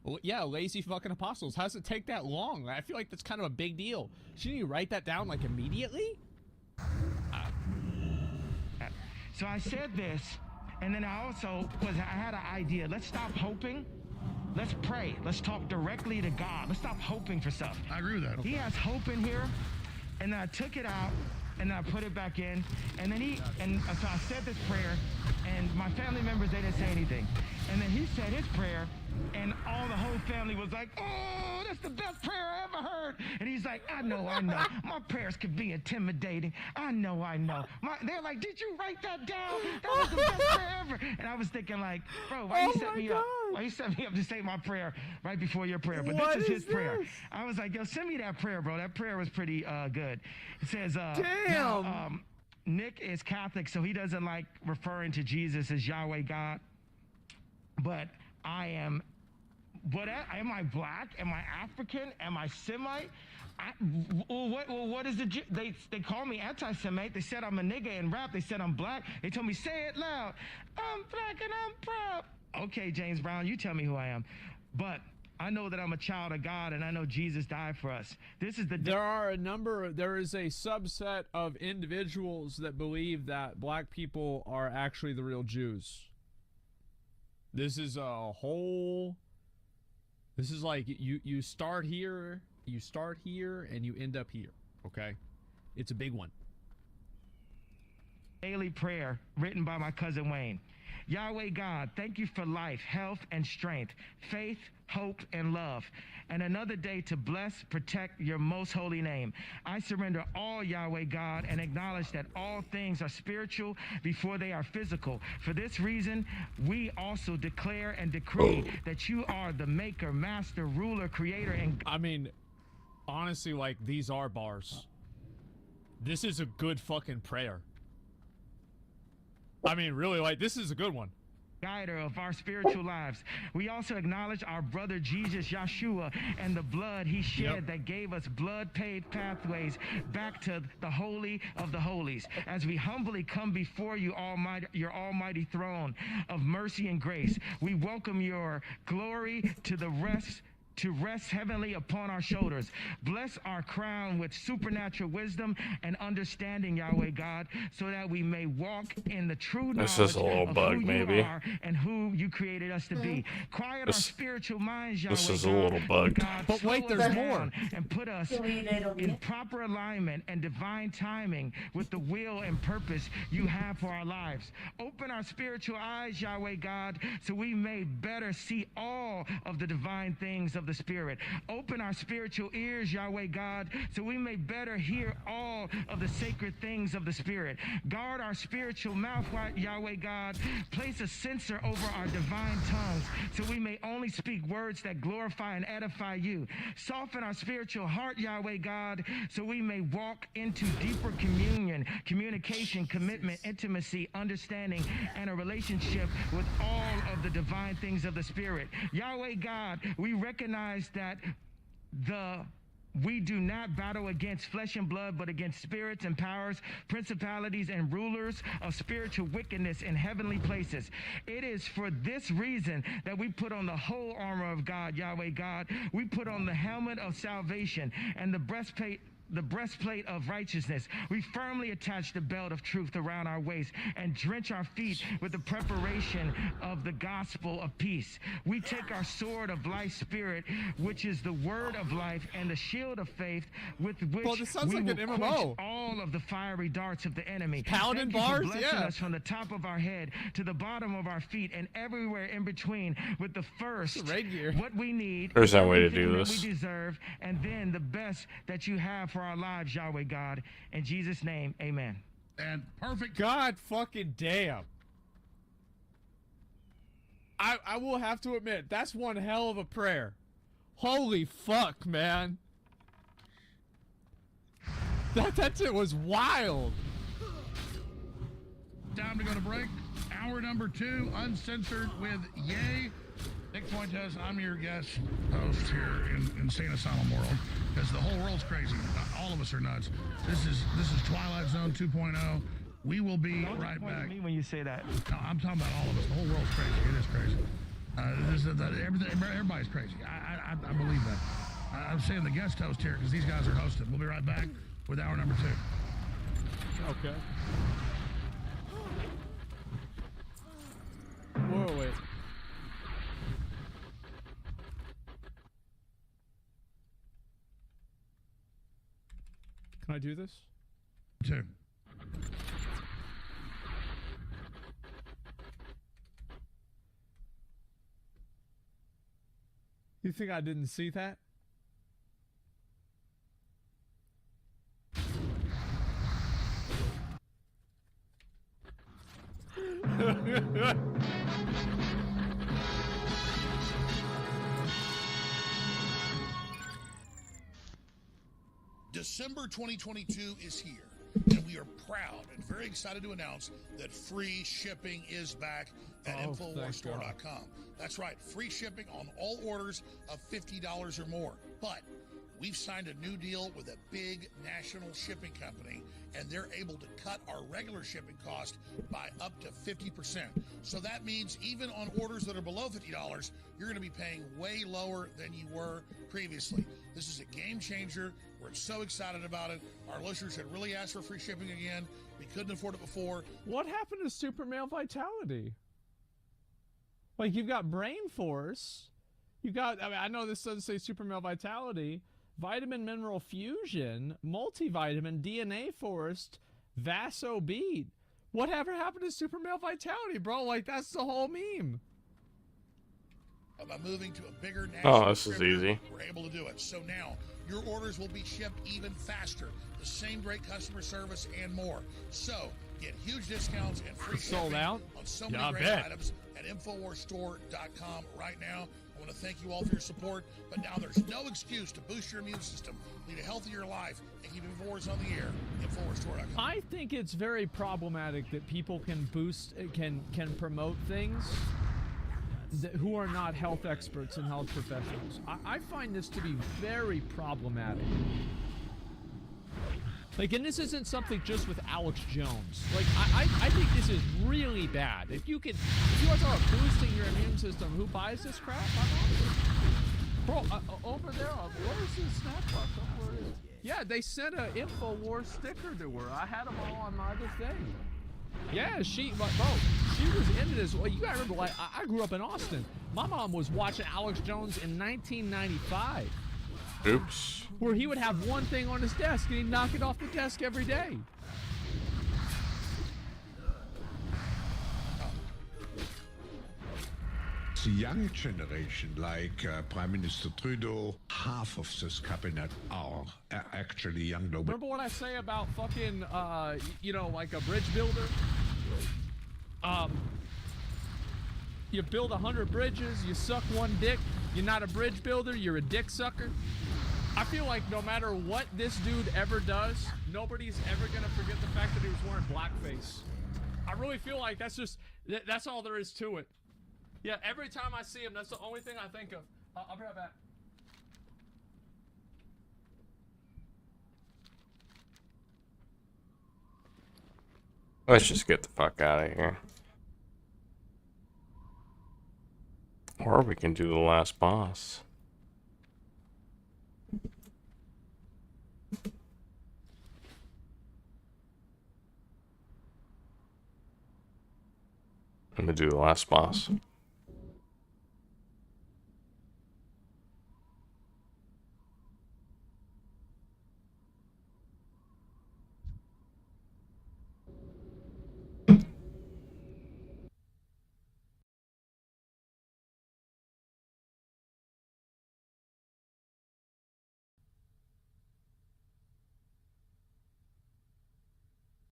Speaker 2: Well, yeah, lazy fucking apostles. How does it take that long? I feel like that's kind of a big deal. Shouldn't you write that down like immediately?
Speaker 3: So I said this, and then I had an idea. Let's stop hoping. Let's pray. Let's talk directly to God. Let's stop hoping for stuff.
Speaker 4: I agree with that.
Speaker 3: He has hope in here, and then I took it out, and then I put it back in, and then so I said this prayer, and my family members, they didn't say anything. And then he said his prayer, and all the whole family was like, oh, that's the best prayer I ever heard. And he's like, I know. My prayers could be intimidating. I know. They're like, did you write that down? That was the best prayer ever. And I was thinking like, bro, why you set me up? Why you set me up to say my prayer right before your prayer? But this is his prayer. I was like, yo, send me that prayer, bro. That prayer was pretty good. It says,
Speaker 2: damn.
Speaker 3: Nick is Catholic, so he doesn't like referring to Jesus as Yahweh God. But I am, am I black? Am I African? Am I Semite? What is it? They call me anti-Semite. They said I'm a nigga in rap. They said I'm black. They told me, say it loud. I'm black and I'm proud. Okay, James Brown, you tell me who I am. But I know that I'm a child of God, and I know Jesus died for us. This is the.
Speaker 2: There is a subset of individuals that believe that black people are actually the real Jews. This is like you start here, and you end up here, okay? It's a big one.
Speaker 3: Daily prayer written by my cousin Wayne. Yahweh God, thank you for life, health, and strength, faith, hope, and love, and another day to bless, protect your most holy name. I surrender all, Yahweh God, and acknowledge that all things are spiritual before they are physical. For this reason, we also declare and decree that you are the maker, master, ruler, creator, and...
Speaker 2: I mean, honestly, like, these are bars. This is a good fucking prayer. I mean, really, like, this is a good one.
Speaker 3: Guider of our spiritual lives. We also acknowledge our brother Jesus Yeshua and the blood he shed that gave us blood-paved pathways back to the Holy of the Holies. As we humbly come before you, Almighty, your almighty throne of mercy and grace, we welcome your glory to rest heavenly upon our shoulders. Bless our crown with supernatural wisdom and understanding, Yahweh God, so that we may walk in the true knowledge
Speaker 1: This is a little
Speaker 3: of
Speaker 1: bug,
Speaker 3: who
Speaker 1: maybe.
Speaker 3: you are and who you created us to be. Quiet our spiritual minds, Yahweh
Speaker 1: This is
Speaker 3: God.
Speaker 1: a little bugged.
Speaker 3: God,
Speaker 2: but wait,
Speaker 3: slow
Speaker 2: there's
Speaker 3: us
Speaker 2: more.
Speaker 3: down and put us in proper alignment and divine timing with the will and purpose you have for our lives. Open our spiritual eyes, Yahweh God, so we may better see all of the divine things of the Spirit. Open our spiritual ears, Yahweh God, so we may better hear all of the sacred things of the Spirit. Guard our spiritual mouth, Yahweh God. Place a censor over our divine tongues, so we may only speak words that glorify and edify you. Soften our spiritual heart, Yahweh God, so we may walk into deeper communion, communication, commitment, intimacy, understanding, and a relationship with all of the divine things of the Spirit. Yahweh God, we recognize that we do not battle against flesh and blood, but against spirits and powers, principalities and rulers of spiritual wickedness in heavenly places. It is for this reason that we put on the whole armor of God, Yahweh God. We put on the helmet of salvation and the breastplate of righteousness. We firmly attach the belt of truth around our waist and drench our feet with the preparation of the gospel of peace. We take our sword of life spirit, which is the word of life, and the shield of faith with which
Speaker 2: this sounds
Speaker 3: we
Speaker 2: like
Speaker 3: will
Speaker 2: an MMO.
Speaker 3: quench all of the fiery darts of the enemy.
Speaker 2: Paladin
Speaker 3: Thank you
Speaker 2: bars?
Speaker 3: for blessing
Speaker 2: Yeah.
Speaker 3: us from the top of our head to the bottom of our feet and everywhere in between with the first, what we need,
Speaker 1: There's no way to
Speaker 3: everything
Speaker 1: do
Speaker 3: that
Speaker 1: this.
Speaker 3: we deserve, and then the best that you have for our lives, Yahweh God. In Jesus' name, amen.
Speaker 4: And perfect.
Speaker 2: God fucking damn. I will have to admit, that's one hell of a prayer. Holy fuck, man. That shit was wild.
Speaker 4: Time to go to break. Hour number 2, uncensored with Ye. Nick Fuentes, I'm your guest host here in Insane Asylum World, because the whole world's crazy. All of us are nuts. This is Twilight Zone 2.0. We will be right back.
Speaker 3: Me when you say that.
Speaker 4: No, I'm talking about all of us. The whole world's crazy. It is crazy. Everybody's crazy. I believe that. I'm saying the guest host here because these guys are hosting. We'll be right back with hour number 2.
Speaker 2: Okay. Whoa, wait. Can I do this?
Speaker 4: 2.
Speaker 2: You think I didn't see that?
Speaker 4: December 2022 is here, and we are proud and very excited to announce that free shipping is back at InfoWarsStore.com. That's right, free shipping on all orders of $50 or more. But we've signed a new deal with a big national shipping company, and they're able to cut our regular shipping cost by up to 50%. So that means even on orders that are below $50, you're going to be paying way lower than you were previously. This is a game changer. We're so excited about it. Our listeners had really asked for free shipping again. We couldn't afford it before.
Speaker 2: What happened to Super Male Vitality? Like, you've got Brain Force. You got, I mean, I know this doesn't say Super Male Vitality. Vitamin Mineral Fusion, Multivitamin, DNA Forest, Vaso Bead. Whatever happened to Super Male Vitality, bro? Like, that's the whole meme.
Speaker 4: By moving to a bigger national
Speaker 1: this is easy.
Speaker 4: We're able to do it. So now your orders will be shipped even faster. The same great customer service and more. So get huge discounts and free shipping
Speaker 2: sold out
Speaker 4: on so many great items at InfoWarsStore.com right now. I want to thank you all for your support, but now there's no excuse to boost your immune system, lead a healthier life, and keep InfoWars on the air. InfoWarsStore.com.
Speaker 2: I think it's very problematic that people can can promote things who are not health experts and health professionals. I find this to be very problematic. Like, and this isn't something just with Alex Jones. Like, I think this is really bad. If you want to talk about boosting your immune system, who buys this crap? Bro, over there, where's this snack box? Where it is? Yeah, they sent an InfoWars sticker to her. I had them all on my other thing. Yeah, she was into this. Well, you gotta remember, like, I grew up in Austin. My mom was watching Alex Jones in 1995.
Speaker 1: Oops.
Speaker 2: Where he would have one thing on his desk and he'd knock it off the desk every day.
Speaker 11: The young generation, like Prime Minister Trudeau, half of this cabinet are actually young.
Speaker 2: Remember what I say about fucking, you know, like a bridge builder? You build 100 bridges, you suck one dick, you're not a bridge builder, you're a dick sucker. I feel like no matter what this dude ever does, nobody's ever gonna forget the fact that he was wearing blackface. I really feel like that's all there is to it. Yeah, every time I see him, that's the only thing I think of. I'll be right back.
Speaker 1: Let's just get the fuck out of here. Or we can do the last boss. I'm gonna do the last boss.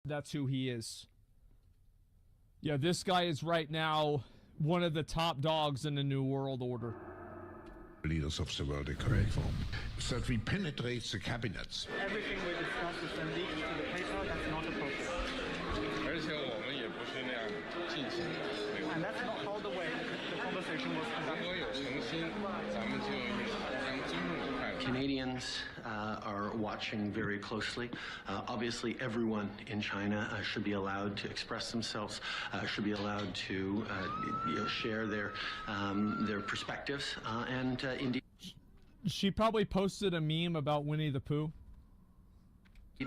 Speaker 2: That's who he is. Yeah, this guy is right now one of the top dogs in the New World Order.
Speaker 11: Leaders of the world economy form. So that we penetrate the cabinets.
Speaker 22: Everything we discuss is then leaked to the paper. That's not appropriate. And that's not how the way the conversation was conducted.
Speaker 14: Canadians are watching very closely. Obviously, everyone in China should be allowed to express themselves, should be allowed to share their perspectives, and indeed.
Speaker 2: She probably posted a meme about Winnie the Pooh.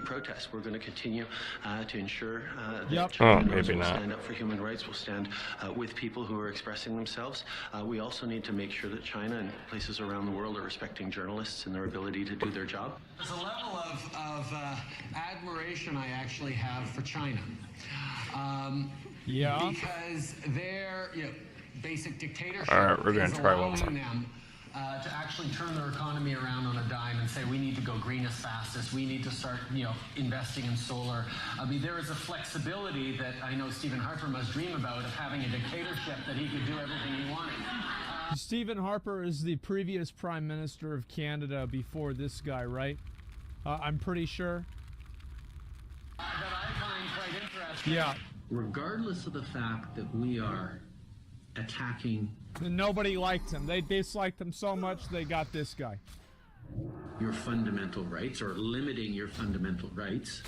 Speaker 14: Protest. We're going to continue to ensure that
Speaker 2: Yep.
Speaker 14: China
Speaker 1: maybe
Speaker 14: will
Speaker 1: not.
Speaker 14: stand up for human rights. We'll stand with people who are expressing themselves. We also need to make sure that China and places around the world are respecting journalists and their ability to do their job.
Speaker 23: There's a level of admiration I actually have for China.
Speaker 2: Yeah.
Speaker 23: Because their basic dictatorship
Speaker 1: All right, we're gonna
Speaker 23: is
Speaker 1: try one
Speaker 23: allowing
Speaker 1: more.
Speaker 23: them to actually turn their economy around on a dime and say we need to go green as fast as we need to start investing in solar. I mean, there is a flexibility that I know Stephen Harper must dream about of having a dictatorship that he could do everything he wanted.
Speaker 2: Stephen Harper is the previous Prime Minister of Canada before this guy, right? I'm pretty sure.
Speaker 23: That I find quite interesting.
Speaker 2: Yeah.
Speaker 23: Regardless of the fact that we are attacking.
Speaker 2: And nobody liked him. They disliked him so much they got this guy.
Speaker 7: your fundamental rights or limiting your fundamental rights,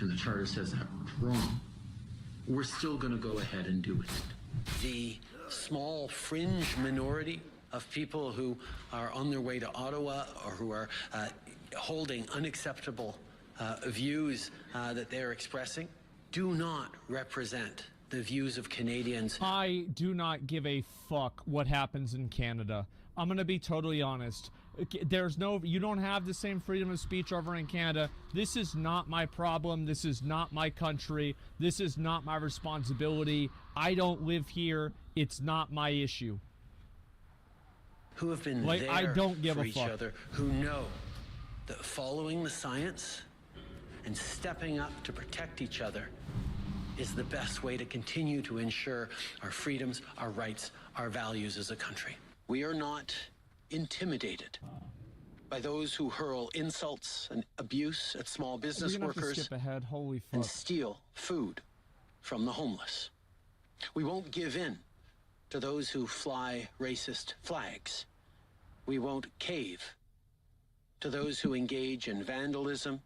Speaker 7: and the Charter says that wrong, we're still going to go ahead and do it.
Speaker 18: The small fringe minority of people who are on their way to Ottawa or who are holding unacceptable views that they're expressing do not represent the views of Canadians.
Speaker 2: I do not give a fuck what happens in Canada. I'm going to be totally honest. You don't have the same freedom of speech over in Canada. This is not my problem. This is not my country. This is not my responsibility. I don't live here. It's not my issue.
Speaker 18: Who have been there
Speaker 2: I don't give
Speaker 18: for
Speaker 2: a
Speaker 18: each
Speaker 2: fuck.
Speaker 18: other, who know that following the science and stepping up to protect each other is the best way to continue to ensure our freedoms, our rights, our values as a country. We are not intimidated by those who hurl insults and abuse at small business workers
Speaker 2: skip ahead. Holy fuck.
Speaker 18: and steal food from the homeless. We won't give in to those who fly racist flags. We won't cave to those who engage in vandalism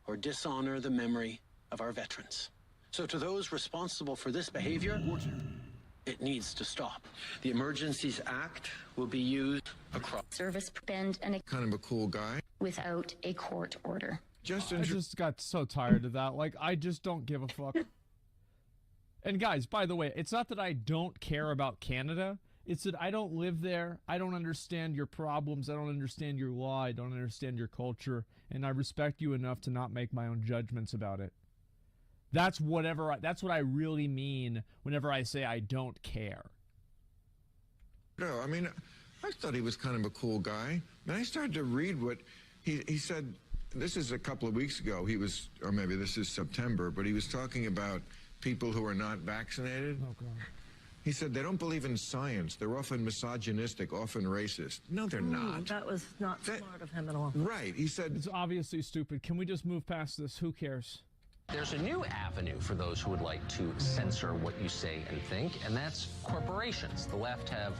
Speaker 18: or dishonor the memory of our veterans. So to those responsible for this behavior, it needs to stop. The Emergencies Act will be used across
Speaker 8: service bend and
Speaker 11: Kind of a cool guy.
Speaker 8: without a court order.
Speaker 2: I just got so tired of that. Like, I just don't give a fuck. And guys, by the way, it's not that I don't care about Canada. It's that I don't live there. I don't understand your problems. I don't understand your law. I don't understand your culture. And I respect you enough to not make my own judgments about it. That's what I really mean whenever I say I don't care.
Speaker 11: No, I mean, I thought he was kind of a cool guy. And I started to read what he said. This is a couple of weeks ago. Or maybe this is September, but he was talking about people who are not vaccinated.
Speaker 2: Oh, God.
Speaker 11: He said they don't believe in science. They're often misogynistic, often racist. No, they're not.
Speaker 20: That was not smart of him at all.
Speaker 11: Right. He said
Speaker 2: it's obviously stupid. Can we just move past this? Who cares?
Speaker 12: There's a new avenue for those who would like to censor what you say and think, and that's corporations. The left have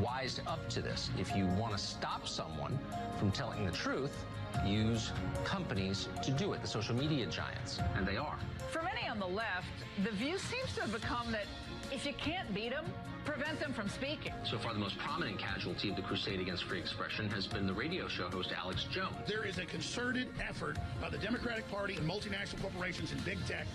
Speaker 12: wised up to this. If you want to stop someone from telling the truth, use companies to do it, the social media giants, and they are.
Speaker 24: For many on the left, the view seems to have become that if you can't beat them, prevent them from speaking.
Speaker 12: So far, the most prominent casualty of the crusade against free expression has been the radio show host Alex Jones.
Speaker 4: There is a concerted effort by the Democratic Party and multinational corporations and big tech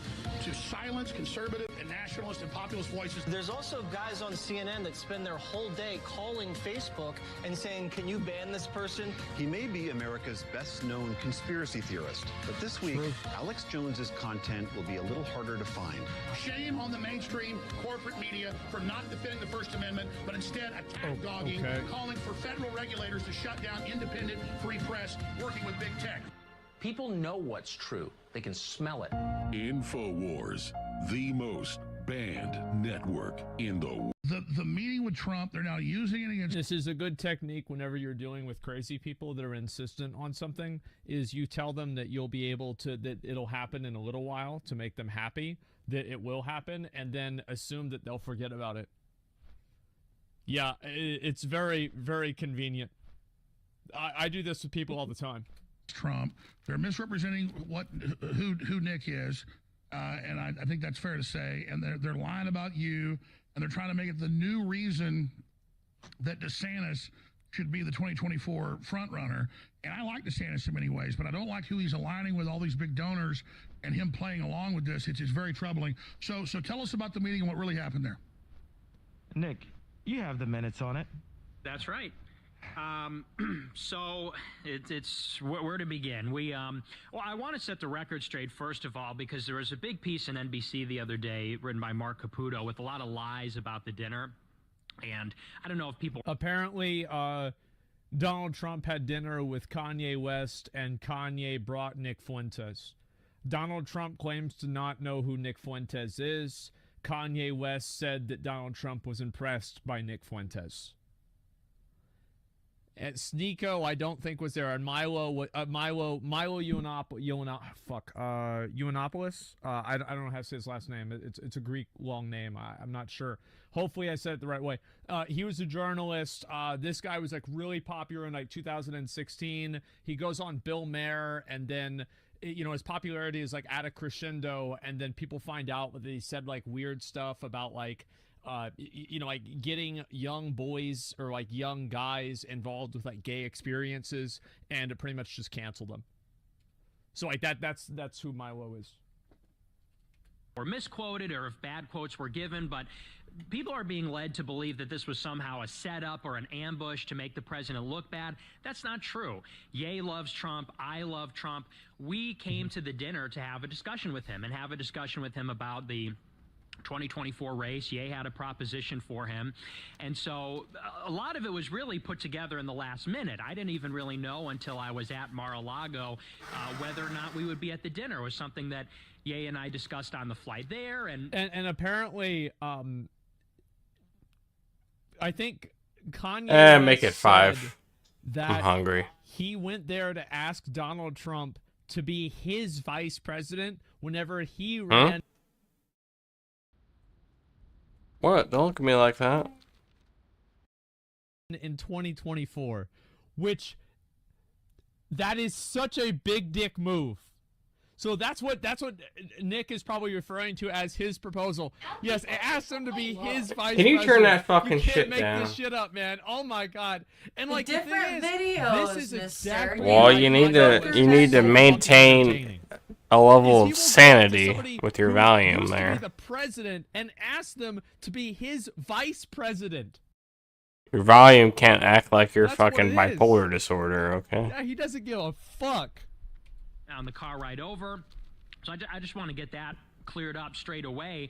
Speaker 4: to silence conservative and nationalist and populist voices.
Speaker 25: There's also guys on CNN that spend their whole day calling Facebook and saying, can you ban this person?
Speaker 26: He may be America's best-known conspiracy theorist, but this week, Alex Jones's content will be a little harder to find.
Speaker 4: Shame on the mainstream corporate media for not defending the First Amendment, but instead attack-dogging, calling for federal regulators to shut down independent free press, working with big tech.
Speaker 12: People know what's true. They can smell it.
Speaker 27: InfoWars, the most banned network in the world.
Speaker 4: The meeting with Trump, they're now using it against...
Speaker 2: This is a good technique whenever you're dealing with crazy people that are insistent on something, is you tell them that you'll be able to, that it'll happen in a little while to make them happy, that it will happen, and then assume that they'll forget about it. Yeah, it's very, very convenient. I do this with people all the time.
Speaker 4: Trump, they're misrepresenting who Nick is, and I think that's fair to say, and they're lying about you, and they're trying to make it the new reason that DeSantis should be the 2024 front runner. And I like DeSantis in many ways, but I don't like who he's aligning with, all these big donors, and him playing along with this. It's very troubling. So tell us about the meeting and what really happened there.
Speaker 3: Nick, you have the minutes on it.
Speaker 5: That's right. So it's where to begin. Well, I want to set the record straight first of all, because there was a big piece in NBC the other day written by Mark Caputo with a lot of lies about the dinner. And I don't know if people...
Speaker 2: Apparently, Donald Trump had dinner with Kanye West, and Kanye brought Nick Fuentes. Donald Trump claims to not know who Nick Fuentes is. Kanye West said that Donald Trump was impressed by Nick Fuentes. And Sneeko, I don't think was there. And Milo Yiannopoulos. I don't know how to say his last name. It's a Greek long name. I'm not sure. Hopefully I said it the right way. He was a journalist. This guy was like really popular in like 2016. He goes on Bill Maher, and then his popularity is like at a crescendo, and then people find out that he said like weird stuff about like like getting young boys or like young guys involved with like gay experiences, and it pretty much just canceled them. So like that's who Milo is.
Speaker 5: Or misquoted, or if bad quotes were given, but people are being led to believe that this was somehow a setup or an ambush to make the president look bad. That's not true. Ye loves Trump. I love Trump. We came to the dinner to have a discussion with him about the 2024 race. Ye had a proposition for him. And so a lot of it was really put together in the last minute. I didn't even really know until I was at Mar-a-Lago whether or not we would be at the dinner. It was something that Ye and I discussed on the flight there. And
Speaker 2: apparently, I think Kanye
Speaker 1: make it 5.
Speaker 2: That
Speaker 1: I'm hungry.
Speaker 2: He went there to ask Donald Trump to be his vice president whenever he ran.
Speaker 1: What? Don't look at me like that.
Speaker 2: In 2024, which that is such a big dick move. So that's what Nick is probably referring to as his proposal. Yes, it asked him to be his vice president.
Speaker 1: Can you turn that fucking
Speaker 2: You
Speaker 1: shit down?
Speaker 2: can't make this shit up, man. Oh my god. And like
Speaker 9: different
Speaker 2: the thing is,
Speaker 9: videos,
Speaker 2: this is
Speaker 9: mister.
Speaker 2: exactly
Speaker 1: Well, you need to maintain a level of sanity with your volume
Speaker 2: used to
Speaker 1: there.
Speaker 2: be the president and ask them to be his vice president.
Speaker 1: Your volume can't act like you're
Speaker 2: That's what
Speaker 1: fucking
Speaker 2: it is.
Speaker 1: bipolar disorder, okay?
Speaker 2: Yeah, he doesn't give a fuck.
Speaker 5: On the car ride over. So I just want to get that cleared up straight away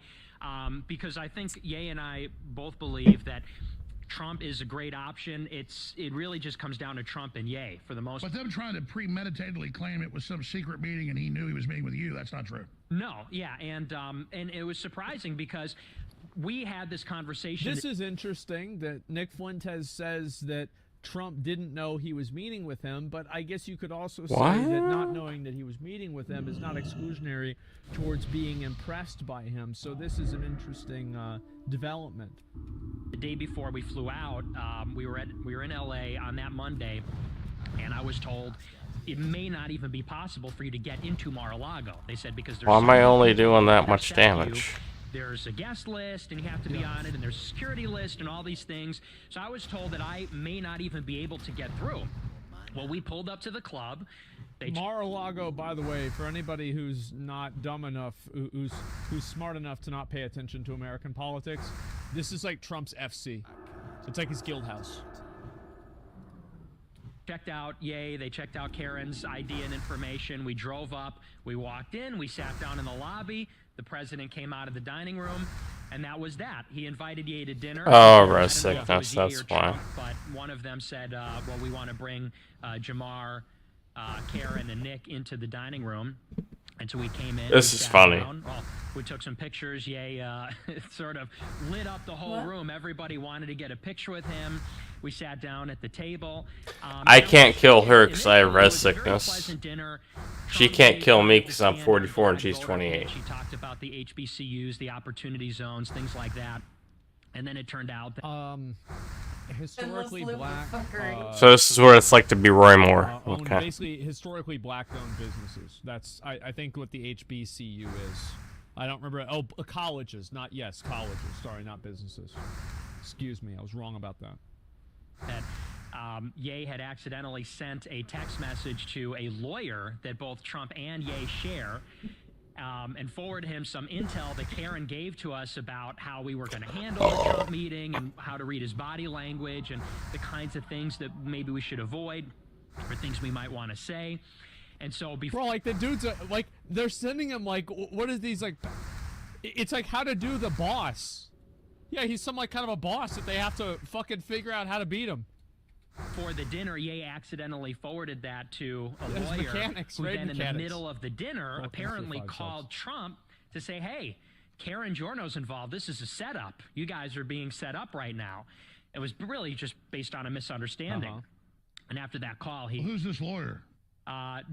Speaker 5: because I think Ye and I both believe that Trump is a great option. It really just comes down to Trump and Ye for the most part.
Speaker 4: But them trying to premeditatedly claim it was some secret meeting and he knew he was meeting with you, that's not true.
Speaker 5: No, yeah, and it was surprising because we had this conversation.
Speaker 2: This is interesting that Nick Fuentes says that Trump didn't know he was meeting with him, but I guess you could also say that not knowing that he was meeting with him is not exclusionary towards being impressed by him. So this is an interesting development.
Speaker 5: The day before we flew out, we were in LA on that Monday, and I was told it may not even be possible for you to get into Mar-a-Lago. They said because there's
Speaker 1: Why am I only doing that much damage?
Speaker 5: There's a guest list and you have to be on it, and there's a security list and all these things. So I was told that I may not even be able to get through. Well, we pulled up to the club.
Speaker 2: Mar-a-Lago, by the way, for anybody who's not dumb enough, who's smart enough to not pay attention to American politics, this is like Trump's FC. It's like his guild house.
Speaker 5: Checked out Ye, they checked out Karen's ID and information. We drove up, we walked in, we sat down in the lobby. The president came out of the dining room, and that was that. He invited Ye to dinner.
Speaker 1: Oh, rest sickness, that's why.
Speaker 5: But one of them said, well, we want to bring Jamar, Karen, and Nick into the dining room. And so we came in.
Speaker 1: This is funny.
Speaker 5: Well, we took some pictures. Ye sort of lit up the whole room. Everybody wanted to get a picture with him. We sat down at the table.
Speaker 1: I can't kill her because I have rest sickness. She can't kill me because I'm 44 and she's 28.
Speaker 5: She talked about the HBCUs, the opportunity zones, things like that. And then it turned out that
Speaker 2: historically black.
Speaker 1: So this is what it's like to be Roy Moore. Okay.
Speaker 2: Basically, historically black-owned businesses. That's I think what the HBCU is. I don't remember. Oh, colleges, colleges. Sorry, not businesses. Excuse me, I was wrong about that.
Speaker 5: That Ye had accidentally sent a text message to a lawyer that both Trump and Ye share, and forwarded him some intel that Karen gave to us about how we were going to handle the Trump meeting and how to read his body language and the kinds of things that maybe we should avoid or things we might want to say. And so before,
Speaker 2: like the dudes, like they're sending him like, what is these like? It's like how to do the boss. Yeah, he's some like kind of a boss that they have to fucking figure out how to beat him.
Speaker 5: For the dinner, Ye accidentally forwarded that to a lawyer who then in the middle of the dinner apparently called Trump to say, hey, Karen Giorno's involved. This is a setup. You guys are being set up right now. It was really just based on a misunderstanding. And after that call,
Speaker 4: Well, who's this lawyer?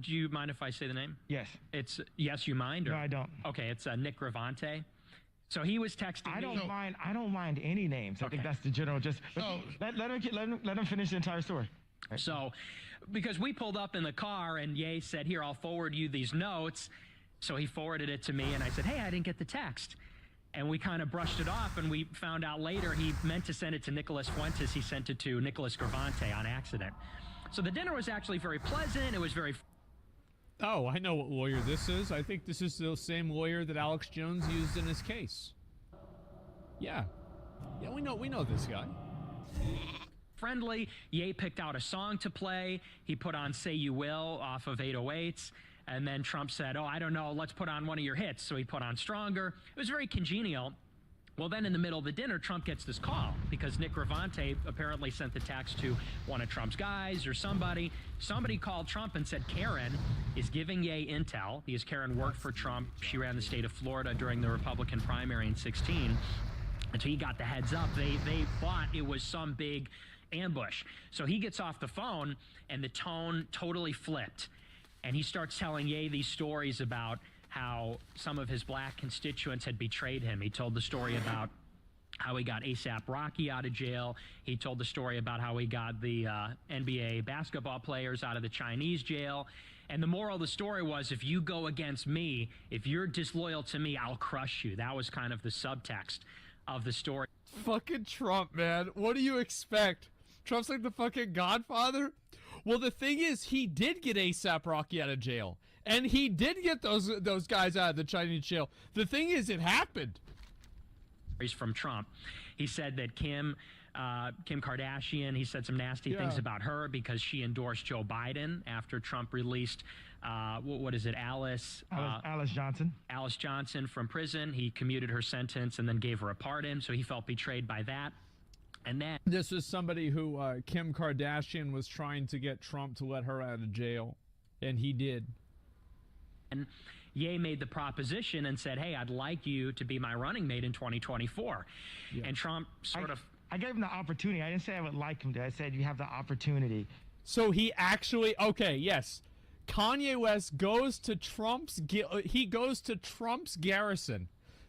Speaker 5: Do you mind if I say the name?
Speaker 3: Yes.
Speaker 5: It's Yes, you mind? Or?
Speaker 3: No, I don't.
Speaker 5: Okay, it's Nick Gravante. So he was texting
Speaker 3: I
Speaker 5: me.
Speaker 3: don't mind. I don't mind any names. I think that's the general. Just let him finish the entire story.
Speaker 5: So, because we pulled up in the car and Ye said, "Here, I'll forward you these notes." So he forwarded it to me, and I said, "Hey, I didn't get the text." And we kind of brushed it off, and we found out later he meant to send it to Nicholas Fuentes. He sent it to Nicholas Gravante on accident. So the dinner was actually very pleasant. It was very.
Speaker 2: Oh, I know what lawyer this is. I think this is the same lawyer that Alex Jones used in his case. Yeah. Yeah, we know this guy.
Speaker 5: Friendly. Ye picked out a song to play. He put on Say You Will off of 808s. And then Trump said, "Oh, I don't know, let's put on one of your hits." So he put on Stronger. It was very congenial. Well, then in the middle of the dinner, Trump gets this call because Nick Gravante apparently sent the text to one of Trump's guys or somebody. Somebody called Trump and said Karen is giving Ye intel because Karen worked for Trump. She ran the state of Florida during the Republican primary in 2016. And so he got the heads up. They thought it was some big ambush. So he gets off the phone and the tone totally flipped. And he starts telling Ye these stories about how some of his black constituents had betrayed him. He told the story about how he got ASAP Rocky out of jail. He told the story about how he got the NBA basketball players out of the Chinese jail. And the moral of the story was, if you go against me, if you're disloyal to me, I'll crush you. That was kind of the subtext of the story.
Speaker 2: Fucking Trump, man. What do you expect? Trump's like the fucking godfather? Well, the thing is, he did get ASAP Rocky out of jail. And he did get those guys out of the Chinese jail. The thing is, it happened.
Speaker 5: From Trump. He said that Kim Kardashian, he said some nasty things about her because she endorsed Joe Biden after Trump released, what is it, Alice
Speaker 3: Johnson.
Speaker 5: Alice Johnson from prison. He commuted her sentence and then gave her a pardon, so he felt betrayed by that. And then
Speaker 2: this is somebody who Kim Kardashian was trying to get Trump to let her out of jail, and he did.
Speaker 5: And Ye made the proposition and said, "Hey, I'd like you to be my running mate in 2024." Yeah. And Trump
Speaker 3: I gave him the opportunity. I didn't say I would like him to. I said you have the opportunity.
Speaker 2: So he actually, okay, yes. Kanye West goes to Trump's garrison,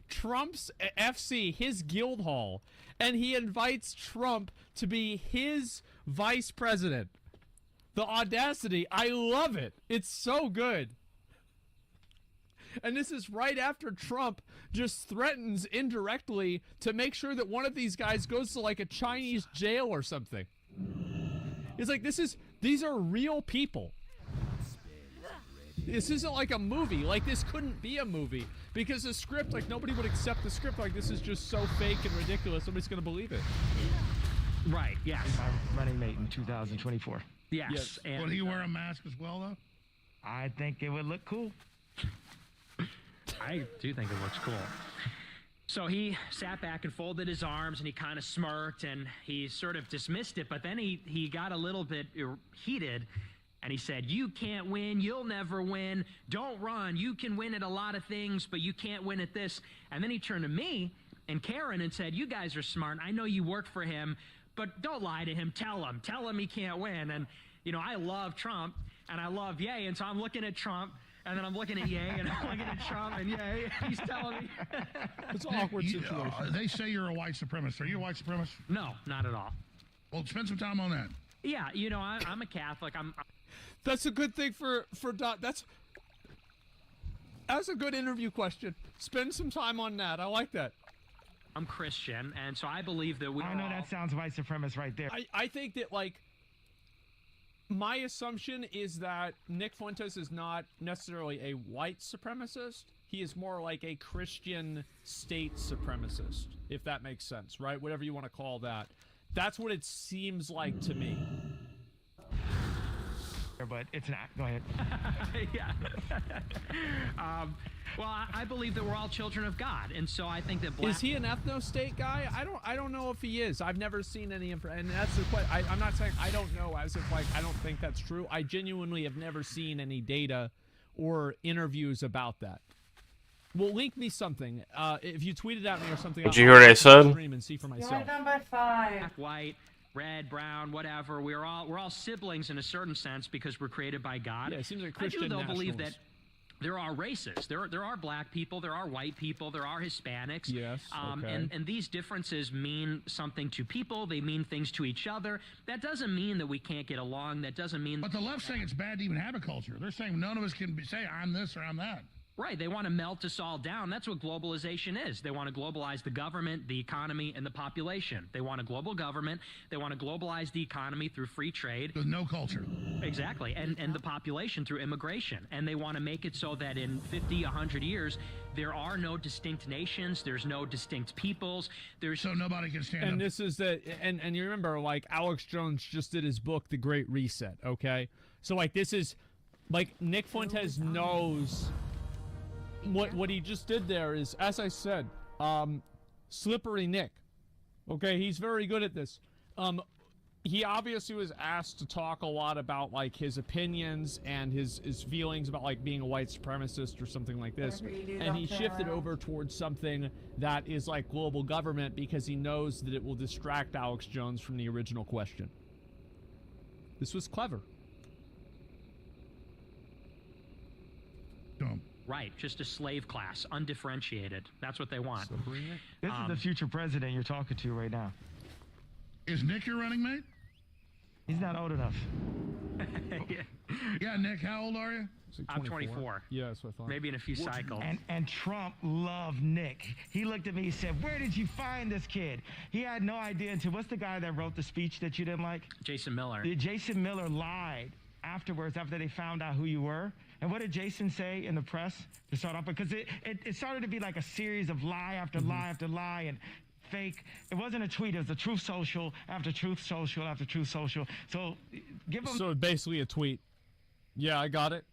Speaker 2: Trump's FC, his guild hall, and he invites Trump to be his vice president. The audacity, I love it. It's so good. And this is right after Trump just threatens indirectly to make sure that one of these guys goes to like a Chinese jail or something. It's like, these are real people. This isn't like a movie. Like, this couldn't be a movie because the script, like, nobody would accept the script. Like, this is just so fake and ridiculous. Nobody's going to believe it.
Speaker 5: Right, yes.
Speaker 3: My running mate in 2024.
Speaker 5: Yes. And,
Speaker 4: would he wear a mask as well, though?
Speaker 3: I think it would look cool.
Speaker 5: I do think it looks cool. So he sat back and folded his arms and he kind of smirked and he sort of dismissed it, but then he got a little bit heated and he said, "You can't win, you'll never win, don't run, you can win at a lot of things, but you can't win at this." And then he turned to me and Karen and said, "You guys are smart, I know you work for him, but don't lie to him, tell him he can't win." And, you know, I love Trump and I love Ye, and so I'm looking at Trump and then I'm looking at Ye, and I'm looking at Trump, and Ye, he's telling me.
Speaker 2: It's an awkward situation.
Speaker 4: They say you're a white supremacist. Are you a white supremacist?
Speaker 5: No, not at all.
Speaker 4: Well, spend some time on that.
Speaker 5: Yeah, you know, I'm a Catholic.
Speaker 2: That's a good thing for Don. That's a good interview question. Spend some time on that. I like that.
Speaker 5: I'm Christian, and so I believe that
Speaker 3: I know that sounds white supremacist right there.
Speaker 2: I think that, like, my assumption is that Nick Fuentes is not necessarily a white supremacist. He is more like a Christian state supremacist, if that makes sense, right? Whatever you want to call that. That's what it seems like to me.
Speaker 3: But it's an act. Go ahead.
Speaker 5: Yeah. Well, I believe that we're all children of God, and so I think that
Speaker 2: is he an ethno-state guy? I don't know if he is. I've never seen any, and that's the question. I'm not saying I don't know, as if like I don't think that's true. I genuinely have never seen any data or interviews about that. Well, link me something. If you tweet it at me or something.
Speaker 1: Did you hear what I said?
Speaker 2: Stream and see for myself.
Speaker 20: You're number 5.
Speaker 5: White, red, brown, whatever. We're all siblings in a certain sense because we're created by God.
Speaker 2: Yeah, it seems like
Speaker 5: I do
Speaker 2: Christian
Speaker 5: though believe that
Speaker 2: nationalists.
Speaker 5: there are races. There are black people. There are white people. There are Hispanics.
Speaker 2: Yes. Okay.
Speaker 5: And these differences mean something to people. They mean things to each other. That doesn't mean that we can't get along. That doesn't mean.
Speaker 4: But the left's saying it's bad to even have a culture. They're saying none of us can say I'm this or I'm that.
Speaker 5: Right. They want to melt us all down. That's what globalization is. They want to globalize the government, the economy, and the population. They want a global government. They want to globalize the economy through free trade.
Speaker 4: With no culture.
Speaker 5: Exactly. And the population through immigration. And they want to make it so that in 50, 100 years, there are no distinct nations. There's no distinct peoples.
Speaker 4: So nobody can stand up.
Speaker 2: And this is and you remember, like, Alex Jones just did his book, The Great Reset, okay? So, like, this is, like, Nick Fuentes knows... What he just did there is, as I said, slippery Nick. Okay, he's very good at this. He obviously was asked to talk a lot about, like, his opinions and his feelings about, like, being a white supremacist or something like this. And he shifted over towards something that is like global government because he knows that it will distract Alex Jones from the original question. This was clever.
Speaker 4: Dumb.
Speaker 5: Right, just a slave class, undifferentiated. That's what they want.
Speaker 3: This is the future president you're talking to right now.
Speaker 4: Is Nick your running mate?
Speaker 3: He's not old enough.
Speaker 4: Yeah, Nick, how old are you?
Speaker 5: I'm 24.
Speaker 2: Yeah, that's what I thought.
Speaker 5: Maybe in a few cycles.
Speaker 3: And Trump loved Nick. He looked at me and said, "Where did you find this kid?" He had no idea until, what's the guy that wrote the speech that you didn't like?
Speaker 5: Jason Miller.
Speaker 3: Jason Miller lied afterwards after they found out who you were. And what did Jason say in the press to start off? Because it started to be like a series of lie after lie after lie and fake. It wasn't a tweet. It was a truth social after truth social after truth social. So give them
Speaker 2: So basically a tweet. Yeah, I got it.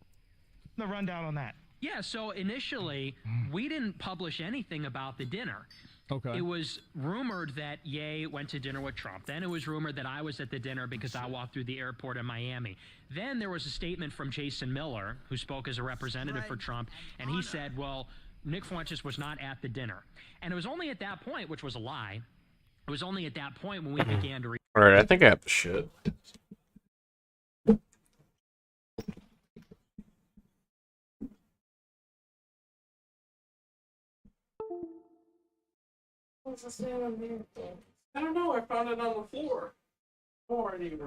Speaker 3: the rundown on that.
Speaker 5: Yeah, so initially, we didn't publish anything about the dinner.
Speaker 2: Okay.
Speaker 5: It was rumored that Ye went to dinner with Trump. Then it was rumored that I was at the dinner because I walked through the airport in Miami. Then there was a statement from Jason Miller, who spoke as a representative for Trump, and he said, well, Nick Fuentes was not at the dinner. And it was only at that point, which was a lie, it was only at that point when we began to...
Speaker 1: Alright, I think I have the shit.
Speaker 19: What's the stand on here? I don't know. I found it on the floor. Oh, I need to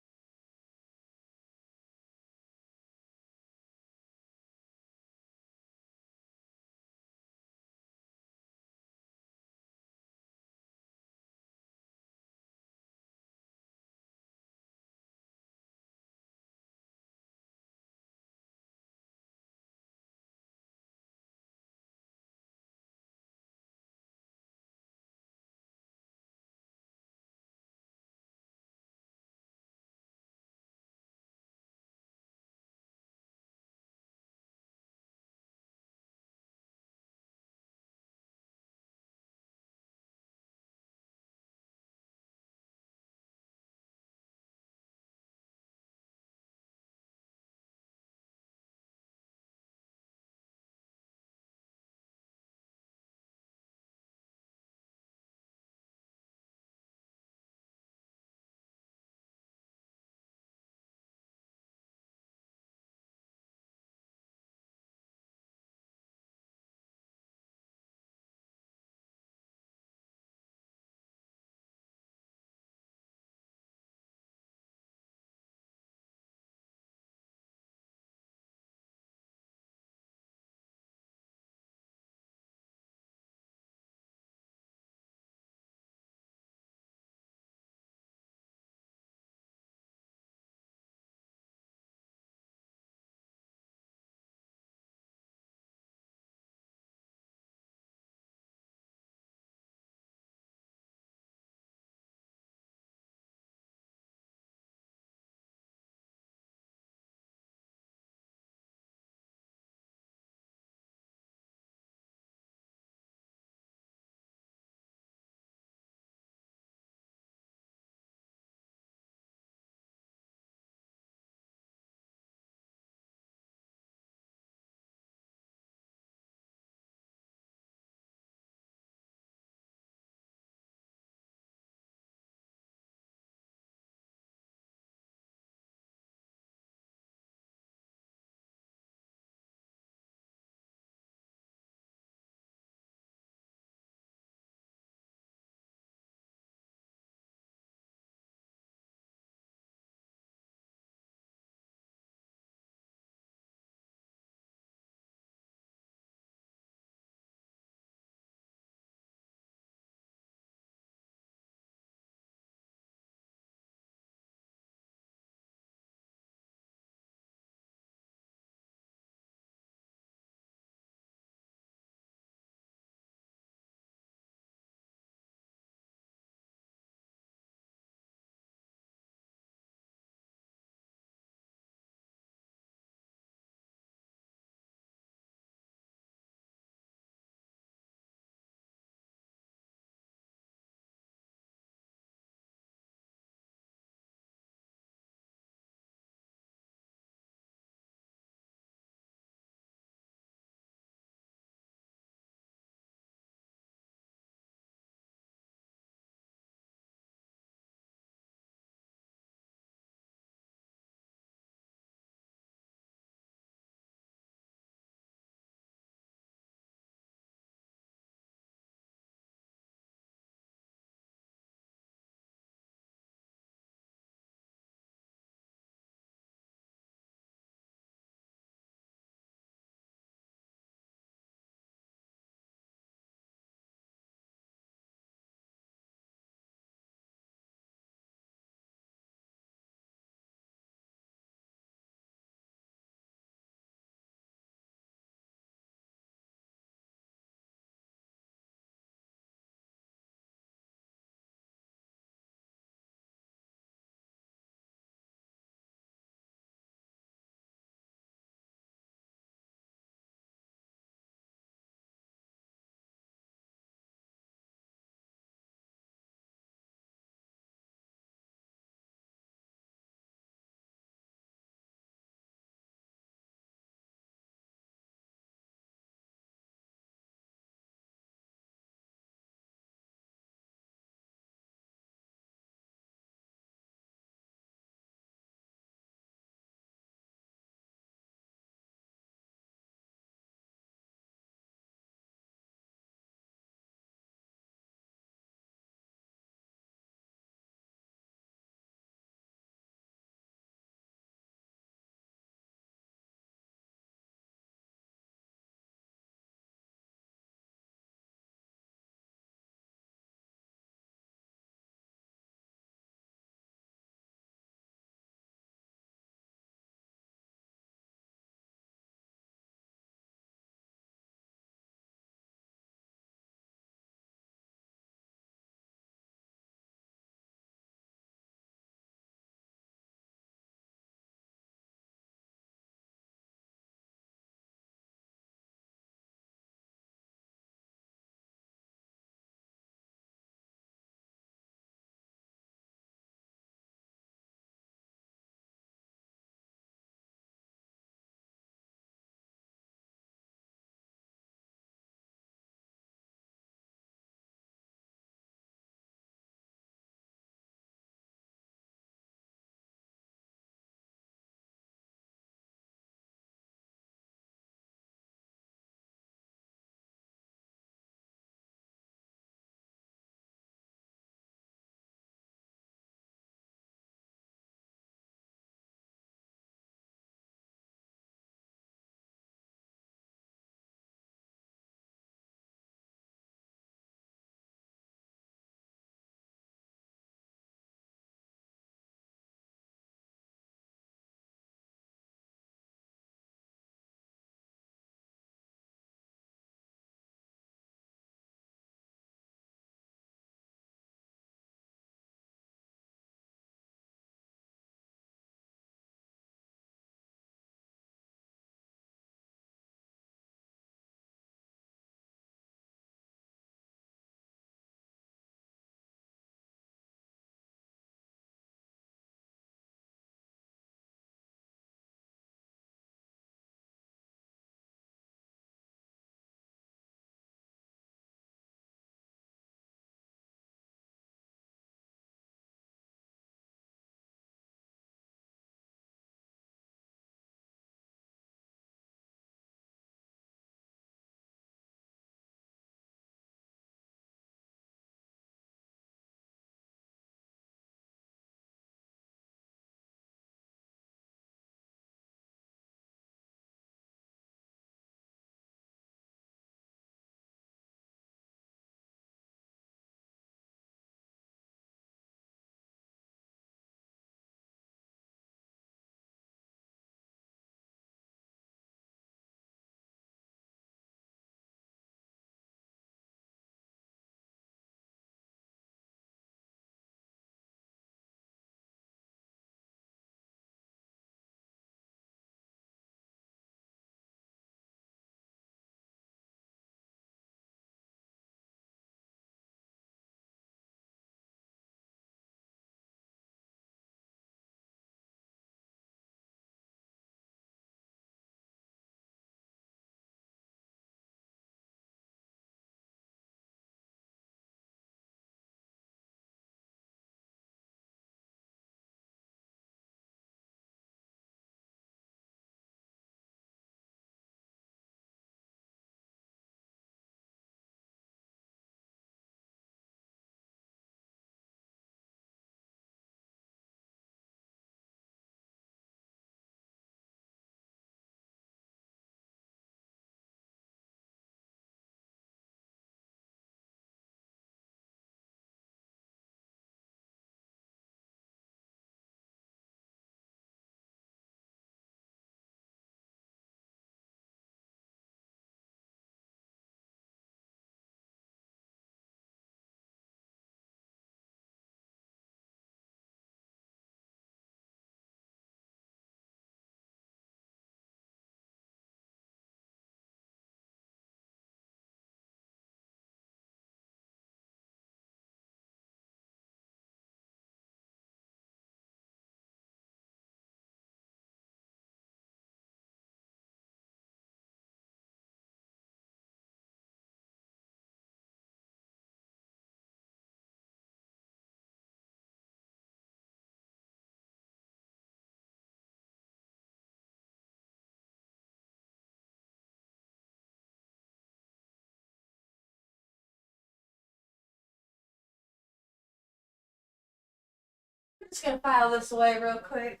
Speaker 20: I'm just gonna file this away real quick.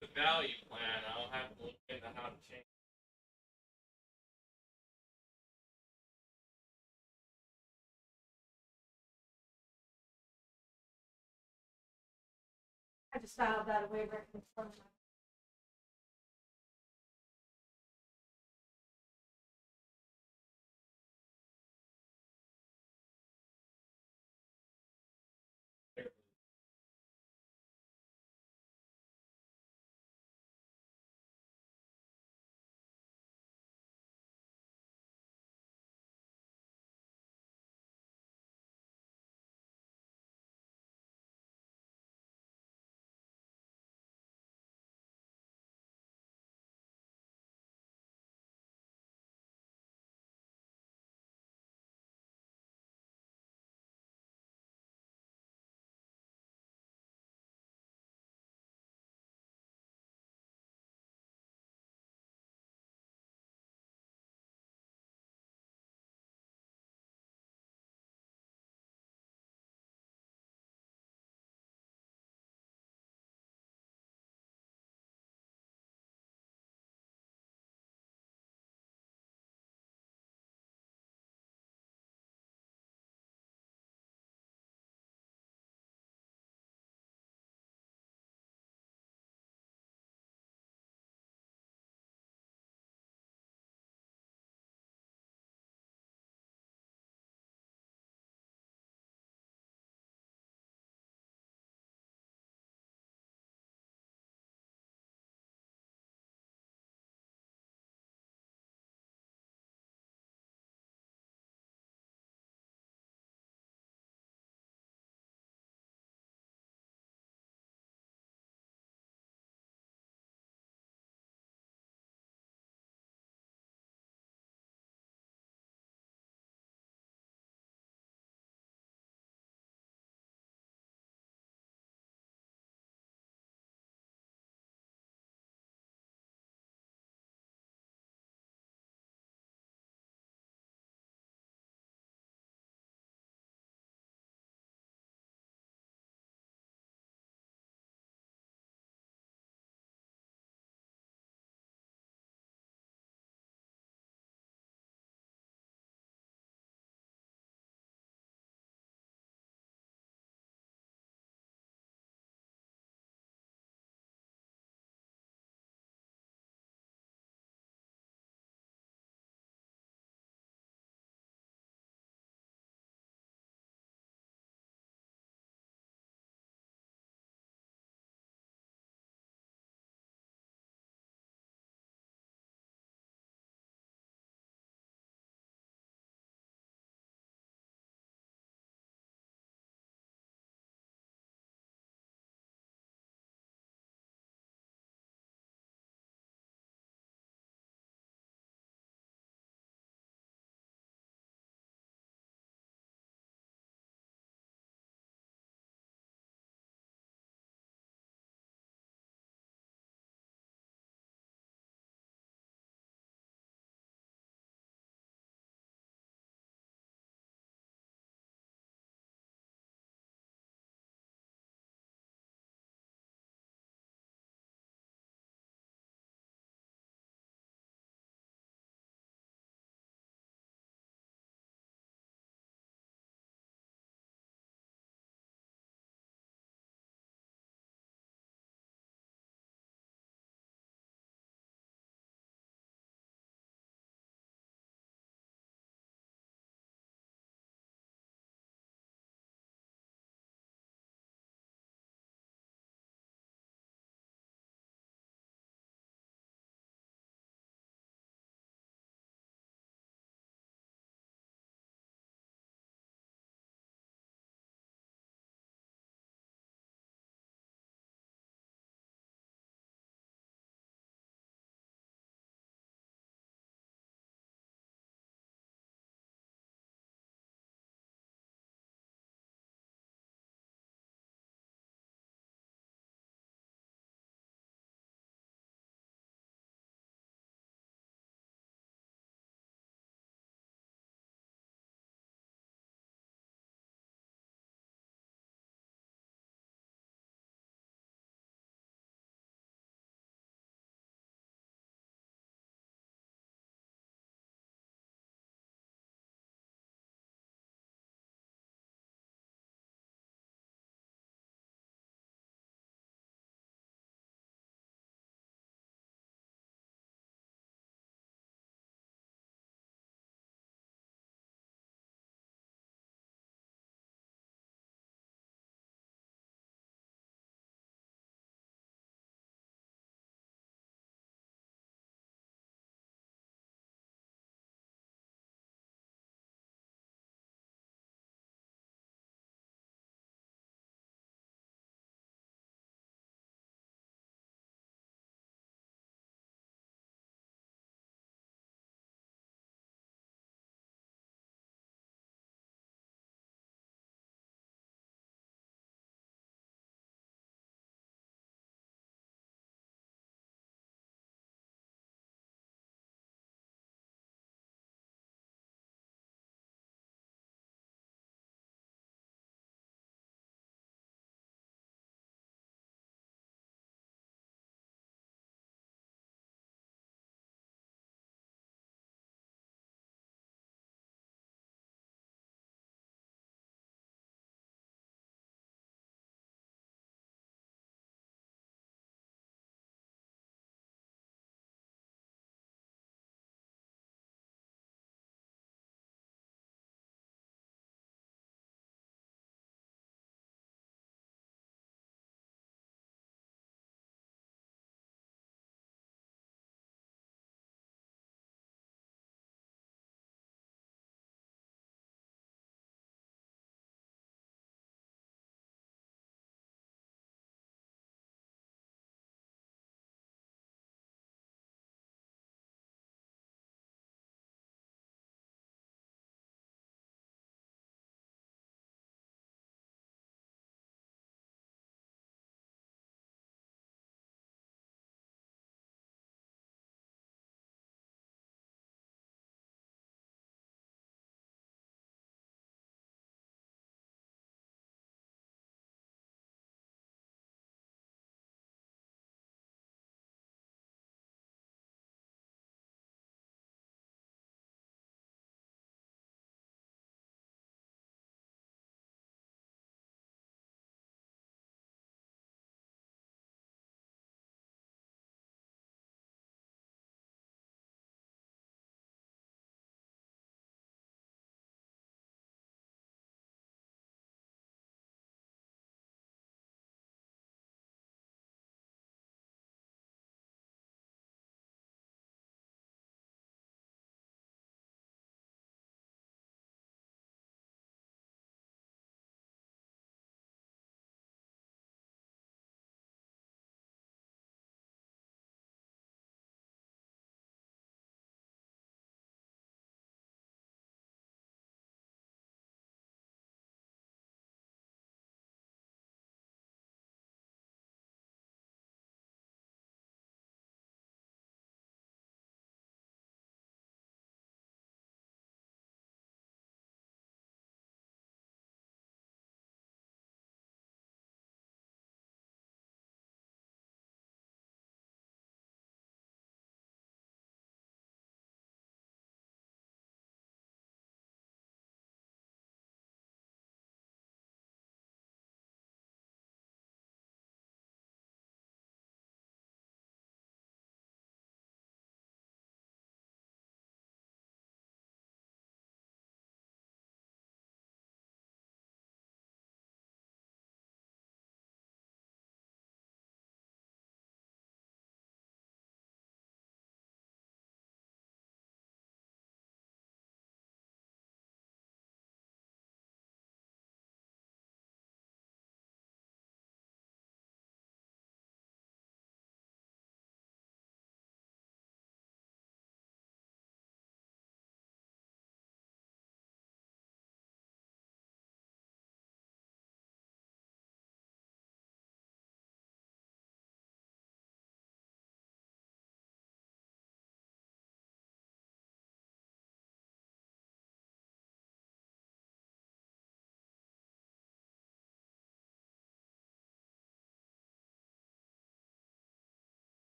Speaker 1: The value plan, I'll have to look into how to change.
Speaker 20: I just filed that away right in front of my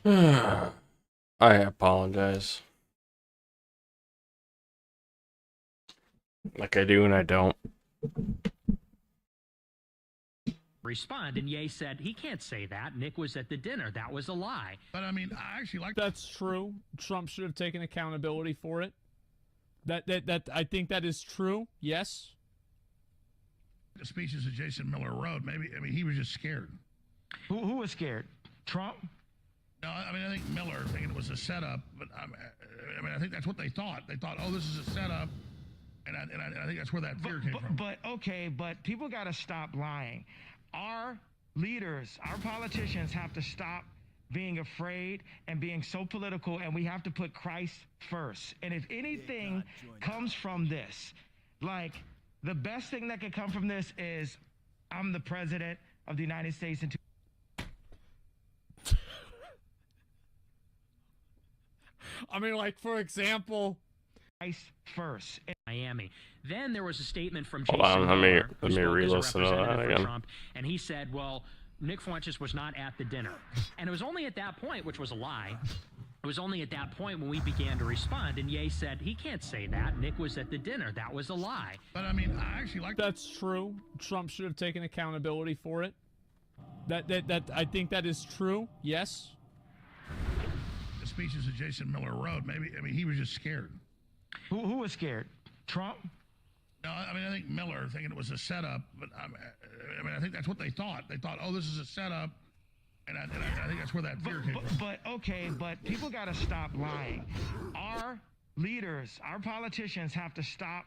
Speaker 1: I apologize. Like I do and I don't.
Speaker 5: Respond, and Ye said he can't say that. Nick was at the dinner. That was a lie.
Speaker 4: But I mean, I actually like
Speaker 2: That's true. Trump should have taken accountability for it. That I think that is true. Yes.
Speaker 4: the speeches that Jason Miller wrote. Maybe, I mean, he was just scared.
Speaker 3: Who was scared? Trump?
Speaker 4: No, I mean, I think Miller thinking it was a setup, but I mean, I think that's what they thought. They thought, oh, this is a setup, and I think that's where that fear came from.
Speaker 3: But okay, but people got to stop lying. Our leaders, our politicians have to stop being afraid and being so political, and we have to put Christ first. And if anything comes from this, like the best thing that could come from this is I'm the president of the United States.
Speaker 2: I mean, like, for example,
Speaker 3: Christ first.
Speaker 5: Miami. Then there was a statement from
Speaker 1: Hold
Speaker 5: Jason
Speaker 1: on,
Speaker 5: Miller,
Speaker 1: let me re-listen to that
Speaker 5: for
Speaker 1: again.
Speaker 5: Trump, and he said, well, Nick Fuentes was not at the dinner. And it was only at that point, which was a lie, it was only at that point when we began to respond, and Ye said, he can't say that. Nick was at the dinner. That was a lie.
Speaker 4: But I mean, I actually like
Speaker 2: that's true. Trump should have taken accountability for it. That I think that is true. Yes.
Speaker 4: the speeches that Jason Miller wrote. Maybe, I mean, he was just scared.
Speaker 3: Who was scared? Trump?
Speaker 4: No, I mean, I think Miller thinking it was a setup, but I mean, I think that's what they thought. They thought, oh, this is a setup, and I think that's where that fear came from.
Speaker 3: But okay, but people got to stop lying. Our leaders, our politicians have to stop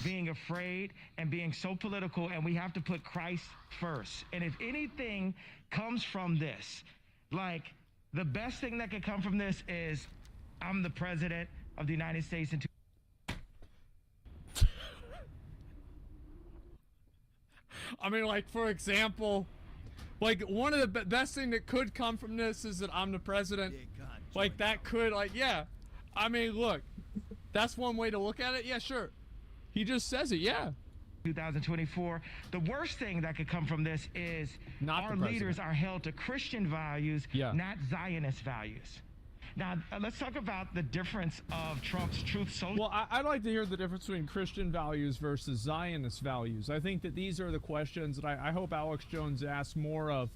Speaker 3: being afraid and being so political, and we have to put Christ first. And if anything comes from this, like the best thing that could come from this is I'm the president of the United States.
Speaker 2: I mean, like, for example, like, one of the best thing that could come from this is that I'm the president. Like, that could, like, yeah. I mean, look, that's one way to look at it. Yeah, sure. He just says it, yeah.
Speaker 3: 2024. The worst thing that could come from this is our leaders are held to Christian values, not Zionist values. Now, let's talk about the difference of Trump's Truth Social.
Speaker 2: Well, I'd like to hear the difference between Christian values versus Zionist values. I think that these are the questions that I hope Alex Jones asks more of,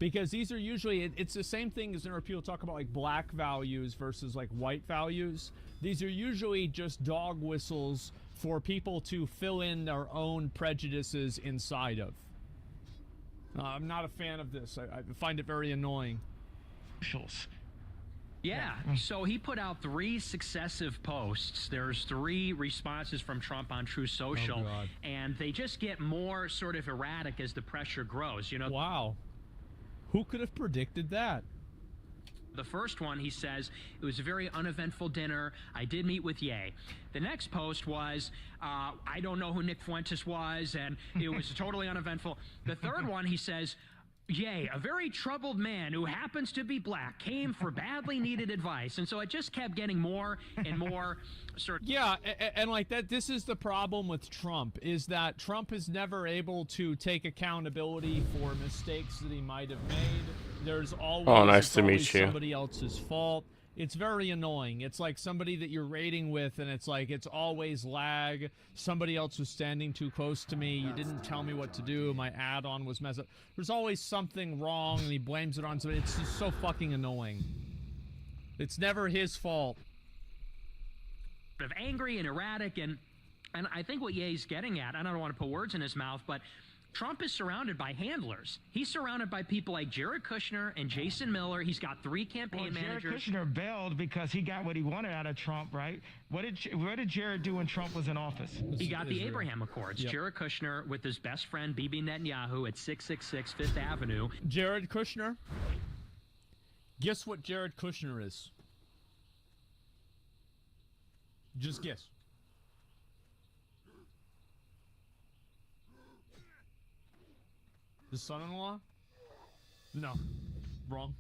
Speaker 2: because these are usually, it's the same thing as whenever people talk about like black values versus like white values. These are usually just dog whistles for people to fill in their own prejudices inside of. I'm not a fan of this. I find it very annoying.
Speaker 5: Yeah, so he put out 3 successive posts. There's 3 responses from Trump on Truth Social, and they just get more sort of erratic as the pressure grows. You know.
Speaker 2: Wow, who could have predicted that?
Speaker 5: The first one, he says, it was a very uneventful dinner. I did meet with Ye. The next post was, I don't know who Nick Fuentes was, and it was totally uneventful. The third one, he says, Ye, a very troubled man who happens to be black, came for badly needed advice. And so it just kept getting more and more sort of...
Speaker 2: Yeah, and like that, this is the problem with Trump, is that Trump is never able to take accountability for mistakes that he might have made. There's always,
Speaker 1: nice to meet you.
Speaker 2: Somebody else's fault. It's very annoying. It's like somebody that you're raiding with, and it's like, it's always lag. Somebody else was standing too close to me. You didn't tell me what to do. My add-on was messed up. There's always something wrong, and he blames it on somebody. It's just so fucking annoying. It's never his fault.
Speaker 5: Of angry and erratic, and I think what Ye's getting at, I don't want to put words in his mouth, but Trump is surrounded by handlers. He's surrounded by people like Jared Kushner and Jason Miller. He's got 3 campaign managers.
Speaker 3: Jared Kushner bailed because he got what he wanted out of Trump, right? What did Jared do when Trump was in office?
Speaker 5: He got the Abraham Accords. Yep. Jared Kushner with his best friend Bibi Netanyahu at 666 Fifth Avenue.
Speaker 2: Jared Kushner? Guess what Jared Kushner is? Just guess. His son-in-law? No. Wrong.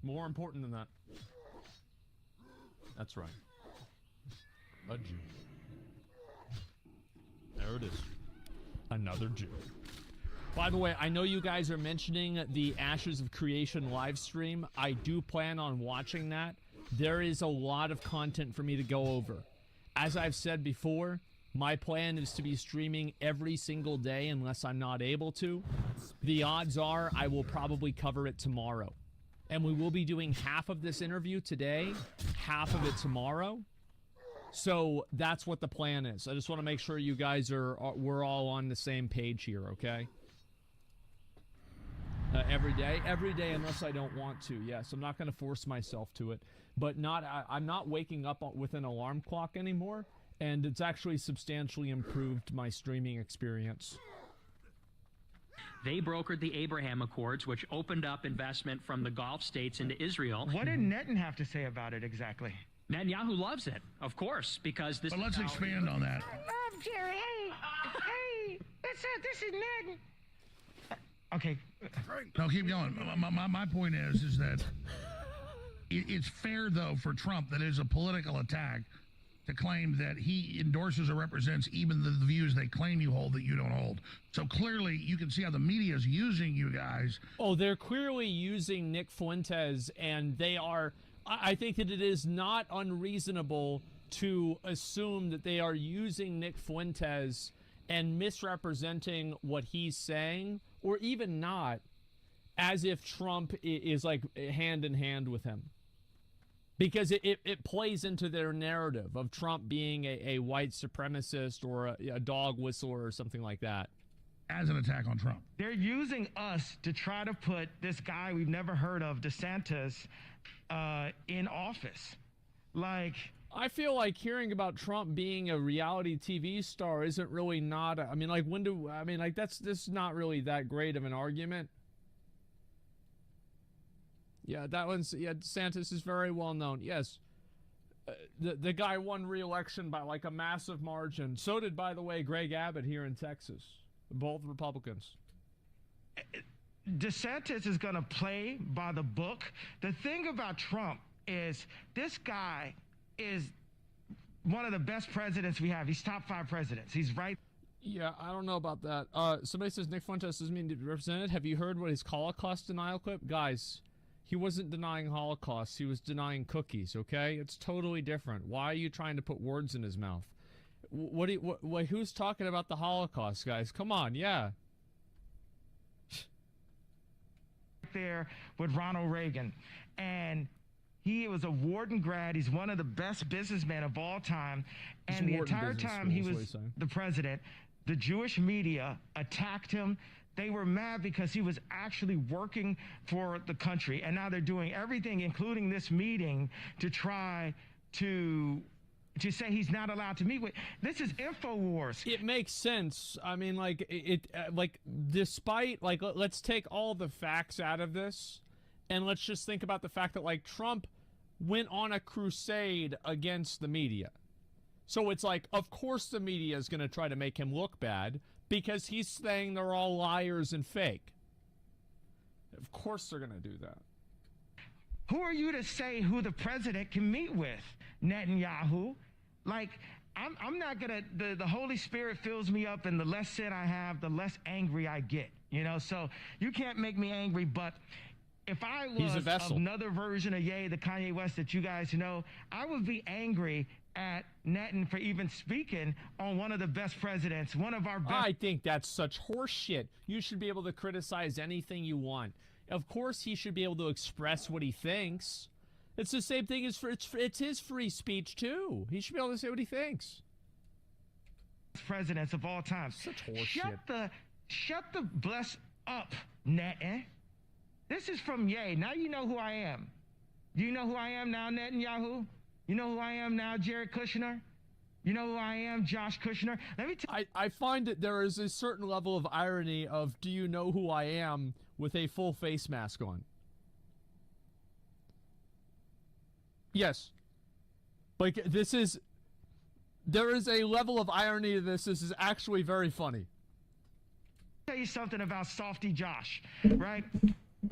Speaker 2: More important than that. That's right. A Jew. There it is. Another Jew. By the way, I know you guys are mentioning the Ashes of Creation live stream. I do plan on watching that. There is a lot of content for me to go over. As I've said before, my plan is to be streaming every single day unless I'm not able to. The odds are I will probably cover it tomorrow. And we will be doing half of this interview today, half of it tomorrow. So that's what the plan is. I just want to make sure you guys we're all on the same page here, okay? Every day unless I don't want to. Yes, I'm not going to force myself to it. But I'm not waking up with an alarm clock anymore, and it's actually substantially improved my streaming experience.
Speaker 5: They brokered the Abraham Accords, which opened up investment from the Gulf states into Israel.
Speaker 3: What did Netanyahu have to say about it exactly?
Speaker 5: Netanyahu loves it, of course, because this.
Speaker 4: But let's expand on that.
Speaker 3: Love Jerry. Hey, this is Ned. Okay.
Speaker 4: No, keep going. My point is that it's fair, though, for Trump that it is a political attack to claim that he endorses or represents even the views they claim you hold that you don't hold. So clearly, you can see how the media is using you guys.
Speaker 2: Oh, they're clearly using Nick Fuentes, and they are... I think that it is not unreasonable to assume that they are using Nick Fuentes and misrepresenting what he's saying, or even not, as if Trump is like hand in hand with him. Because it plays into their narrative of Trump being a white supremacist or a dog whistler or something like that.
Speaker 4: As an attack on Trump.
Speaker 3: They're using us to try to put this guy we've never heard of, DeSantis, in office. Like...
Speaker 2: I feel like hearing about Trump being a reality TV star isn't really not... that's not really that great of an argument. Yeah, that one's... Yeah, DeSantis is very well known. Yes. The guy won re-election by like a massive margin. So did, by the way, Greg Abbott here in Texas. Both Republicans.
Speaker 3: DeSantis is going to play by the book. The thing about Trump is this guy is one of the best presidents we have. He's top 5 presidents. He's right.
Speaker 2: Yeah, I don't know about that. Somebody says Nick Fuentes doesn't mean to be represented. Have you heard what his Holocaust denial clip? Guys, he wasn't denying Holocaust. He was denying cookies, okay? It's totally different. Why are you trying to put words in his mouth? Who's talking about the Holocaust, guys? Come on, yeah.
Speaker 3: There with Ronald Reagan, and he was a Wharton grad. He's one of the best businessmen of all time, and the entire time he was the president, the Jewish media attacked him. They were mad because he was actually working for the country, and now they're doing everything, including this meeting, to try to say he's not allowed to meet with. This is InfoWars.
Speaker 2: It makes sense. I mean, like, despite, like, let's take all the facts out of this, and let's just think about the fact that, like, Trump went on a crusade against the media. So it's like, of course the media is going to try to make him look bad because he's saying they're all liars and fake. Of course they're going to do that.
Speaker 3: Who are you to say who the president can meet with, Netanyahu? Like, I'm not gonna, the Holy Spirit fills me up, and the less sin I have, the less angry I get, you know? So you can't make me angry, but if I was another version of Ye, the Kanye West that you guys know, I would be angry at Netan for even speaking on one of the best presidents, one of our best.
Speaker 2: I think that's such horse shit. You should be able to criticize anything you want. Of course he should be able to express what he thinks. It's the same thing as it's his free speech too. He should be able to say what he thinks.
Speaker 3: Presidents of all time.
Speaker 2: Such horseshit.
Speaker 3: Shut the bless up, Netan. This is from Ye. Now you know who I am. Do you know who I am now, Netanyahu? You know who I am now, Jared Kushner? You know who I am, Josh Kushner? Let me tell you.
Speaker 2: I find that there is a certain level of irony of do you know who I am with a full face mask on. Yes. Like, there is a level of irony to this. This is actually very funny.
Speaker 3: Tell you something about Softy Josh, right?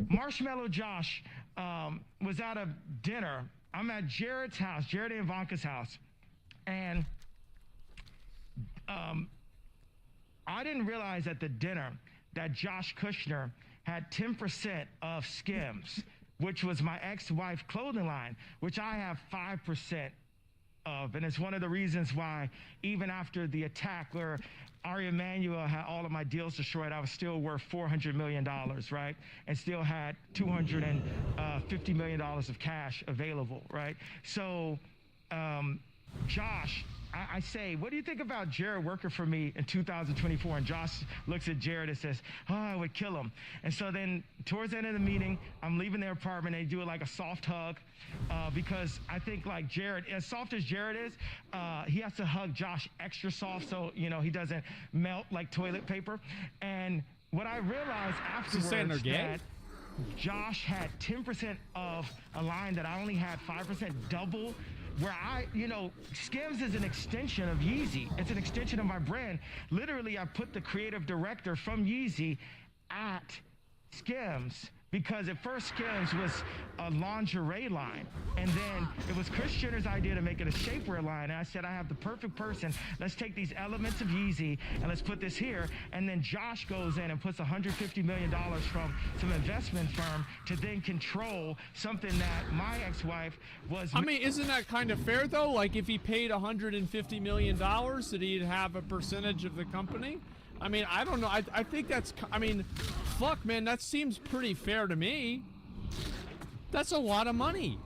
Speaker 3: Marshmallow Josh was at a dinner. I'm at Jared's house, Jared and Ivanka's house, and I didn't realize at the dinner that Josh Kushner had 10% of Skims, which was my ex-wife clothing line, which I have 5% of. And it's one of the reasons why even after the attack where Ari Emanuel had all of my deals destroyed, I was still worth $400 million, right? And still had $250 million of cash available, right? So, Josh, I say, what do you think about Jared working for me in 2024? And Josh looks at Jared and says, oh, I would kill him. And so then towards the end of the meeting, I'm leaving their apartment. They do it like a soft hug because I think like Jared, as soft as Jared is, he has to hug Josh extra soft so, you know, he doesn't melt like toilet paper. And what I realized afterwards that Josh had 10% of a line that I only had 5%, double. Where Skims is an extension of Yeezy. It's an extension of my brand. Literally, I put the creative director from Yeezy at Skims because at first Skims was a lingerie line. And then it was Kris Jenner's idea to make it a shapewear line. And I said, I have the perfect person. Let's take these elements of Yeezy and let's put this here. And then Josh goes in and puts $150 million from some investment firm to then control something that my ex-wife was.
Speaker 2: I mean, isn't that kind of fair though? Like if he paid $150 million, that he'd have a percentage of the company? I mean, I don't know. I think that's, I mean, fuck, man, that seems pretty fair to me. That's a lot of money.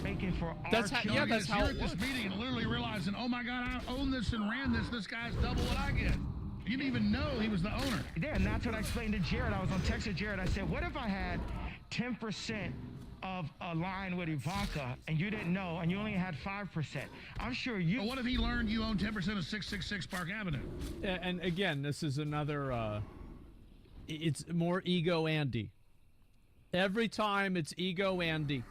Speaker 3: Making for
Speaker 2: that's how, yeah, that's how
Speaker 4: you're at this meeting and literally realizing, oh my God, I own this and ran this. This guy's double what I get. You didn't even know he was the owner.
Speaker 3: Yeah, and that's what I explained to Jared. I was on text with Jared. I said, what if I had 10% of a line with Ivanka and you didn't know and you only had 5%? I'm sure you.
Speaker 4: But what if he learned you own 10% of 666 Park Avenue?
Speaker 2: And again, this is another, it's more ego Andy. Every time it's ego Andy.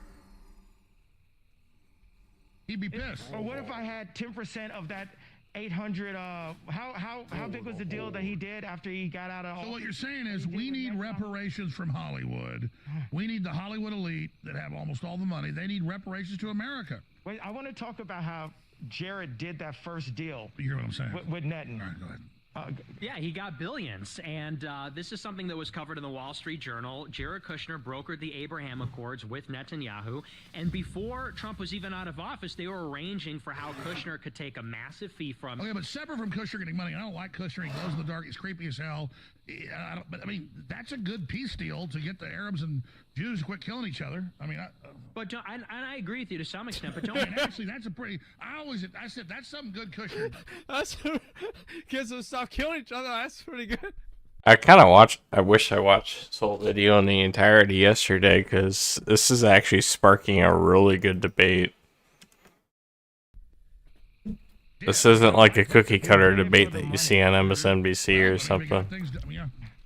Speaker 4: He'd be pissed.
Speaker 3: Or what if I had 10% of that 800, how big was the deal that he did after he got out of...
Speaker 4: So what you're saying is we need reparations from Hollywood. We need the Hollywood elite that have almost all the money. They need reparations to America.
Speaker 3: Wait, I want to talk about how Jared did that first deal.
Speaker 4: You hear what I'm saying?
Speaker 3: With Netton.
Speaker 4: All right, go ahead.
Speaker 5: Yeah, he got billions, and this is something that was covered in the Wall Street Journal. Jared Kushner brokered the Abraham Accords with Netanyahu, and before Trump was even out of office, they were arranging for how Kushner could take a massive fee from...
Speaker 4: Okay, but separate from Kushner getting money, I don't like Kushner. He glows in the dark. He's creepy as hell. But, I mean, that's a good peace deal to get the Arabs and Jews to quit killing each other. I mean...
Speaker 5: But and I agree with you to some extent, but don't...
Speaker 4: I mean, actually, that's a pretty... I said, that's some good Kushner.
Speaker 2: That's... Kids will stop killing each other. That's pretty good.
Speaker 1: I wish I watched this whole video in the entirety yesterday, because this is actually sparking a really good debate. This isn't like a cookie cutter debate that you see on MSNBC or something.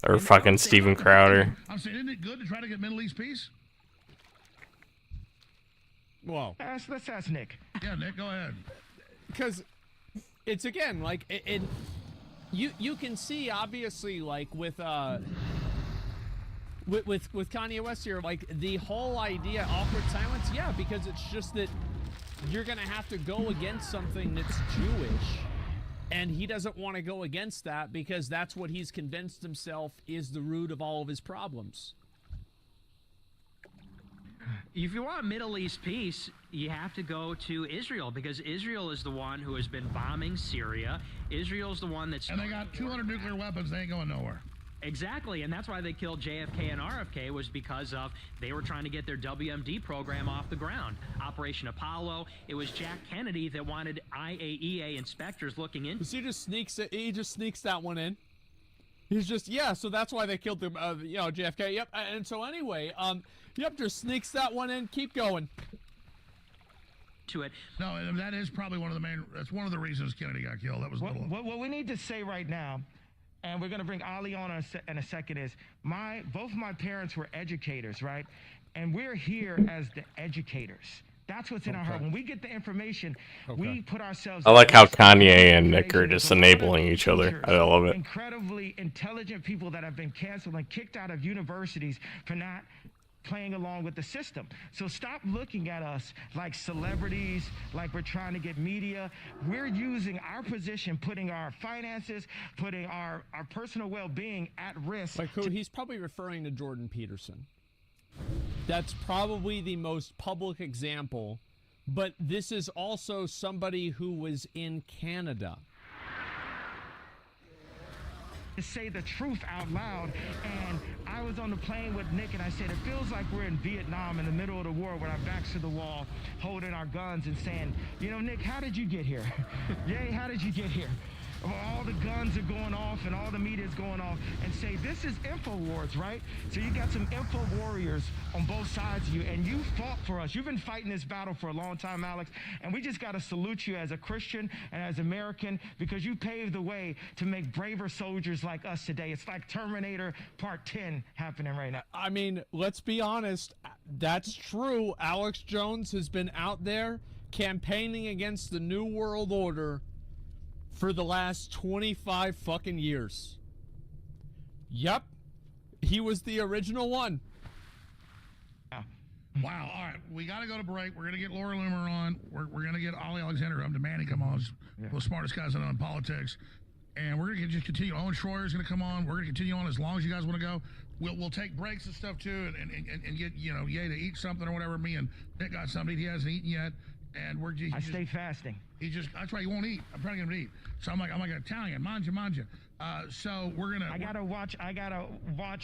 Speaker 1: Or fucking Steven Crowder.
Speaker 4: I'm saying, isn't it good to try to get Middle East peace?
Speaker 2: Well,
Speaker 3: let's ask Nick.
Speaker 4: Yeah, Nick, go ahead.
Speaker 2: Because it's again like you can see obviously like with Kanye West here, like the whole idea awkward silence, yeah, because it's just that you're gonna have to go against something that's Jewish, and he doesn't want to go against that because that's what he's convinced himself is the root of all of his problems.
Speaker 5: If you want Middle East peace, you have to go to Israel, because Israel is the one who has been bombing Syria. Israel's the one that's...
Speaker 4: And they got 200 nuclear weapons. They ain't going nowhere.
Speaker 5: Exactly, and that's why they killed JFK and RFK, was because of they were trying to get their WMD program off the ground. Operation Apollo. It was Jack Kennedy that wanted IAEA inspectors looking in.
Speaker 2: He just sneaks that one in. He's just, yeah, so that's why they killed the, JFK. Yep, and so anyway, yep, just sneaks that one in. Keep going.
Speaker 5: To it.
Speaker 4: No, that is probably that's one of the reasons Kennedy got killed. That was
Speaker 3: what we need to say right now, and we're going to bring Ali on in a second, is both my parents were educators, right? And we're here as the educators. That's what's in our heart. When we get the information, we put ourselves...
Speaker 1: I like how Kanye and Nick are just enabling each other. I love it.
Speaker 3: Incredibly intelligent people that have been canceled and kicked out of universities for not playing along with the system. So stop looking at us like celebrities, like we're trying to get media. We're using our position, putting our finances, putting our personal well-being at risk.
Speaker 2: Like who? He's probably referring to Jordan Peterson. That's probably the most public example, but this is also somebody who was in Canada.
Speaker 3: To say the truth out loud. And I was on the plane with Nick and I said, it feels like we're in Vietnam in the middle of the war with our backs to the wall, holding our guns and saying, you know, Nick, how did you get here? Yay, how did you get here? All the guns are going off and all the media is going off, and say, this is info wars, right? So you got some info warriors on both sides of you, and you fought for us. You've been fighting this battle for a long time, Alex, and we just got to salute you as a Christian and as American, because you paved the way to make braver soldiers like us today. It's like Terminator Part 10 happening right now.
Speaker 2: I mean, let's be honest. That's true. Alex Jones has been out there campaigning against the New World Order for the last 25 fucking years. Yep. He was the original one.
Speaker 4: Wow. All right. We got to go to break. We're going to get Laura Loomer on. We're going to get Ollie Alexander up to Manny come on. The smartest guys in politics. And we're going to just continue. Owen Schroyer is going to come on. We're going to continue on as long as you guys want to go. We'll take breaks and stuff too, and get, you know, Ye to eat something or whatever. Me and Nick got something he hasn't eaten yet. And
Speaker 3: I stay fasting.
Speaker 4: That's why he won't eat. I'm trying to get him to eat. So I'm like an Italian, manja. So we're gonna.
Speaker 3: I gotta watch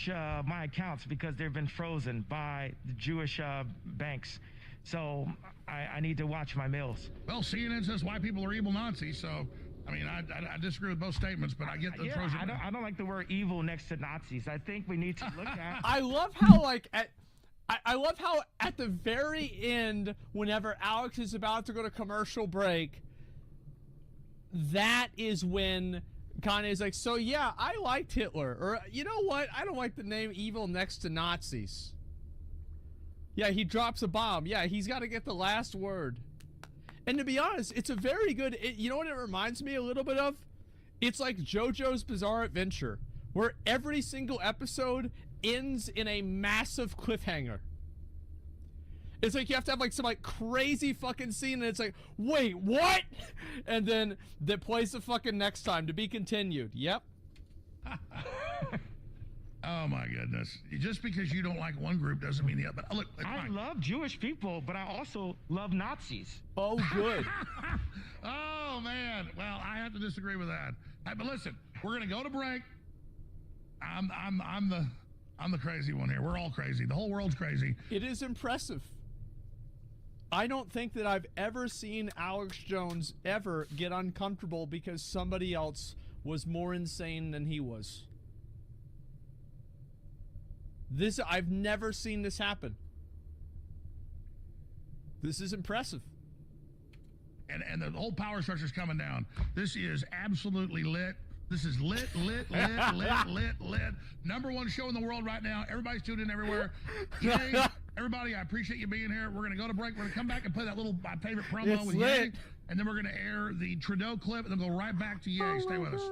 Speaker 3: my accounts because they've been frozen by the Jewish banks. So I need to watch my meals.
Speaker 4: Well, CNN says white people are evil Nazis. So I mean, I disagree with both statements, but I get the frozen.
Speaker 3: I don't like the word evil next to Nazis. I think we need to look at.
Speaker 2: I love how I love how at the very end, whenever Alex is about to go to commercial break, that is when Kanye's like, so yeah, I liked Hitler. Or, you know what? I don't like the name evil next to Nazis. Yeah, he drops a bomb. Yeah, he's got to get the last word. And to be honest, it's a very good, you know what it reminds me a little bit of? It's like JoJo's Bizarre Adventure, where every single episode ends in a massive cliffhanger. It's like you have to have like some like crazy fucking scene and it's like, wait, what? And then that plays the fucking next time to be continued. Yep.
Speaker 4: Oh my goodness. Just because you don't like one group doesn't mean the other. But look,
Speaker 3: I love Jewish people, but I also love Nazis.
Speaker 2: Oh, good.
Speaker 4: Oh man. Well, I have to disagree with that. But listen, we're gonna go to break. I'm the crazy one here. We're all crazy. The whole world's crazy.
Speaker 2: It is impressive. I don't think that I've ever seen Alex Jones ever get uncomfortable because somebody else was more insane than he was. I've never seen this happen. This is impressive.
Speaker 4: And the whole power structure's coming down. This is absolutely lit. This is lit. Number one show in the world right now. Everybody's tuned in everywhere. Yay. Everybody, I appreciate you being here. We're going to go to break. We're going to come back and play that little my favorite promo with Ye. And then we're going to air the Trudeau clip and then go right back to Ye. Stay with us.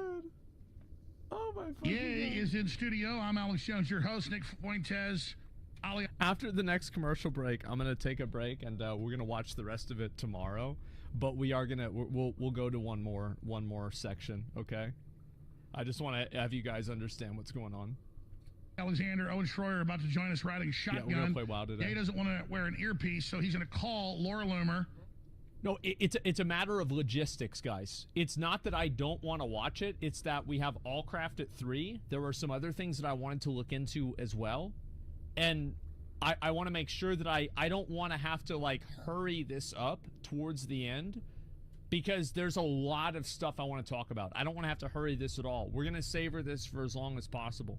Speaker 2: Oh my God.
Speaker 4: Ye is in studio. I'm Alex Jones, your host, Nick Fuentes. Ali.
Speaker 2: After the next commercial break, I'm going to take a break and we're going to watch the rest of it tomorrow. But we are going to, we'll go to one more section, okay? I just want to have you guys understand what's going on.
Speaker 4: Alexander, Owen Schroyer about to join us riding shotgun.
Speaker 2: Yeah, we're going to play WoW today.
Speaker 4: He doesn't want to wear an earpiece, so he's going to call Laura Loomer.
Speaker 2: No, it's a matter of logistics, guys. It's not that I don't want to watch it. It's that we have Allcraft at 3. There were some other things that I wanted to look into as well. And I want to make sure that I don't want to have to, like, hurry this up towards the end. Because there's a lot of stuff I want to talk about. I don't want to have to hurry this at all. We're going to savor this for as long as possible.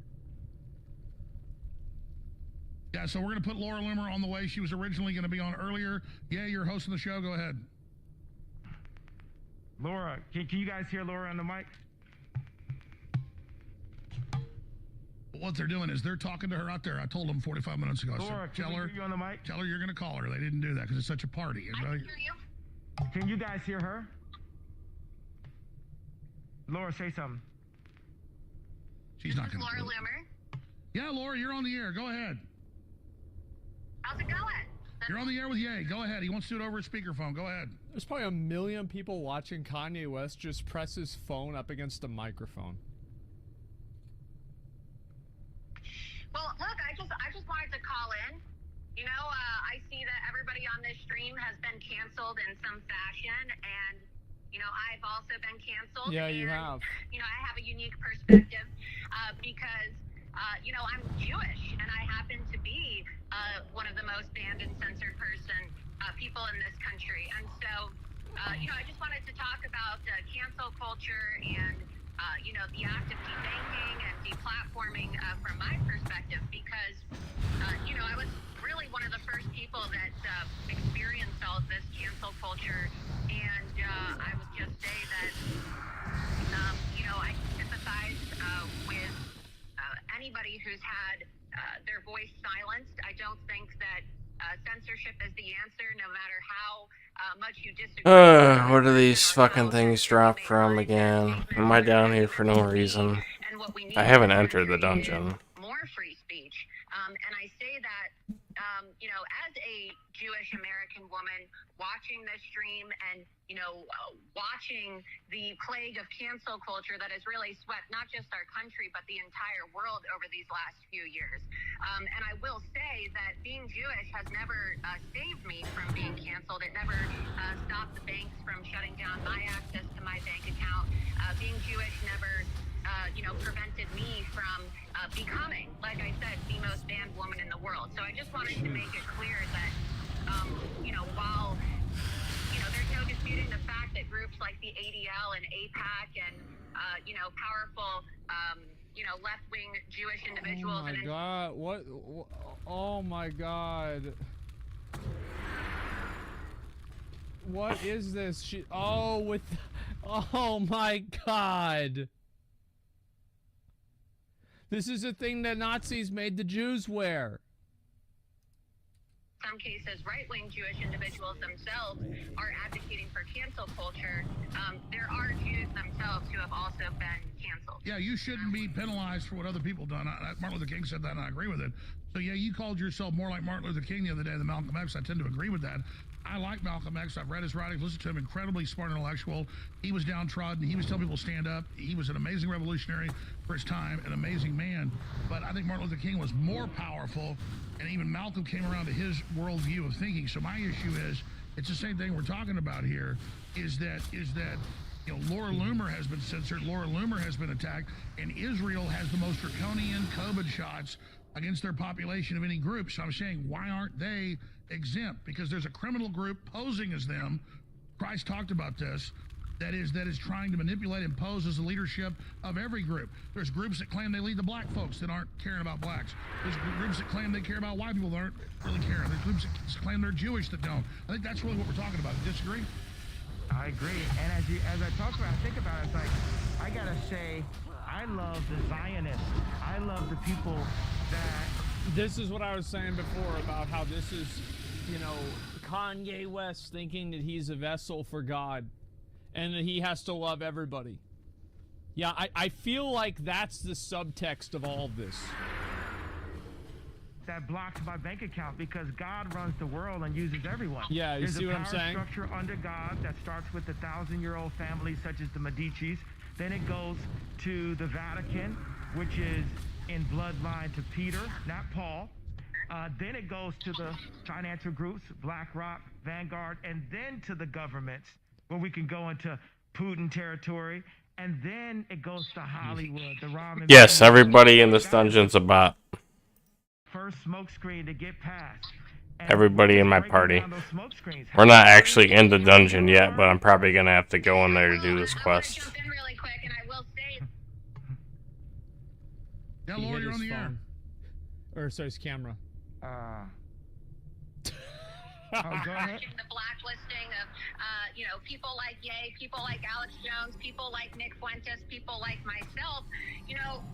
Speaker 4: Yeah, so we're going to put Laura Loomer on the way. She was originally going to be on earlier. Yeah, you're hosting the show. Go ahead.
Speaker 3: Laura, can you guys hear Laura on the mic?
Speaker 4: What they're doing is they're talking to her out there. I told them 45 minutes ago.
Speaker 3: Laura,
Speaker 4: so
Speaker 3: can we hear you on the mic?
Speaker 4: Tell her you're going to call her. They didn't do that because it's such a party.
Speaker 6: I can hear you.
Speaker 3: Can you guys hear her? Laura, say something.
Speaker 4: She's not going to.
Speaker 6: Laura Loomer.
Speaker 4: Yeah, Laura, you're on the air. Go ahead.
Speaker 6: How's it going?
Speaker 4: You're on the air with Ye. Go ahead. He wants to do it over a speakerphone. Go ahead.
Speaker 2: There's probably 1 million people watching Kanye West just press his phone up against a microphone.
Speaker 6: Well, look, I just wanted to call in. You know, I see that everybody on this stream has been canceled in some fashion, and you know, I've also been canceled.
Speaker 2: Yeah,
Speaker 6: and,
Speaker 2: you have.
Speaker 6: You know, I have a unique perspective because, you know, I'm Jewish, and I happen to be one of the most banned and censored people in this country. And so, you know, I just wanted to talk about cancel culture and, you know, the act of debanking and deplatforming from my perspective because, you know, I was really one of the first people that experienced all of this cancel culture. And I would just say that, you know, I sympathize with anybody who's had their voice silenced. I don't think that censorship is the answer, no matter how much you disagree.
Speaker 1: What are these fucking things dropped from again? Am I down here for no reason? I haven't entered the dungeon.
Speaker 6: More free speech. And I say that, you know, as a Jewish American woman watching this stream and, you know, watching the plague of cancel culture that has really swept not just our country, but the entire world over these last few years. And I will say that being Jewish has never saved me from being canceled. It never stopped the banks from shutting down my access to my bank account. Being Jewish never, you know, prevented me from becoming, like I said, the most banned woman in the world. So I just wanted to make it clear that, you know, while, you know, there's no disputing the fact that groups like the ADL and APAC and, you know, powerful, you know, left-wing Jewish individuals.
Speaker 2: Oh my God! What? Oh my God! What is this? Oh, with. Oh my God! This is a thing that Nazis made the Jews wear.
Speaker 6: Some cases, right-wing Jewish individuals themselves are advocating for cancel culture. There are Jews themselves who have also been canceled.
Speaker 4: Yeah, you shouldn't be penalized for what other people done. Martin Luther King said that, and I agree with it. So yeah, you called yourself more like Martin Luther King the other day than Malcolm X. I tend to agree with that. I like Malcolm X. I've read his writings, listened to him. Incredibly smart intellectual. He was downtrodden. He was telling people to stand up. He was an amazing revolutionary for his time, an amazing man. But I think Martin Luther King was more powerful, and even Malcolm came around to his worldview of thinking. So my issue is, it's the same thing we're talking about here, is that you know, Laura Loomer has been censored, Laura Loomer has been attacked, and Israel has the most draconian COVID shots against their population of any group. So I'm saying, why aren't they exempt? Because there's a criminal group posing as them. Christ talked about this. That is trying to manipulate and pose as the leadership of every group. There's groups that claim they lead the black folks that aren't caring about blacks. There's groups that claim they care about white people that aren't really caring. There's groups that claim they're Jewish that don't. I think that's really what we're talking about. Disagree?
Speaker 3: I agree. And as I talk about it, I think about it, it's like, I gotta say, I love the Zionists. I love the people that...
Speaker 2: This is what I was saying before about how this is, you know, Kanye West thinking that he's a vessel for God and that he has to love everybody. Yeah, I feel like that's the subtext of all of this.
Speaker 3: That blocks my bank account because God runs the world and uses everyone.
Speaker 2: Yeah, you see what I'm saying?
Speaker 3: There's a power structure under God that starts with the 1,000-year-old families such as the Medicis. Then it goes to the Vatican, which is in bloodline to Peter, not Paul. Then it goes to the financial groups, BlackRock, Vanguard, and then to the governments, where we can go into Putin territory. And then it goes to Hollywood, the ramen.
Speaker 1: Yes, everybody in this dungeon's a bot.
Speaker 3: First smoke screen to get past.
Speaker 1: Everybody in my party. We're not actually in the dungeon yet, but I'm probably gonna have to go in there to do this quest.
Speaker 4: Yeah, Laura, you're on the air.
Speaker 2: Or sorry, his camera.
Speaker 3: Go ahead.
Speaker 6: The blacklisting of, you know, people like Ye, people like Alex Jones, people like Nick Fuentes, people like myself. You know,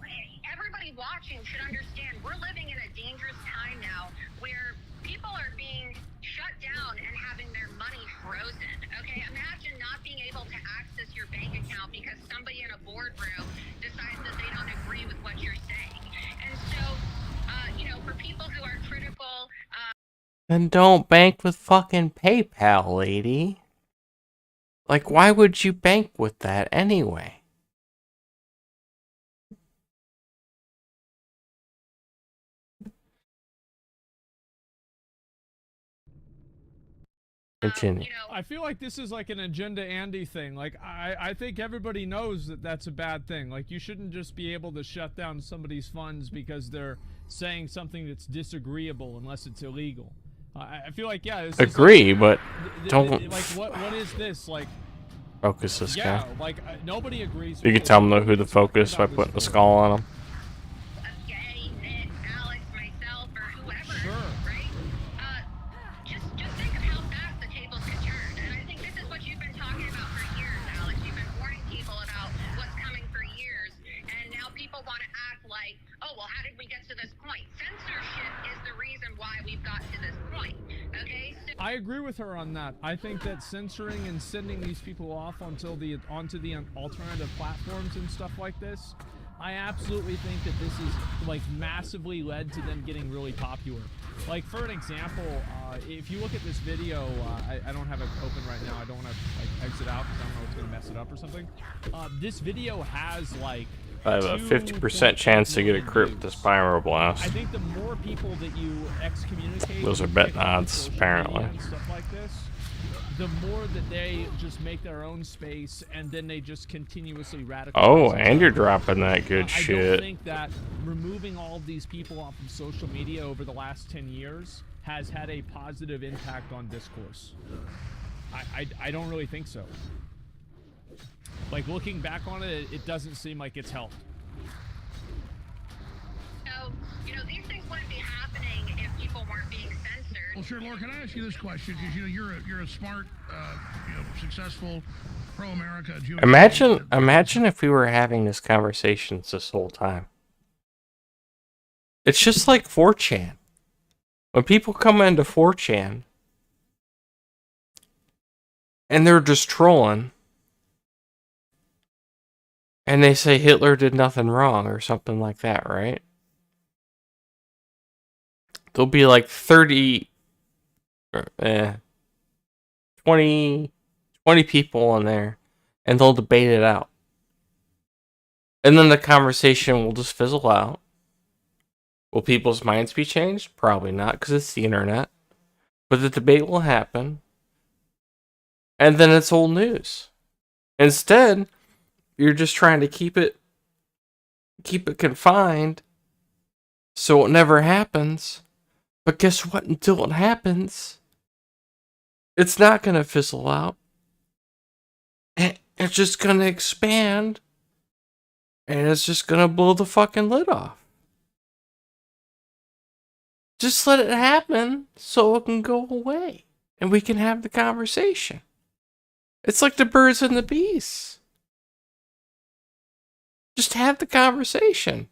Speaker 6: everybody watching should understand we're living in a dangerous time now where people are being shut down and having their money frozen. Okay, imagine not being able to access your bank account because somebody in a boardroom decides that they don't agree with what you're saying. And so, you know, for people who are critical,
Speaker 1: Then don't bank with fucking PayPal, lady. Like, why would you bank with that anyway? Continue.
Speaker 2: I feel like this is like an Agenda Andy thing. Like, I think everybody knows that that's a bad thing. Like, you shouldn't just be able to shut down somebody's funds because they're saying something that's disagreeable unless it's illegal. I feel like, yeah, this
Speaker 1: Agree,
Speaker 2: is
Speaker 1: but
Speaker 2: like,
Speaker 1: don't
Speaker 2: like, what is this? Like,
Speaker 1: focus this
Speaker 2: yeah,
Speaker 1: guy.
Speaker 2: like, nobody agrees
Speaker 1: You
Speaker 2: with
Speaker 1: can tell him who to focus by putting a skull on him.
Speaker 2: Sure.
Speaker 6: Just think of how fast the tables can turn. And I think this is what you've been talking about for years, Alex. You've been warning people about what's coming for years. And now people want to act like, oh, well, how did we get to this point? Censorship is the reason why we've got to this point. Okay? So
Speaker 2: I agree with her on that. I think that censoring and sending these people off onto the alternative platforms and stuff like this, I absolutely think that this is like massively led to them getting really popular. Like, for an example, if you look at this video, I don't have it open right now. I don't want to like exit out because I don't know it's gonna mess it up or something. This video has like
Speaker 1: I have a 50% chance to get a crit with this Pyro Blast.
Speaker 2: I think the more people that you excommunicate,
Speaker 1: Those are bet odds, apparently.
Speaker 2: and stuff like this, the more that they just make their own space and then they just continuously radicalize.
Speaker 1: Oh, and you're dropping that good
Speaker 2: I
Speaker 1: shit.
Speaker 2: don't think that removing all of these people off of social media over the last 10 years has had a positive impact on discourse. I don't really think so. Like, looking back on it, it doesn't seem like it's helped.
Speaker 6: So, these things wouldn't be happening if people weren't being censored.
Speaker 4: Well, sure, Laura, can I ask you this question? Because, you're a smart, successful, pro-America Jewish...
Speaker 1: Imagine if we were having this conversation this whole time. It's just like 4chan. When people come into 4chan and they're just trolling and they say Hitler did nothing wrong or something like that, right? There'll be like 20 people in there and they'll debate it out. And then the conversation will just fizzle out. Will people's minds be changed? Probably not, because it's the internet. But the debate will happen. And then it's old news. Instead, you're just trying to keep it confined so it never happens. But guess what? Until it happens, it's not going to fizzle out. And it's just going to expand. And it's just going to blow the fucking lid off. Just let it happen so it can go away. And we can have the conversation. It's like the birds and the bees. Just have the conversation.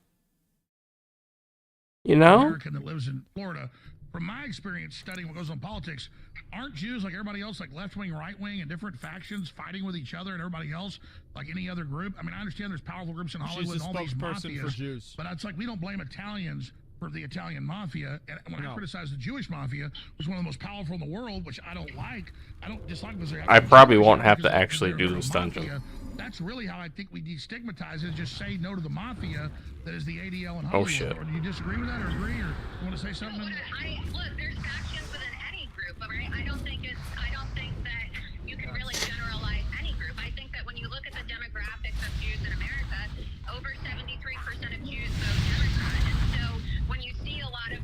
Speaker 1: You know?
Speaker 4: American that lives in Florida, from my experience studying what goes on in politics, aren't Jews like everybody else, like left-wing, right-wing, and different factions fighting with each other and everybody else, like any other group? I mean, I understand there's powerful groups in Hollywood and all these mafias,
Speaker 2: for Jews.
Speaker 4: but it's like we don't blame Italians for the Italian mafia. And when I criticize the Jewish mafia, was one of the most powerful in the world, which I don't like. I don't dislike because
Speaker 1: I probably won't have to actually do this dungeon.
Speaker 4: That's really how I think we destigmatize it. Just say no to the mafia that is the ADL in Hollywood.
Speaker 1: Oh shit.
Speaker 4: Or do you disagree with that or agree? Or you want to say something?
Speaker 6: Look, there's factions within any group, but I don't think that you can really generalize any group. I think that when you look at the demographics of Jews in America, over 73% of Jews vote Democrat. And so when you see a lot of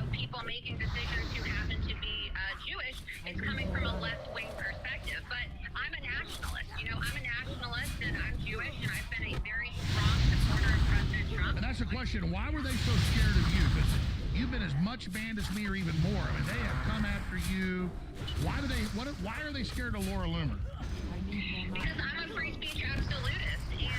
Speaker 6: people making decisions who happen to be Jewish, it's coming from a left-wing perspective. But I'm a nationalist. I'm a nationalist and I'm Jewish, and I've been a very strong supporter of President Trump.
Speaker 4: And that's the question. Why were they so scared of you? Because you've been as much banned as me or even more. I mean, they have come after you. Why are they scared of Laura Loomer?
Speaker 6: Because I'm a free speech absolutist, and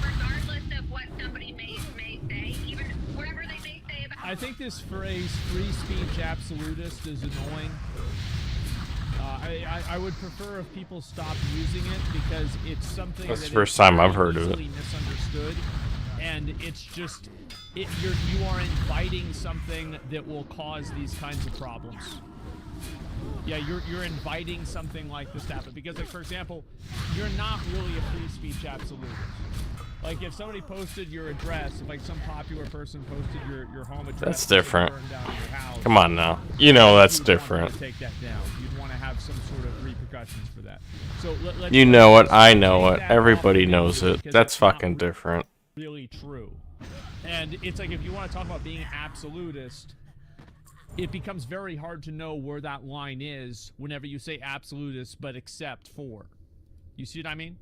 Speaker 6: regardless of what somebody may say, even whatever they may say about...
Speaker 2: I think this phrase, free speech absolutist, is annoying. I would prefer if people stopped using it because it's something
Speaker 1: that's
Speaker 2: that
Speaker 1: the first time I've heard of it.
Speaker 2: Misunderstood, and it's just you are inviting something that will cause these kinds of problems. Yeah, you're inviting something like this to happen because, like, for example, you're not really a free speech absolutist. Like, if somebody posted your address, if like some popular person posted your home address,
Speaker 1: That's different.
Speaker 2: burned down your house,
Speaker 1: Come on now. You know that's
Speaker 2: you'd
Speaker 1: different.
Speaker 2: Want to take that down. You'd want to have some sort of repercussions for that. So let's
Speaker 1: You know it.
Speaker 2: let's
Speaker 1: I know
Speaker 2: take
Speaker 1: it.
Speaker 2: that
Speaker 1: Everybody
Speaker 2: off the
Speaker 1: knows
Speaker 2: table
Speaker 1: it.
Speaker 2: because
Speaker 1: That's
Speaker 2: it's not
Speaker 1: fucking different.
Speaker 2: really true. And it's like, if you want to talk about being absolutist, it becomes very hard to know where that line is whenever you say absolutist, but except for. You see what I mean?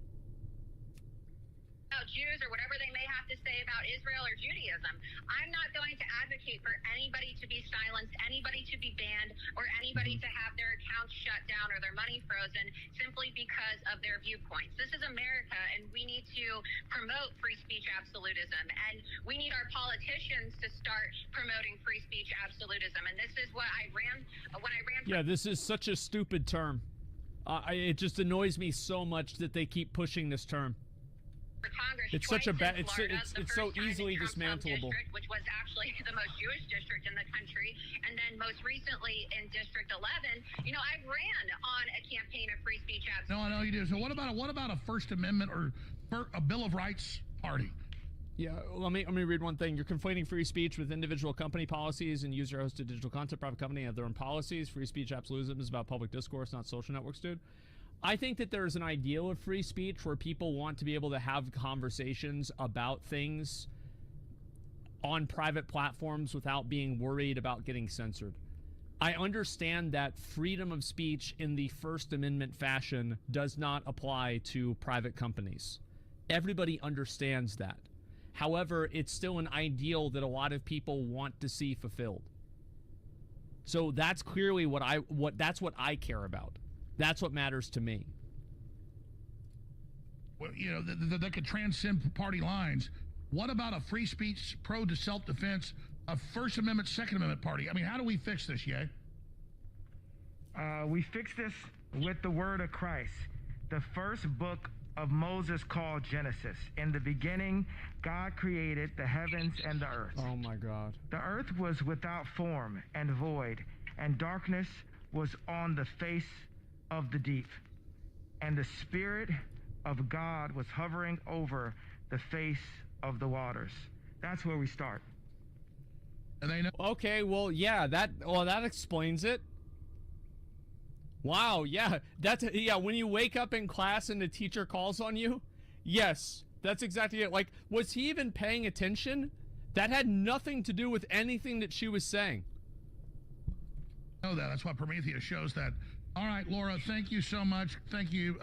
Speaker 6: About Jews or whatever they may have to say about Israel or Judaism. I'm not going to advocate for anybody to be silenced, anybody to be banned, or anybody to have their accounts shut down or their money frozen simply because of their viewpoints. This is America, and we need to promote free speech absolutism, and we need our politicians to start promoting free speech absolutism. And this is what I ran when I ran.
Speaker 2: Yeah, this is such a stupid term. It just annoys me so much that they keep pushing this term.
Speaker 6: For Congress,
Speaker 2: it's such a bad. It's so easily dismantleable.
Speaker 6: District, which was actually the most Jewish district in the country, and then most recently in District 11. You know, I ran on a campaign of free speech.
Speaker 4: No, I know you do. So what about a First Amendment or a Bill of Rights party?
Speaker 2: Yeah, let me read one thing. You're conflating free speech with individual company policies and user-hosted digital content. Private company have their own policies. Free speech absolutism is about public discourse, not social networks, dude. I think that there's an ideal of free speech where people want to be able to have conversations about things on private platforms without being worried about getting censored. I understand that freedom of speech in the First Amendment fashion does not apply to private companies. Everybody understands that. However, it's still an ideal that a lot of people want to see fulfilled. So that's clearly what I care about. That's what matters to me.
Speaker 4: Well, you know, that could transcend party lines. What about a free speech, pro to self-defense, a First Amendment, Second Amendment party? I mean, how do we fix this, Ye?
Speaker 3: We fix this with the word of Christ. The first book of Moses called Genesis. In the beginning, God created the heavens and the earth.
Speaker 2: Oh my God.
Speaker 3: The earth was without form and void, and darkness was on the face of the deep. And the Spirit of God was hovering over the face of the waters. That's where we start.
Speaker 4: And they know.
Speaker 2: Okay, well, yeah, that explains it. Wow, yeah, when you wake up in class and the teacher calls on you, yes, that's exactly it. Like, was he even paying attention? That had nothing to do with anything that she was saying.
Speaker 4: Know that. That's why Prometheus shows that. All right, Laura, thank you so much. Thank you.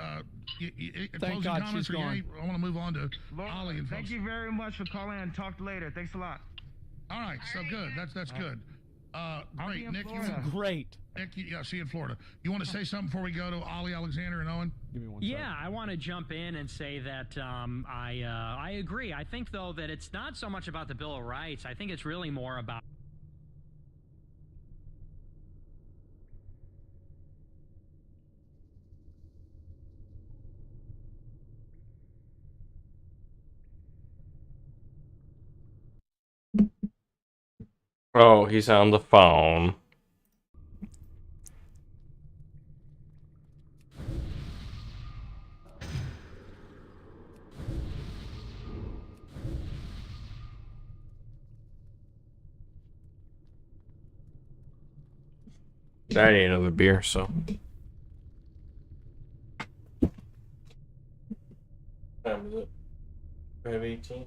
Speaker 2: Thank God she's gone.
Speaker 4: I want to move on to Ollie and folks.
Speaker 3: Thank you very much for calling and talk later. Thanks a lot.
Speaker 4: All right, so good. That's good. Great, Nick.
Speaker 2: Great.
Speaker 4: Nick, yeah, see you in Florida. You want to say something before we go to Ollie, Alexander, and Owen?
Speaker 2: Give me one
Speaker 5: Yeah,
Speaker 2: second.
Speaker 5: I want to jump in and say that I agree. I think, though, that it's not so much about the Bill of Rights. I think it's really more about
Speaker 1: Oh, he's on the phone. I need another beer, so. Time is it? 5:18.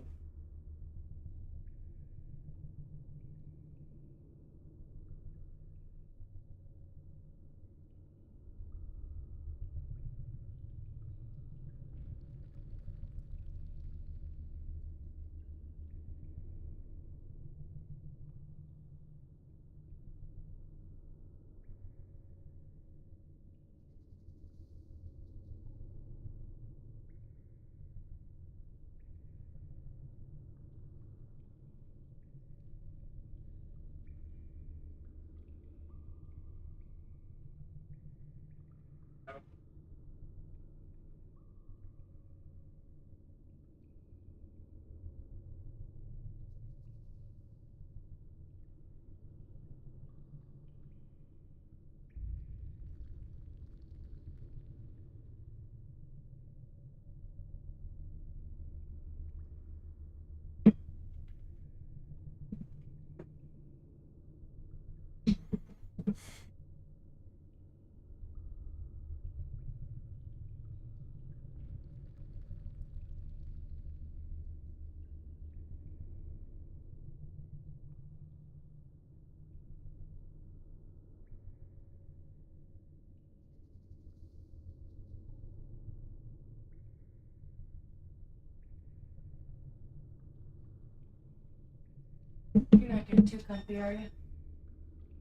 Speaker 20: You're not getting too comfy, are you?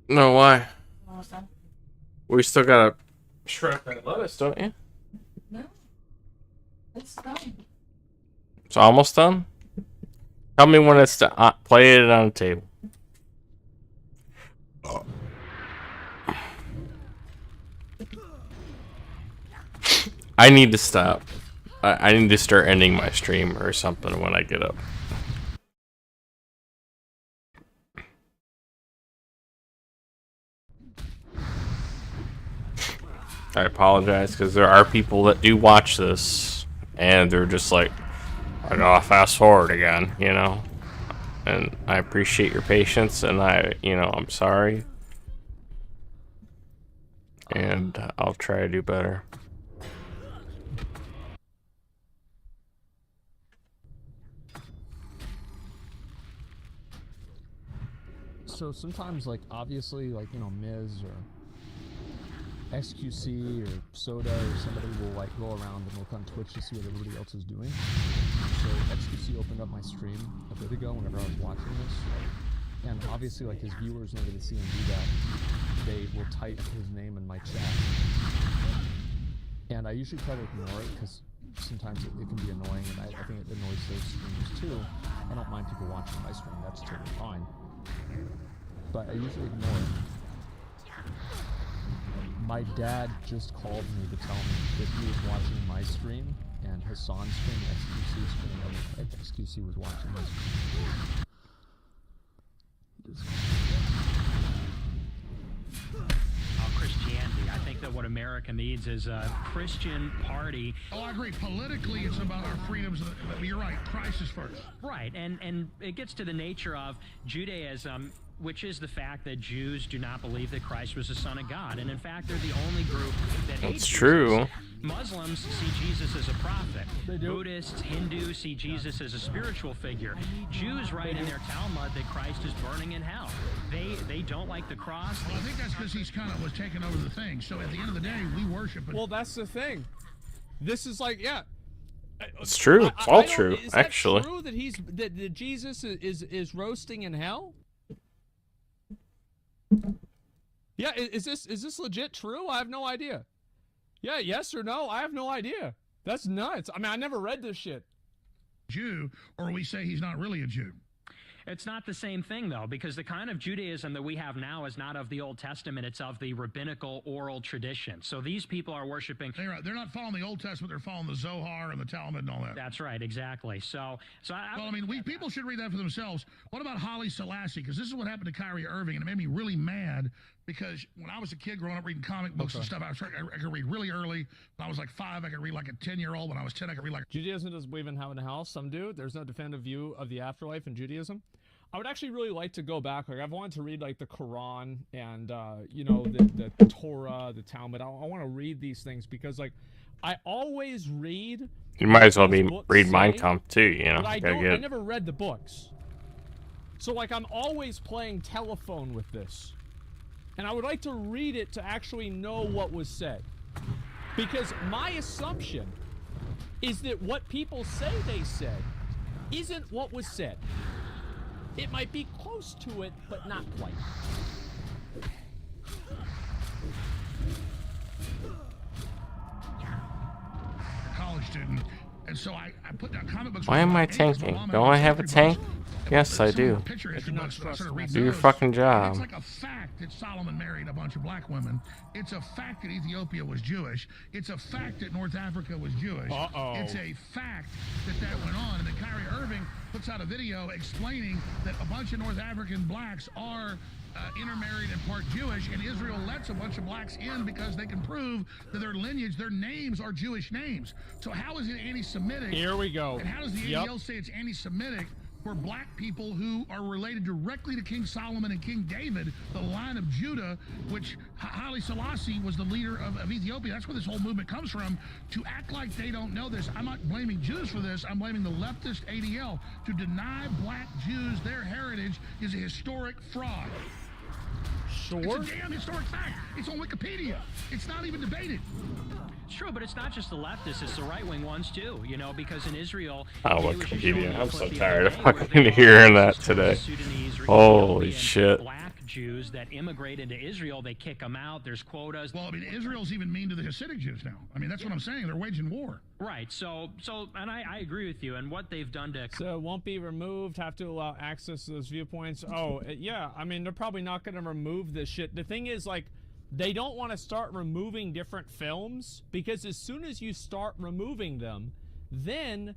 Speaker 1: No, why?
Speaker 20: Almost done.
Speaker 1: We still gotta shred that lettuce, don't you?
Speaker 20: No. It's done.
Speaker 1: It's almost done? Tell me when it's done. Play it on the table. I need to stop. I need to start ending my stream or something when I get up. I apologize because there are people that do watch this and they're just like, I gotta fast forward again, you know? And I appreciate your patience and I'm sorry. And I'll try to do better.
Speaker 2: So sometimes, like, obviously, like, Miz or XQC or Soda or somebody will, like, go around and look on Twitch to see what everybody else is doing. So XQC opened up my stream a bit ago whenever I was watching this. And obviously, like, his viewers, whenever they see him do that, they will type his name in my chat. And I usually try to ignore it because sometimes it can be annoying, and I think it annoys those streamers too. I don't mind people watching my stream, that's totally fine. But I usually ignore it. My dad just called me to tell me that he was watching my stream and Hassan's stream, XQC's stream, and XQC was watching my stream.
Speaker 5: Christianity. I think that what America needs is a Christian party.
Speaker 4: Oh, I agree. Politically, it's about our freedoms. But you're right. Christ is first.
Speaker 5: Right, and it gets to the nature of Judaism, which is the fact that Jews do not believe that Christ was the Son of God. And in fact, they're the only group that hates
Speaker 1: That's true.
Speaker 5: Jesus. Muslims see Jesus as a prophet. Buddhists, Hindus see Jesus as a spiritual figure. Jews write in their Talmud that Christ is burning in hell. They don't like the cross.
Speaker 4: Well, I think that's because he's kind of was taking over the thing. So at the end of the day, we worship it.
Speaker 2: Well, that's the thing. This is like, yeah.
Speaker 1: It's true. It's all true,
Speaker 2: is
Speaker 1: actually.
Speaker 2: Is it true that Jesus is roasting in hell? Yeah, is this legit true? I have no idea. Yeah, yes or no? I have no idea. That's nuts. I mean, I never read this shit.
Speaker 4: Jew, or we say he's not really a Jew.
Speaker 5: It's not the same thing, though, because the kind of Judaism that we have now is not of the Old Testament. It's of the rabbinical oral tradition. So these people are worshiping.
Speaker 4: They're not following the Old Testament. They're following the Zohar and the Talmud and all that.
Speaker 5: That's right, exactly. So
Speaker 4: I mean, people should read that for themselves. What about Haile Selassie? Because this is what happened to Kyrie Irving, and it made me really mad. Because when I was a kid growing up reading comic books and stuff, I could read really early. When I was like 5, I could read like a 10-year-old. When I was 10, I could read like.
Speaker 2: Judaism doesn't believe in heaven and hell. Some do. There's no definitive view of the afterlife in Judaism. I would actually really like to go back. Like, I've wanted to read like the Quran and the Torah, the Talmud. I want to read these things because like I always read.
Speaker 1: You might as well read Mein Kampf too, you know.
Speaker 2: But I never read the books. So like I'm always playing telephone with this. And I would like to read it to actually know what was said. Because my assumption is that what people say they said isn't what was said. It might be close to it, but not quite.
Speaker 4: College student. And so I put down comic books.
Speaker 1: Why am I tanking? Don't I have a tank? Yes, I do. Do your fucking job.
Speaker 4: It's like a fact that Solomon married a bunch of black women. It's a fact that Ethiopia was Jewish. It's a fact that North Africa was Jewish. It's a fact that went on. And then Kyrie Irving puts out a video explaining that a bunch of North African blacks are intermarried and part Jewish, and Israel lets a bunch of blacks in because they can prove that their lineage, their names are Jewish names. So how is it anti-Semitic?
Speaker 2: Here we go.
Speaker 4: And how does the ADL say it's anti-Semitic for black people who are related directly to King Solomon and King David, the line of Judah, which Haile Selassie was the leader of Ethiopia. That's where this whole movement comes from. To act like they don't know this. I'm not blaming Jews for this. I'm blaming the leftist ADL. To deny black Jews their heritage is a historic fraud.
Speaker 2: Sure.
Speaker 4: It's a damn historic fact. It's on Wikipedia. It's not even debated.
Speaker 5: true, but it's not just the leftists; it's the right-wing ones too. You know, because in Israel,
Speaker 1: Oh,
Speaker 5: it was just showing
Speaker 1: Wikipedia.
Speaker 5: a
Speaker 1: I'm
Speaker 5: clip
Speaker 1: so
Speaker 5: the
Speaker 1: tired
Speaker 5: other
Speaker 1: of
Speaker 5: day where
Speaker 1: fucking
Speaker 5: they
Speaker 1: hearing
Speaker 5: are
Speaker 1: that
Speaker 5: racist towards
Speaker 1: today.
Speaker 5: the Sudanese,
Speaker 1: Holy
Speaker 5: Ethiopian,
Speaker 1: shit.
Speaker 5: black Jews that immigrate into Israel. They kick them out. There's quotas.
Speaker 4: Well, I mean, Israel's even mean to the Hasidic Jews now. I mean, that's what I'm saying. They're waging war.
Speaker 5: Right. So, and I agree with you. And what they've done to
Speaker 2: So it won't be removed, have to allow access to those viewpoints. Oh, yeah. I mean, they're probably not going to remove this shit. The thing is, like, they don't want to start removing different films because as soon as you start removing them, then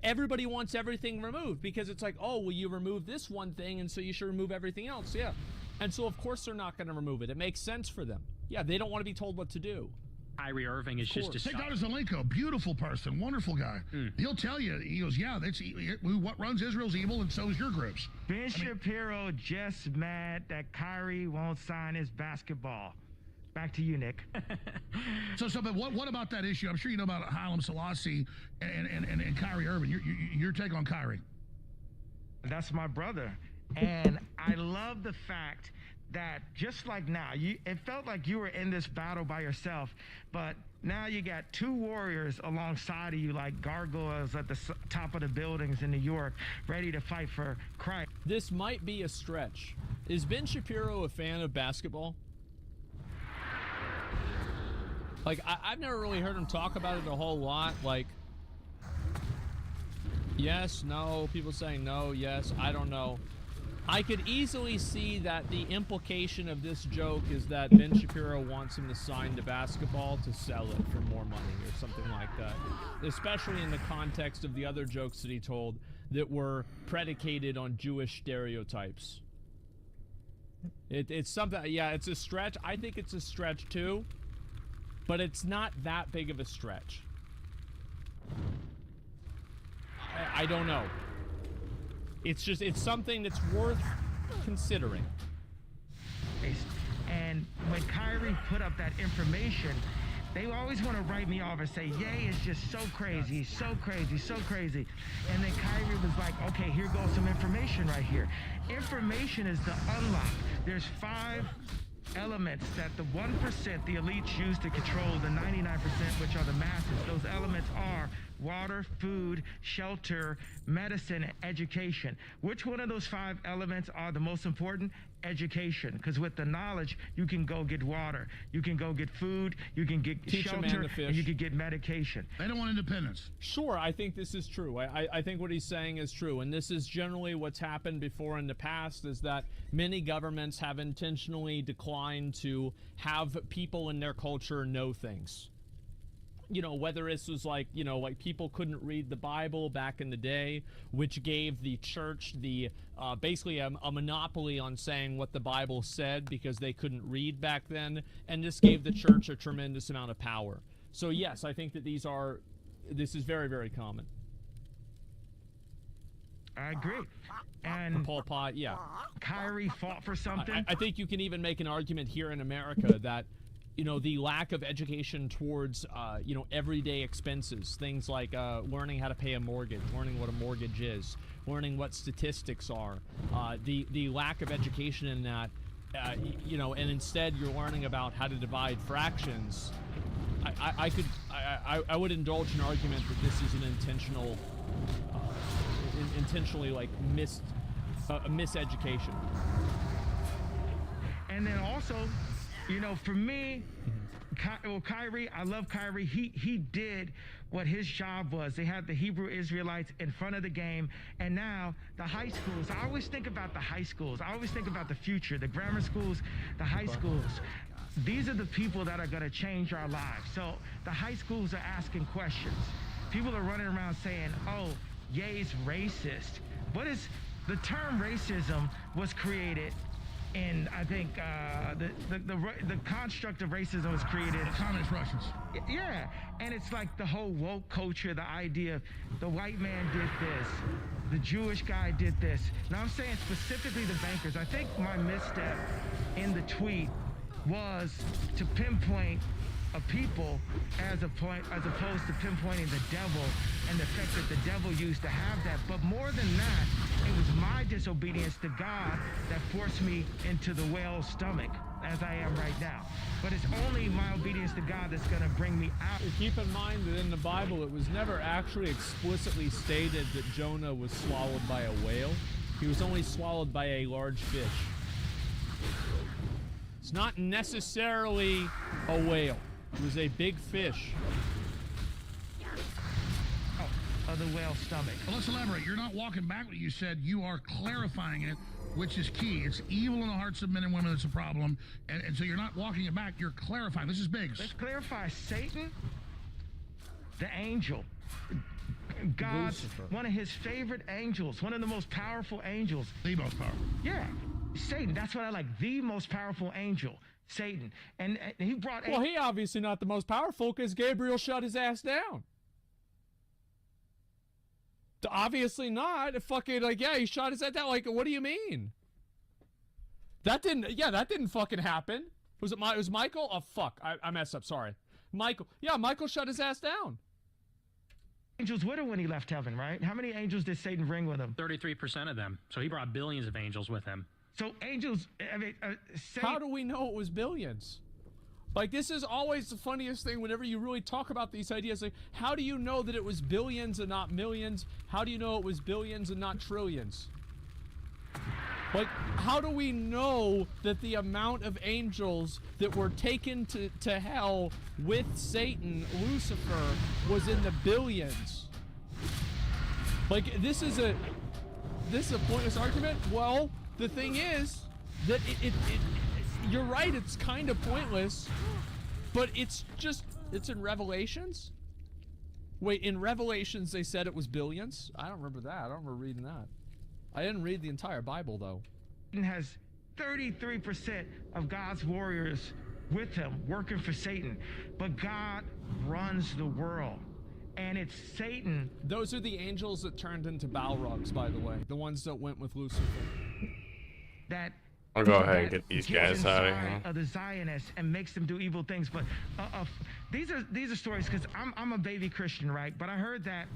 Speaker 2: everybody wants everything removed because it's like, oh, well, you remove this one thing and so you should remove everything else. Yeah. And so, of course, they're not going to remove it. It makes sense for them. Yeah, they don't want to be told what to do.
Speaker 5: Kyrie Irving is just
Speaker 4: Take out Zelenko, beautiful person, wonderful guy. He'll tell you, he goes, yeah, that's what runs Israel's evil, and so is your groups.
Speaker 3: Ben Shapiro just mad that Kyrie won't sign his basketball. Back to you, Nick.
Speaker 4: But what about that issue? I'm sure you know about Haile Selassie and Kyrie Irving. Your take on Kyrie?
Speaker 3: That's my brother, and I love the fact that just like now, it felt like you were in this battle by yourself, but now you got two warriors alongside of you like gargoyles at the top of the buildings in New York, ready to fight for Christ.
Speaker 2: This might be a stretch. Is Ben Shapiro a fan of basketball? Like, I've never really heard him talk about it a whole lot. Like, yes, no, people saying no, yes, I don't know. I could easily see that the implication of this joke is that Ben Shapiro wants him to sign the basketball to sell it for more money or something like that. Especially in the context of the other jokes that he told that were predicated on Jewish stereotypes. It's something, yeah, it's a stretch. I think it's a stretch too, but it's not that big of a stretch. I don't know. It's something that's worth considering.
Speaker 3: And when Kyrie put up that information, they always want to write me off and say, Ye is just so crazy, so crazy, so crazy. And then Kyrie was like, okay, here goes some information right here. Information is the unlock. There's 5 elements that the 1%, the elites, use to control the 99%, which are the masses. Those elements are water, food, shelter, medicine, and education. Which one of those 5 elements are the most important? Education. Because with the knowledge, you can go get water, you can go get food, you can get shelter, and you can get medication.
Speaker 4: They don't want independence.
Speaker 2: Sure, I think this is true. I think what he's saying is true. And this is generally what's happened before in the past, is that many governments have intentionally declined to have people in their culture know things. You know, whether this was like, you know, like people couldn't read the Bible back in the day, which gave the church the basically a monopoly on saying what the Bible said because they couldn't read back then, and this gave the church a tremendous amount of power. So yes, I think that this is very, very common.
Speaker 3: I agree. And
Speaker 2: Pol Pot, yeah.
Speaker 3: Kyrie fought for something.
Speaker 2: I think you can even make an argument here in America that, you know, the lack of education towards, you know, everyday expenses, things like learning how to pay a mortgage, learning what a mortgage is, learning what statistics are, the lack of education in that, you know, and instead you're learning about how to divide fractions. I would indulge an argument that this is an intentionally like miseducation.
Speaker 3: And then also, you know, for me, Kyrie, I love Kyrie. He did what his job was. They had the Hebrew Israelites in front of the game, and now the high schools. I always think about the high schools. I always think about the future, the grammar schools, the high schools. These are the people that are going to change our lives. So the high schools are asking questions. People are running around saying, oh, Ye's racist. What is the term racism was created in, I think, the construct of racism was created.
Speaker 4: Communist Russians.
Speaker 3: Yeah, and it's like the whole woke culture, the idea of the white man did this, the Jewish guy did this. Now I'm saying specifically the bankers. I think my misstep in the tweet was to pinpoint a people as opposed to pinpointing the devil and the fact that the devil used to have that. But more than that, it was my disobedience to God that forced me into the whale's stomach. as I am right now. But it's only my obedience to God that's going to bring me out.
Speaker 2: Keep in mind that in the Bible, it was never actually explicitly stated that Jonah was swallowed by a whale. He was only swallowed by a large fish. It's not necessarily a whale. It was a big fish.
Speaker 3: Of the whale's stomach.
Speaker 4: Well, let's elaborate. You're not walking back what you said. You are clarifying it, which is key. It's evil in the hearts of men and women that's a problem. And so you're not walking it back. You're clarifying. This is big.
Speaker 3: Let's clarify. Satan, the angel, God's one of his favorite angels, one of the most powerful angels.
Speaker 4: The most powerful.
Speaker 3: Yeah. Satan, that's what I like. The most powerful angel, Satan. And he brought...
Speaker 2: Well, he obviously not the most powerful because Gabriel shut his ass down. Obviously not. Fucking, like, yeah, he shot his head down. Like, what do you mean? That didn't fucking happen. Was it Michael? Oh, fuck. I messed up. Sorry. Michael. Yeah, Michael shut his ass down.
Speaker 3: Angels with him when he left heaven, right? How many angels did Satan bring with him?
Speaker 5: 33% of them. So he brought billions of angels with him.
Speaker 3: So angels, I mean,
Speaker 2: how do we know it was billions? Like, this is always the funniest thing whenever you really talk about these ideas. Like, how do you know that it was billions and not millions? How do you know it was billions and not trillions? Like, how do we know that the amount of angels that were taken to hell with Satan, Lucifer, was in the billions? Like, this is a pointless argument? Well, the thing is that you're right, it's kind of pointless, but it's in Revelations? Wait, in Revelations they said it was billions? I don't remember that. I don't remember reading that. I didn't read the entire Bible, though.
Speaker 3: Satan has 33% of God's warriors with him, working for Satan. But God runs the world. And it's Satan.
Speaker 2: Those are the angels that turned into Balrogs, by the way. The ones that went with Lucifer.
Speaker 3: That
Speaker 1: I'll go ahead and get these guys out of here.
Speaker 3: Of the Zionists and makes them do evil things. But these are stories because I'm a baby Christian, right? But I heard that,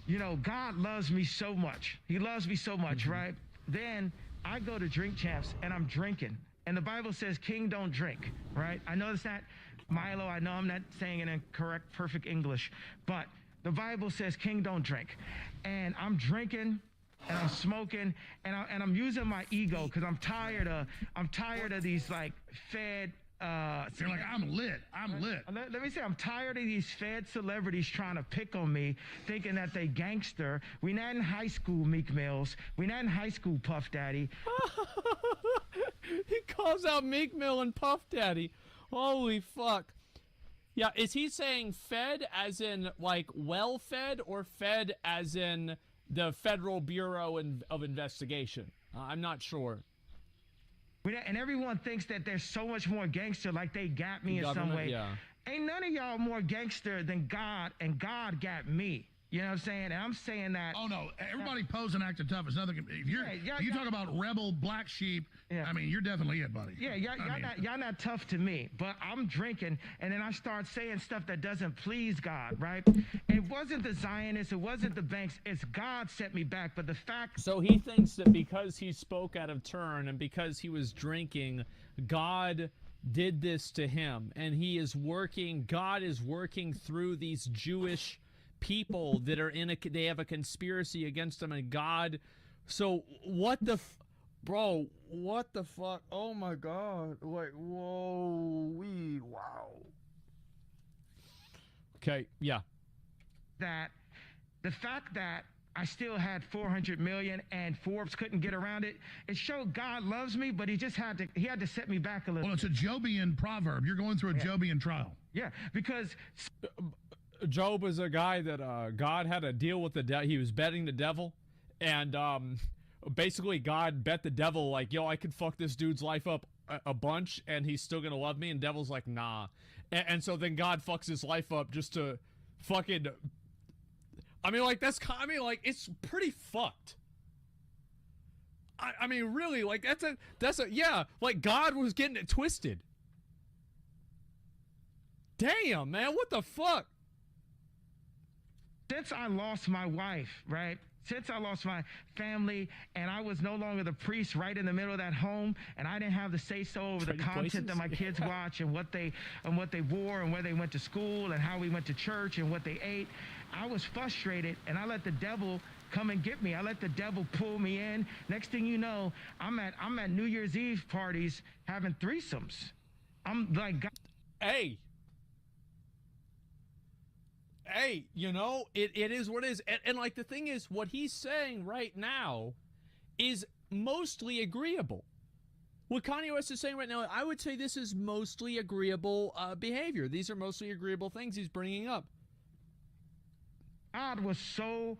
Speaker 3: you know, God loves me so much. He loves me so much, right? Then I go to Drink Champs and I'm drinking. And the Bible says king don't drink, right? I know it's not Milo. I know I'm not saying it in correct, perfect English. But the Bible says king don't drink. And I'm drinking. And I'm smoking, and I'm using my ego because I'm tired of these like fed.
Speaker 4: You're like, I'm lit.
Speaker 3: Let me say, I'm tired of these fed celebrities trying to pick on me, thinking that they gangster. We not in high school, Meek Mills. We not in high school, Puff Daddy.
Speaker 2: He calls out Meek Mill and Puff Daddy. Holy fuck. Yeah, is he saying fed as in like well fed, or fed as in the Federal Bureau of Investigation? I'm not sure.
Speaker 3: And everyone thinks that they're so much more gangster, like they got me in some way.
Speaker 2: Yeah.
Speaker 3: Ain't none of y'all more gangster than God, and God got me. You know what I'm saying? And I'm saying that.
Speaker 4: Oh no, everybody pose and acting tough. It's nothing. If you talk about rebel black sheep, I mean, you're definitely it, buddy.
Speaker 3: Yeah, y'all not tough to me. But I'm drinking, and then I start saying stuff that doesn't please God, right? It wasn't the Zionists, it wasn't the banks. It's God set me back. But the fact.
Speaker 2: So he thinks that because he spoke out of turn and because he was drinking, God did this to him, and he is working. God is working through these Jewish people that are they have a conspiracy against them, and God. So what the bro, what the fuck? Oh my God. Like, whoa, wow. Okay, yeah.
Speaker 3: That the fact that I still had 400 million and Forbes couldn't get around it, it showed God loves me, but he had to set me back a little.
Speaker 4: Well, it's a Jobian proverb. You're going through a Jobian trial.
Speaker 3: Yeah, because
Speaker 2: Job is a guy that God had a deal with the devil. He was betting the devil, and basically God bet the devil, like, yo, I could fuck this dude's life up a bunch and he's still gonna love me, and devil's like, nah. And so then God fucks his life up just to fucking, I mean, like, it's pretty fucked. I mean, really, like, that's a yeah, like, God was getting it twisted. Damn, man, what the fuck?
Speaker 3: Since I lost my wife, right? Since I lost my family and I was no longer the priest right in the middle of that home, and I didn't have the say-so over the content that my kids watch and what they wore and where they went to school and how we went to church and what they ate, I was frustrated, and I let the devil come and get me. I let the devil pull me in. Next thing you know, I'm at New Year's Eve parties having threesomes. I'm like,
Speaker 2: hey, you know, it is what it is. And like the thing is, what he's saying right now is mostly agreeable. What Kanye West is saying right now, I would say this is mostly agreeable behavior. These are mostly agreeable things he's bringing up.
Speaker 3: God was so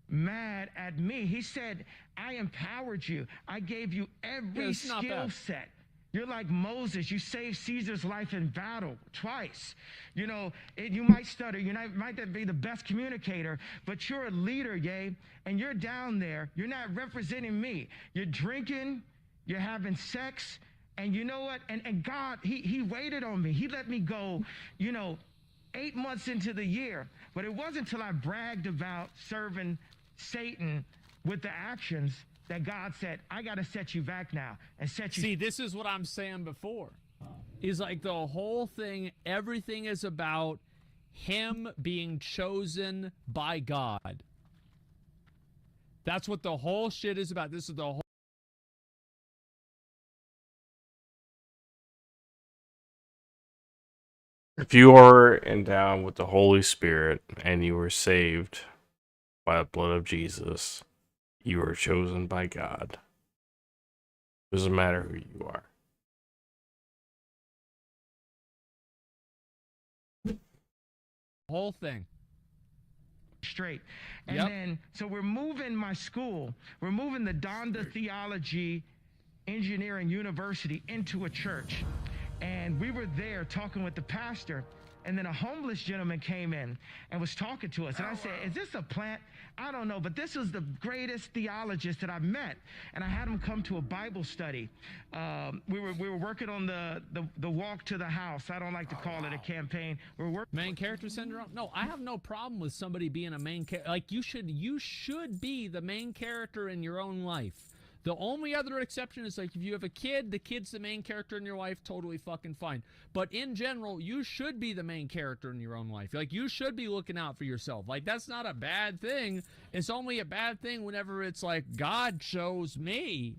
Speaker 3: mad at me. He said, I empowered you. I gave you every skill set. You're like Moses. You saved Caesar's life in battle twice. You know, you might stutter. You might not be the best communicator, but you're a leader, yay. And you're down there. You're not representing me. You're drinking. You're having sex. And you know what? And God, he waited on me. He let me go, 8 months into the year. But it wasn't until I bragged about serving Satan with the actions that God said, I got to set you back now and set you.
Speaker 2: See, this is what I'm saying before. Is like the whole thing, everything is about him being chosen by God. That's what the whole shit is about. This is the whole.
Speaker 1: If you are endowed with the Holy Spirit and you were saved by the blood of Jesus, you are chosen by God. Doesn't matter who you are.
Speaker 2: Whole thing.
Speaker 3: Straight. And then, so we're moving my school. We're moving the Donda Theology Engineering University into a church. And we were there talking with the pastor. And then a homeless gentleman came in and was talking to us. And I said, is this a plant? I don't know, but this was the greatest theologist that I've met. And I had him come to a Bible study. We were working on the walk to the house. I don't like to call it a campaign. We're working
Speaker 2: main character syndrome. No, I have no problem with somebody being a main character. Like you should be the main character in your own life. The only other exception is like if you have a kid, the kid's the main character in your life, totally fucking fine. But in general, you should be the main character in your own life. Like you should be looking out for yourself. Like that's not a bad thing. It's only a bad thing whenever it's like God chose me.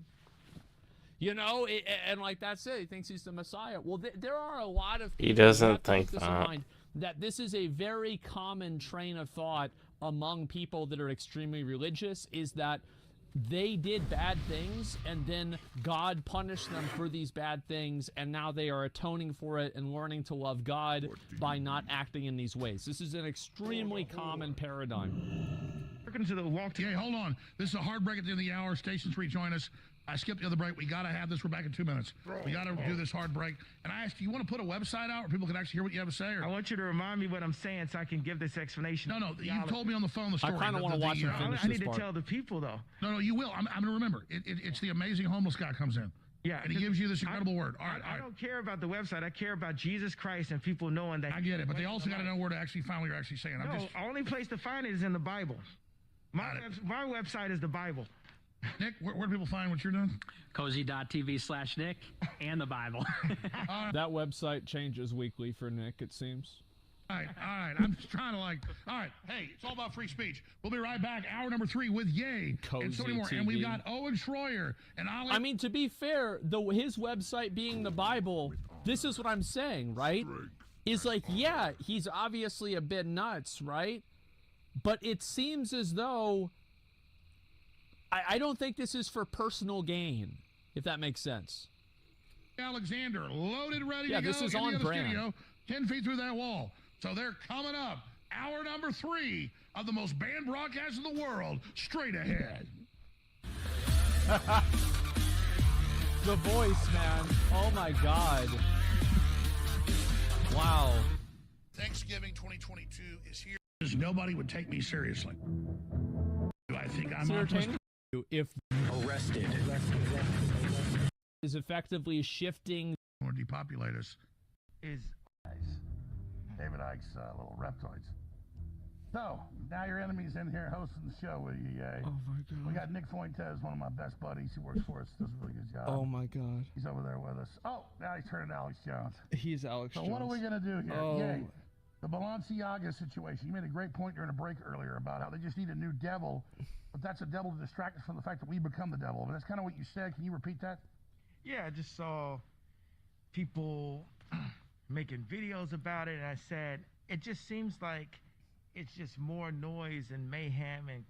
Speaker 2: And like that's it. He thinks he's the Messiah. Well, there are a lot of people
Speaker 1: He doesn't think
Speaker 2: that this is a very common train of thought among people that are extremely religious, is that they did bad things and then God punished them for these bad things, and now they are atoning for it and learning to love God by not acting in these ways. This is an extremely common paradigm.
Speaker 4: Working to the walk. Hey, hold on. This is a hard break at the end of the hour. Stations rejoin us. I skipped the other break. We got to have this. We're back in 2 minutes. We got to do this hard break. And I asked, do you want to put a website out where people can actually hear what you have to say? Or?
Speaker 3: I want you to remind me what I'm saying so I can give this explanation.
Speaker 4: No, you told me on the phone the story.
Speaker 2: I kind of want to watch it finish
Speaker 3: I need to tell the people, though.
Speaker 4: No, you will. I'm going to remember. It's the amazing homeless guy comes in.
Speaker 3: Yeah.
Speaker 4: And he gives you this incredible word. All right.
Speaker 3: I don't care about the website. I care about Jesus Christ and people knowing that.
Speaker 4: I get it. But they also got to know where to actually find what you're actually saying.
Speaker 3: Only place to find it is in the Bible. My website is the Bible.
Speaker 4: Nick, where do people find what you're doing?
Speaker 5: Cozy.tv/Nick and the Bible.
Speaker 2: That website changes weekly for Nick, it seems.
Speaker 4: All right. I'm just trying to all right. Hey, it's all about free speech. We'll be right back. Hour number 3 with Ye and so many more.
Speaker 2: TV.
Speaker 4: And we've got Owen Schroyer and Ali.
Speaker 2: I mean, to be fair, his website being the Bible, this is what I'm saying, right? Is like, yeah, he's obviously a bit nuts, right? But it seems as though I don't think this is for personal gain, if that makes sense.
Speaker 4: Alexander, loaded, ready to go.
Speaker 2: Yeah, this is on brand.
Speaker 4: Studio, 10 feet through that wall. So they're coming up. Hour number 3 of the most banned broadcast in the world, straight ahead.
Speaker 2: The voice, man. Oh, my God. Wow.
Speaker 4: Thanksgiving 2022 is here. Nobody would take me seriously. Do I think I'm
Speaker 2: if
Speaker 18: arrested
Speaker 2: is effectively shifting
Speaker 4: or depopulate us
Speaker 9: David Icke's little reptoids.
Speaker 4: So, now your enemy's in here hosting the show with you, yay.
Speaker 2: Oh my god.
Speaker 4: We got Nick Fuentes, one of my best buddies who works for us, does a really good job.
Speaker 2: Oh my god.
Speaker 4: He's over there with us. Oh, now he's turning to Alex Jones.
Speaker 2: He's Alex
Speaker 4: So
Speaker 2: Jones.
Speaker 4: what are we going to do here?
Speaker 2: Oh.
Speaker 4: Yay. The Balenciaga situation. You made a great point during a break earlier about how they just need a new devil, but that's a devil to distract us from the fact that we become the devil. But that's kind of what you said. Can you repeat that?
Speaker 3: Yeah, I just saw people making videos about it, and I said, it just seems like it's just more noise and mayhem and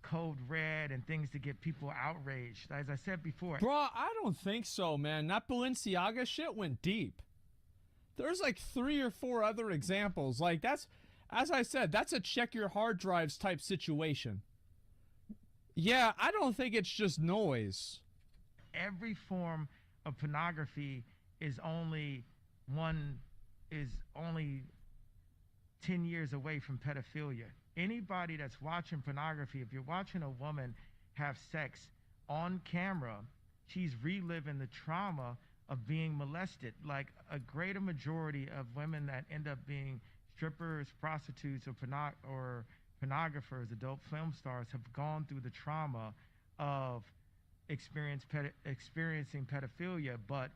Speaker 3: code red and things to get people outraged. As I said before.
Speaker 2: Bro, I don't think so, man. That Balenciaga shit went deep. There's like 3 or 4 other examples. Like, that's, as I said, that's a check your hard drives type situation. Yeah, I don't think it's just noise.
Speaker 3: Every form of pornography is only 10 years away from pedophilia. Anybody that's watching pornography, if you're watching a woman have sex on camera, she's reliving the trauma of being molested. Like a greater majority of women that end up being strippers, prostitutes, or pornographers, adult film stars, have gone through the trauma of experiencing pedophilia, but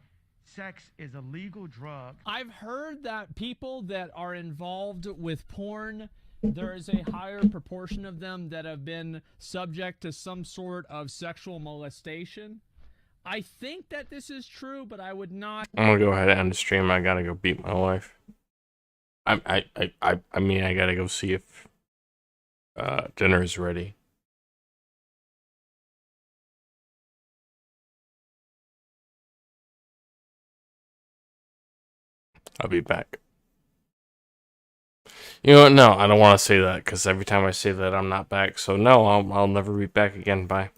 Speaker 3: sex is a legal drug.
Speaker 2: I've heard that people that are involved with porn, there is a higher proportion of them that have been subject to some sort of sexual molestation. I think that this is true, but I would not.
Speaker 1: I'm gonna go ahead and end the stream. I gotta go beat my wife. I mean, I gotta go see if dinner is ready. I'll be back. You know what? No, I don't want to say that because every time I say that, I'm not back. So no, I'll never be back again. Bye.